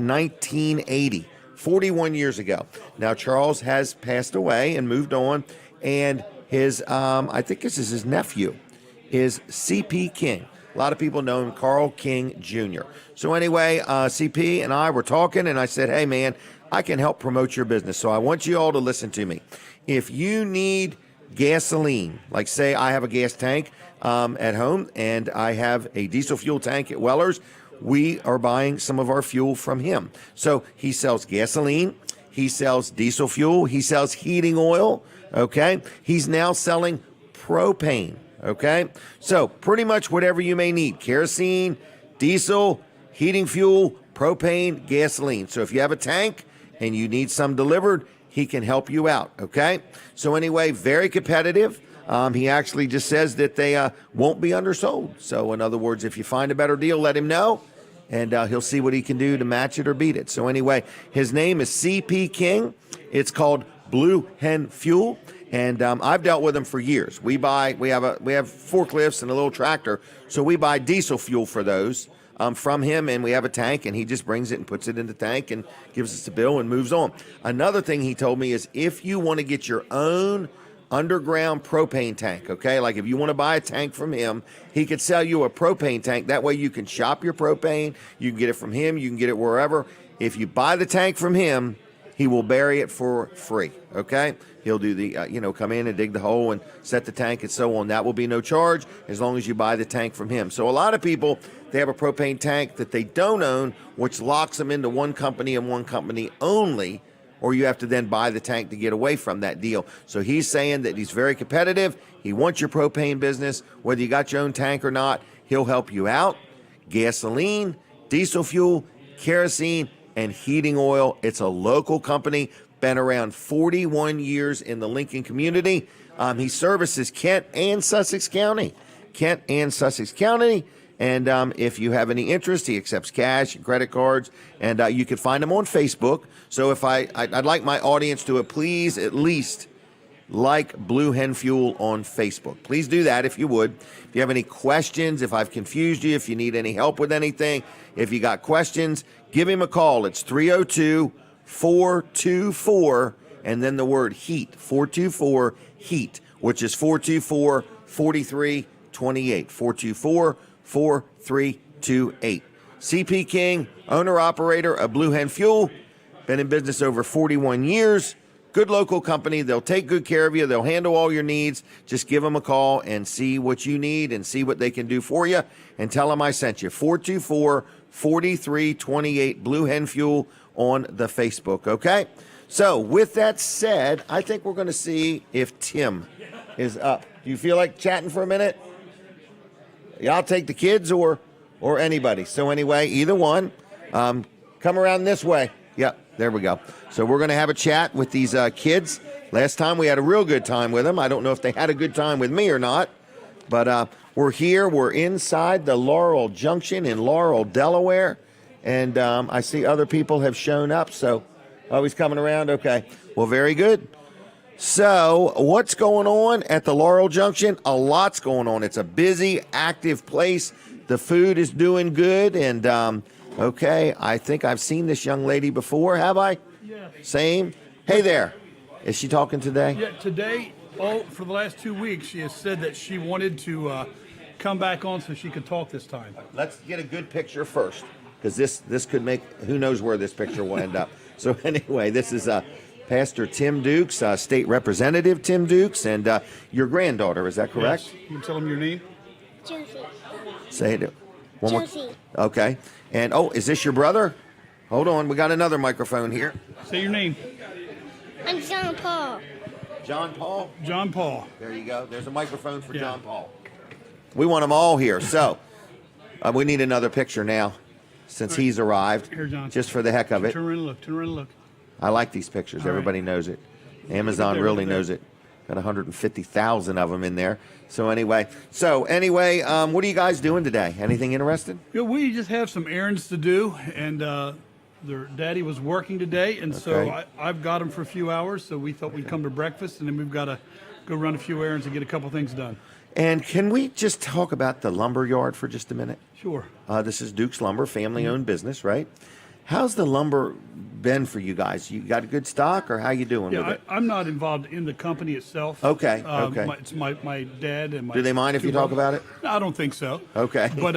1980, 41 years ago. Now, Charles has passed away and moved on, and his, I think this is his nephew, is C.P. King. A lot of people know him, Carl King Jr. So anyway, CP and I were talking, and I said, hey, man, I can help promote your business. So I want you all to listen to me. If you need gasoline, like say I have a gas tank at home and I have a diesel fuel tank at Weller's, we are buying some of our fuel from him. So he sells gasoline, he sells diesel fuel, he sells heating oil, okay? He's now selling propane, okay? So pretty much whatever you may need, kerosene, diesel, heating fuel, propane, gasoline. So if you have a tank and you need some delivered, he can help you out, okay? So anyway, very competitive. He actually just says that they won't be undersold. So in other words, if you find a better deal, let him know, and he'll see what he can do to match it or beat it. So anyway, his name is C.P. King. It's called Blue Hen Fuel, and I've dealt with him for years. We have forklifts and a little tractor, so we buy diesel fuel for those. From him, and we have a tank, and he just brings it and puts it in the tank and gives us the bill and moves on. Another thing he told me is if you want to get your own underground propane tank, okay, like if you want to buy a tank from him, he could sell you a propane tank. That way you can shop your propane. You can get it from him. You can get it wherever. If you buy the tank from him, he will bury it for free, okay? He'll do the, come in and dig the hole and set the tank and so on. That will be no charge as long as you buy the tank from him. So a lot of people, they have a propane tank that they don't own, which locks them into one company and one company only, or you have to then buy the tank to get away from that deal. So he's saying that he's very competitive. He wants your propane business. Whether you got your own tank or not, he'll help you out. Gasoline, diesel fuel, kerosene, and heating oil. It's a local company, been around 41 years in the Lincoln community. He services Kent and Sussex County. And if you have any interest, he accepts cash and credit cards, and you can find him on Facebook. So if I'd like my audience to please at least like Blue Hen Fuel on Facebook. Please do that if you would. If you have any questions, if I've confused you, if you need any help with anything, if you got questions, give him a call. It's 302-424 and then the word HEAT, 424 HEAT, which is 424-4328, 424-4328. CP King, owner-operator of Blue Hen Fuel, been in business over 41 years. Good local company. They'll take good care of you. They'll handle all your needs. Just give them a call and see what you need and see what they can do for you. And tell them I sent you. 424-4328 Blue Hen Fuel on the Facebook, okay? So with that said, I think we're going to see if Tim is up. Do you feel like chatting for a minute? Yeah, I'll take the kids or anybody. So anyway, either one. Come around this way. Yep, there we go. So we're going to have a chat with these kids. Last time we had a real good time with them. I don't know if they had a good time with me or not. But we're here. We're inside the Laurel Junction in Laurel, Delaware. And I see other people have shown up. So, he's coming around? Okay. Well, very good. So what's going on at the Laurel Junction? A lot's going on. It's a busy, active place. The food is doing good. And, okay, I think I've seen this young lady before. Have I? Yeah. Same. Hey there. Is she talking today? Yeah, today, for the last 2 weeks, she has said that she wanted to come back on so she could talk this time. Let's get a good picture first, because this could make, who knows where this picture will end up. So anyway, this is Pastor Tim Dukes, State Representative Tim Dukes, and your granddaughter, is that correct? Yes. You can tell them your name? Josie. Say it. One more. Josie. Okay. And, is this your brother? Hold on, we got another microphone here. Say your name. I'm John Paul. John Paul? John Paul. There you go. There's a microphone for John Paul. We want them all here. So, we need another picture now, since he's arrived. Here, John. Just for the heck of it. Turn around and look. Turn around and look. I like these pictures. All Everybody right. knows it. Amazon really knows it. Got 150,000 of them in there. So anyway, what are you guys doing today? Anything interesting? Yeah, we just have some errands to do, and their daddy was working today, and so Okay. I've got him for a few hours, so we thought we'd come to breakfast, and then we've got to go run a few errands and get a couple things done. And can we just talk about the lumber yard for just a minute? Sure. This is Duke's Lumber, family-owned business, right? How's the lumber been for you guys? You got a good stock, or how you doing with Yeah, it? I'm not involved in the company itself. Okay, okay. It's my dad and my. Do they mind if two you talk brothers. about it? No, I don't think so. Okay. But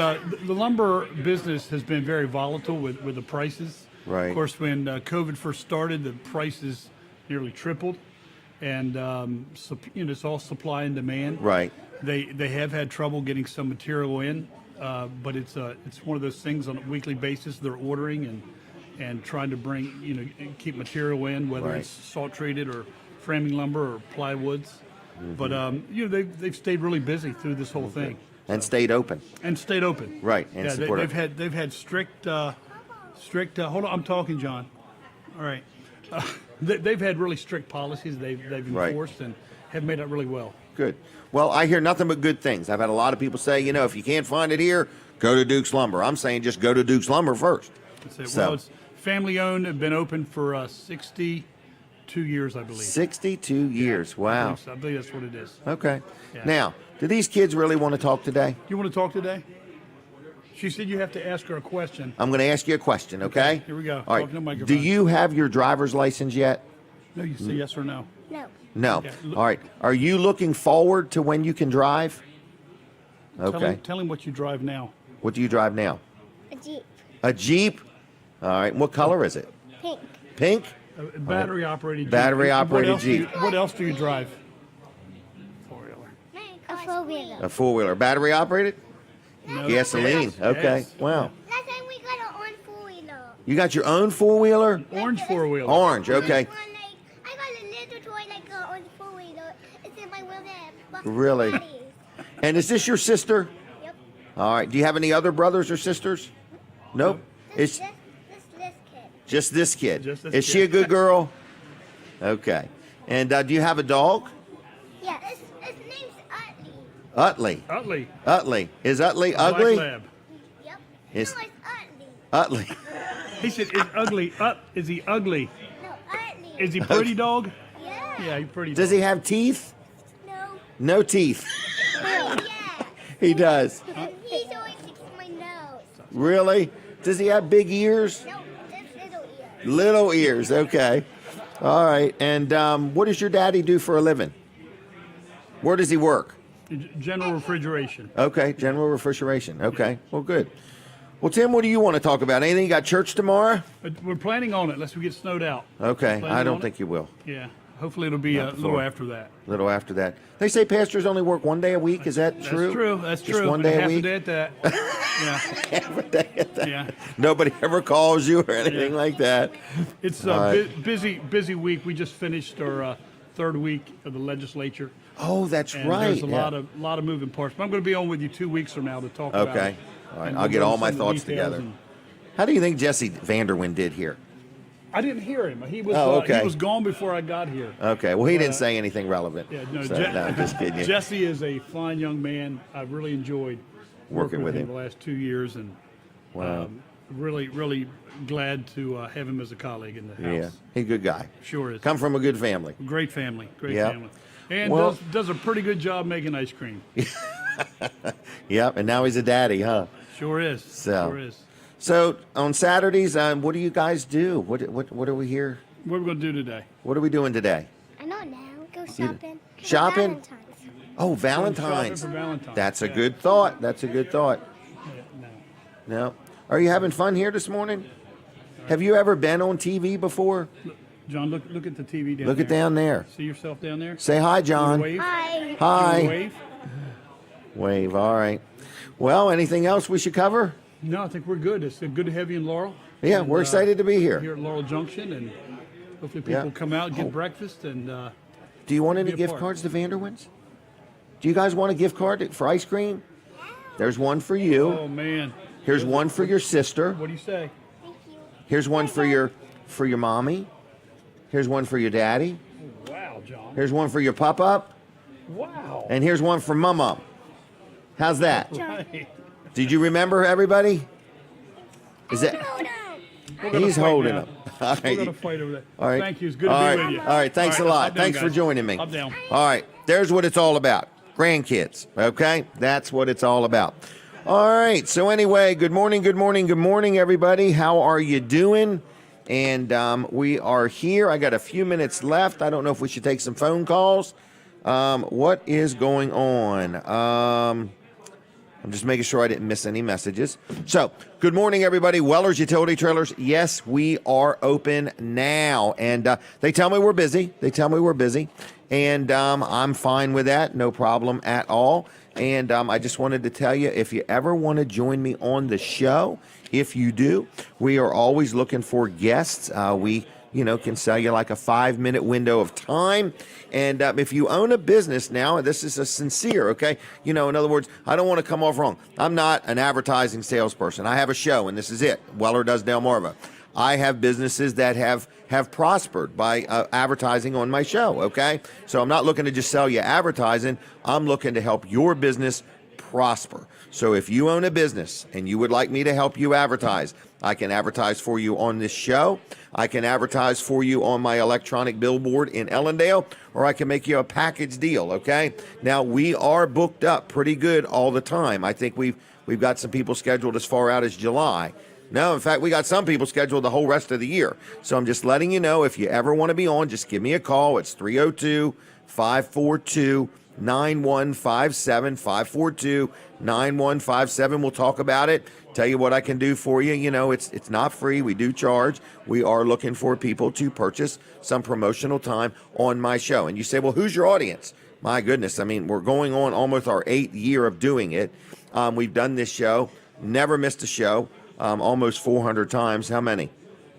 the lumber business has been very volatile with the prices. Right. Of course, when COVID first started, the prices nearly tripled, and it's all supply and demand. Right. They have had trouble getting some material in, but it's one of those things on a weekly basis. They're ordering and trying to bring keep material in, whether Right. it's salt treated or framing lumber or plywoods. But they've stayed really busy through this whole thing. And stayed open. And stayed open. Right, and Yeah, supportive. they've had strict. Hold on, I'm talking, John. All right. They've had really strict policies they've Right. enforced and have made it really well. Good. Well, I hear nothing but good things. I've had a lot of people say, if you can't find it here, go to Duke's Lumber. I'm saying just go to Duke's Lumber first. That's it. So- Well, it's family owned and been open for 62 years, I believe. 62 years. Wow. I believe that's what it is. Okay. Yeah. Now, do these kids really want to talk today? You want to talk today? She said you have to ask her a question. I'm going to ask you a question, okay? Here we go. All right. Talk to the microphone. Do you have your driver's license yet? No, you say yes or no. No. No. Okay. All right. Are you looking forward to when you can drive? Okay. Tell him what you drive now. What do you drive now? A Jeep. A Jeep? All right. What color is it? Pink. Pink? A battery operated Jeep. Battery What operated else do you- Jeep. What else do you drive? A four-wheeler. A four-wheeler. Battery operated? No. Gasoline. Yes, Okay. yes. Wow. Last time we got it on four-wheeler. You got your own four-wheeler? Orange four-wheeler. Orange, okay. I got a little toy like on the four-wheeler. It's in my wheelchair. Really? And is this your sister? Yep. All right. Do you have any other brothers or sisters? Nope. It's This kid. just this kid. Just this Is she a kid. good girl? Okay. And do you have a dog? Yeah. Its name's Utley. Utley. Utley. Is Utley Black ugly? lab. Yep. It's- No, it's Utley. Utley. He said, "Is ugly? Is he ugly? No, Utley. Is he pretty, dog? Yeah. Yeah, he's pretty. Does he have teeth? No. No teeth. Yeah. He does. He's always fixing my nose. Really? Does he have big ears? No, just little ears. Little ears. Okay. All right. And what does your daddy do for a living? Where does he work? General refrigeration. Okay. General refrigeration. Okay. Well, good. Well, Tim, what do you want to talk about? Anything? You got church tomorrow? We're planning on it unless we get snowed out. Okay. Planning I don't on think it? you will. Yeah. Hopefully it'll be a before. little after that. A little after that. They say pastors only work one day a week. Is that That's true? true. That's Just true. one day a Half week? a day at that. Yeah. Half a day at that. Yeah. Nobody ever calls you or anything Yeah. like that. It's All a right. busy week. We just finished our third week of the legislature. Oh, that's And right. there's a yeah. lot of moving parts. But I'm going to be on with you 2 weeks from now to talk about it. Okay. All right. And I'll we'll get go all into my some of the thoughts details together. and- How do you think Jesse Vanderwende did here? I didn't hear him. He was Oh, okay. he was gone before I got here. Okay. Well, he But, didn't say anything relevant. Yeah, no, So, no, I'm just kidding you. Jesse is a fine young man. I've really enjoyed Working with him. the last 2 years, and Wow. really glad to have him as a colleague in the house. Yeah. He's a good guy. Sure is. Come from a good family. Great family. Great Yep. family. And Well- does a pretty good job making ice cream. Yep. And now he's a daddy, huh? Sure is. So- Sure is. So on Saturdays, what do you guys do? What are we here? What are we going to do today? What are we doing today? I know now. Go shopping. for Shopping? Valentine's. Oh, Shopping Valentine's. for Valentine's. That's a Yeah. good thought. That's a good thought. Yeah, no. No. Are you having fun here this morning? Have you ever been on TV before? John, look at the TV down Look there. at down there. See yourself down there? Say hi, You John. wave? Hi. You Hi. wave? Wave. All right. Well, anything else we should cover? No, I think we're good. It's good to have you in Laurel. Yeah, And, we're excited to be here. Here at Laurel Junction, and hopefully people Yeah. come out, get Oh. breakfast, and Do you want any Be a gift part. cards to Vanderwend's? Do you guys want a gift card for ice cream? There's one for you. oh man, Here's one for your sister. what do you say? Thank you. Here's one for your mommy. Here's one for your daddy. Wow, John. Here's one for your pop-up. Wow. And here's one for mama. How's that? Right. Did you remember everybody? Is that Hold on. We're gonna he's fight holding now. them? All We're right. going to fight over that. All right. Thank you. It's good All to right. be with you. All right. Thanks a All right, lot. up, down, Thanks for guys. joining me. Up, down. All right. There's what it's all about. Grandkids. Okay? That's what it's all about. All right. So anyway, good morning, everybody. How are you doing? And we are here. I got a few minutes left. I don't know if we should take some phone calls. What is going on? I'm just making sure I didn't miss any messages. So, good morning, everybody. Weller's Utility Trailers. Yes, we are open now. And they tell me we're busy. And I'm fine with that. No problem at all. And I just wanted to tell you, if you ever want to join me on the show, if you do, we are always looking for guests. We can sell you like a 5-minute window of time. And if you own a business now, this is a sincere, okay? In other words, I don't want to come off wrong. I'm not an advertising salesperson. I have a show, and this is it. Weller does Delmarva. I have businesses that have prospered by advertising on my show, okay? So I'm not looking to just sell you advertising. I'm looking to help your business prosper. So if you own a business and you would like me to help you advertise, I can advertise for you on this show. I can advertise for you on my electronic billboard in Ellendale, or I can make you a package deal, okay? Now, we are booked up pretty good all the time. I think we've got some people scheduled as far out as July. No, in fact, we got some people scheduled the whole rest of the year. So I'm just letting you know, if you ever want to be on, just give me a call. It's 302-542-9157, 542-9157. We'll talk about it, tell you what I can do for you. It's not free. We do charge. We are looking for people to purchase some promotional time on my show. And you say, well, who's your audience? My goodness. I mean, we're going on almost our 8th year of doing it. We've done this show, never missed a show. almost 400 times. How many?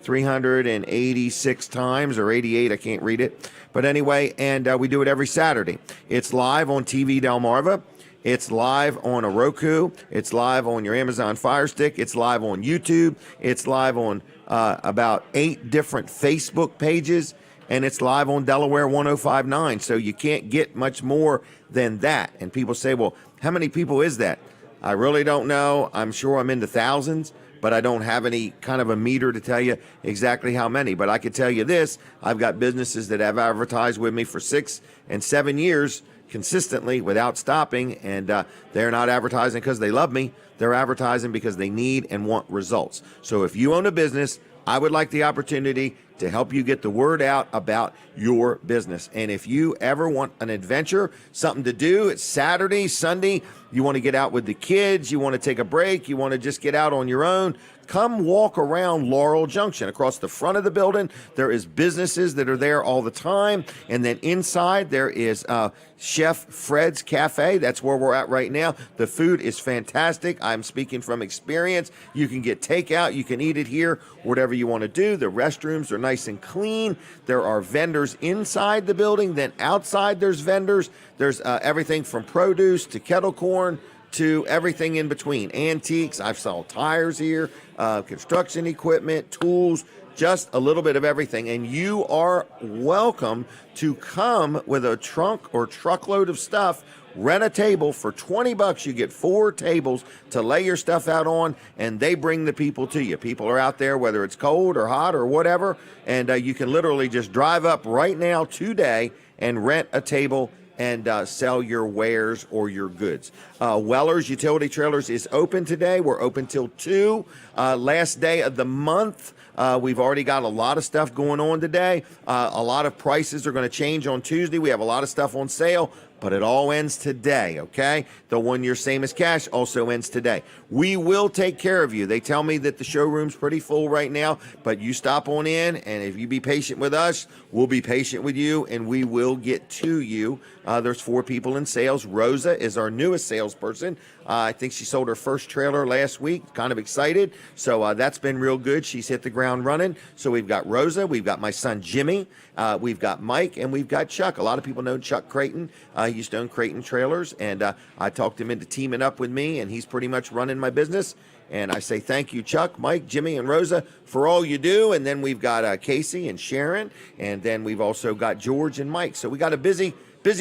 386 times or 88. I can't read it. But anyway, and we do it every Saturday. It's live on TV Delmarva. It's live on a Roku. It's live on your Amazon Fire Stick. It's live on YouTube. It's live on about 8 different Facebook pages. And it's live on Delaware 105.9. So you can't get much more than that. And people say, well, how many people is that? I really don't know. I'm sure I'm in the thousands, but I don't have any kind of a meter to tell you exactly how many. But I can tell you this, I've got businesses that have advertised with me for 6 and 7 years consistently without stopping, and they're not advertising because they love me. They're advertising because they need and want results. So if you own a business, I would like the opportunity to help you get the word out about your business. And if you ever want an adventure, something to do, it's Saturday, Sunday, you want to get out with the kids, you want to take a break, you want to just get out on your own, come walk around Laurel Junction. Across the front of the building, there is businesses that are there all the time. And then inside, there is Chef Fred's Cafe. That's where we're at right now. The food is fantastic. I'm speaking from experience. You can get takeout. You can eat it here, whatever you want to do. The restrooms are nice and clean. There are vendors inside the building. Then outside, there's vendors. There's everything from produce to kettle corn to everything in between. Antiques. I've sold tires here, construction equipment, tools, just a little bit of everything. And you are welcome to come with a trunk or truckload of stuff. Rent a table for $20. You get 4 tables to lay your stuff out on, and they bring the people to you. People are out there, whether it's cold or hot or whatever, and you can literally just drive up right now today and rent a table and sell your wares or your goods. Weller's Utility Trailers is open today. We're open till 2. Last day of the month. We've already got a lot of stuff going on today. A lot of prices are going to change on Tuesday. We have a lot of stuff on sale, but it all ends today, okay? The 1 year same as cash also ends today. We will take care of you. They tell me that the showroom's pretty full right now, but you stop on in, and if you be patient with us, we'll be patient with you, and we will get to you. There's 4 people in sales. Rosa is our newest salesperson. I think she sold her first trailer last week. Kind of excited. So that's been real good. She's hit the ground running. So we've got Rosa. We've got my son, Jimmy. We've got Mike. And we've got Chuck. A lot of people know Chuck Creighton. He used to own Creighton Trailers. And I talked him into teaming up with me. And he's pretty much running my business. And I say thank you, Chuck, Mike, Jimmy, and Rosa, for all you do. And then we've got Casey and Sharon. And then we've also got George and Mike. So we got a busy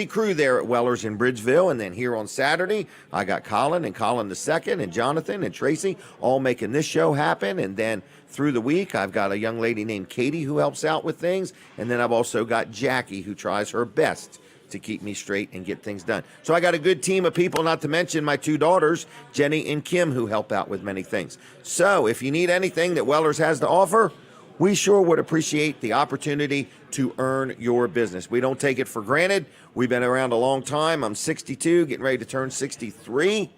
crew there at Weller's in Bridgeville. And then here on Saturday, I got Colin and Colin II and Jonathan and Tracy all making this show happen. And then through the week, I've got a young lady named Katie who helps out with things. And then I've also got Jackie who tries her best to keep me straight and get things done. So I got a good team of people, not to mention my 2 daughters, Jenny and Kim, who help out with many things. So if you need anything that Weller's has to offer, we sure would appreciate the opportunity to earn your business. We don't take it for granted. We've been around a long time. I'm 62, getting ready to turn 63.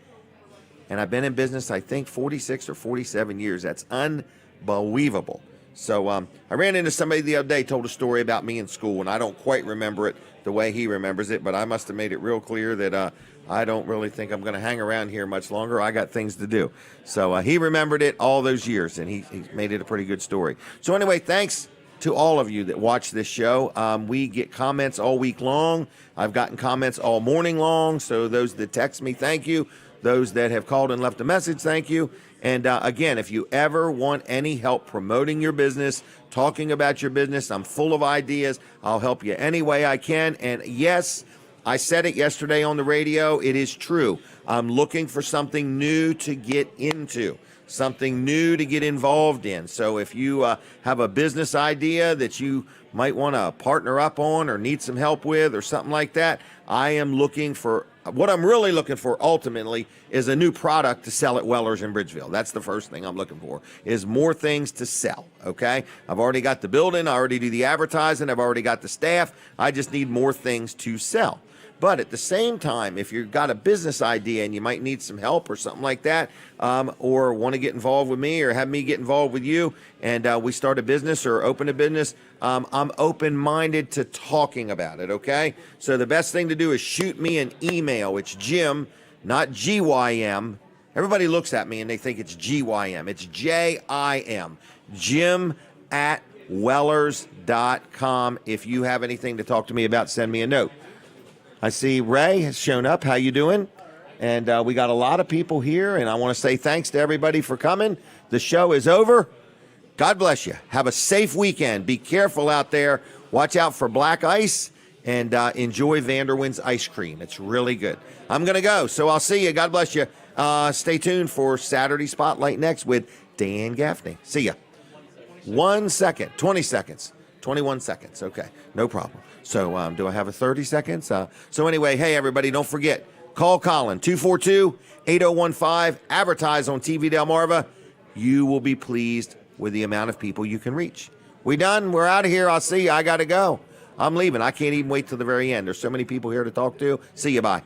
And I've been in business, I think, 46 or 47 years. That's unbelievable. So I ran into somebody the other day, told a story about me in school, and I don't quite remember it the way he remembers it, but I must have made it real clear that I don't really think I'm going to hang around here much longer. I got things to do. So he remembered it all those years, and he made it a pretty good story. So anyway, thanks to all of you that watch this show. We get comments all week long. I've gotten comments all morning long. So those that text me, thank you. Those that have called and left a message, thank you. And again, if you ever want any help promoting your business, talking about your business, I'm full of ideas. I'll help you any way I can. And yes, I said it yesterday on the radio. It is true. I'm looking for something new to get into, something new to get involved in. So if you have a business idea that you might want to partner up on or need some help with or something like that, I am looking for, what I'm really looking for ultimately is a new product to sell at Weller's in Bridgeville. That's the first thing I'm looking for, is more things to sell, okay? I've already got the building. I already do the advertising. I've already got the staff. I just need more things to sell. But at the same time, if you've got a business idea and you might need some help or something like that, or want to get involved with me or have me get involved with you, and we start a business or open a business, I'm open-minded to talking about it, okay? So the best thing to do is shoot me an email. It's Jim, not GYM. Everybody looks at me and they think it's GYM. It's JIM. Jim at Wellers.com. If you have anything to talk to me about, send me a note. I see Ray has shown up. How you doing? And we got a lot of people here, and I want to say thanks to everybody for coming. The show is over. God bless you. Have a safe weekend. Be careful out there. Watch out for black ice, and enjoy Vanderwende's ice cream. It's really good. I'm going to go, so I'll see you. God bless you. Stay tuned for Saturday Spotlight next with Dan Gaffney. See ya. 1 second, 20 seconds, 21 seconds. Okay, no problem. So do I have a 30 seconds? So anyway, hey, everybody, don't forget, call Colin, 242-8015. Advertise on TV Delmarva. You will be pleased with the amount of people you can reach. We done? We're out of here. I'll see you. I got to go. I'm leaving. I can't even wait till the very end. There's so many people here to talk to. See you. Bye.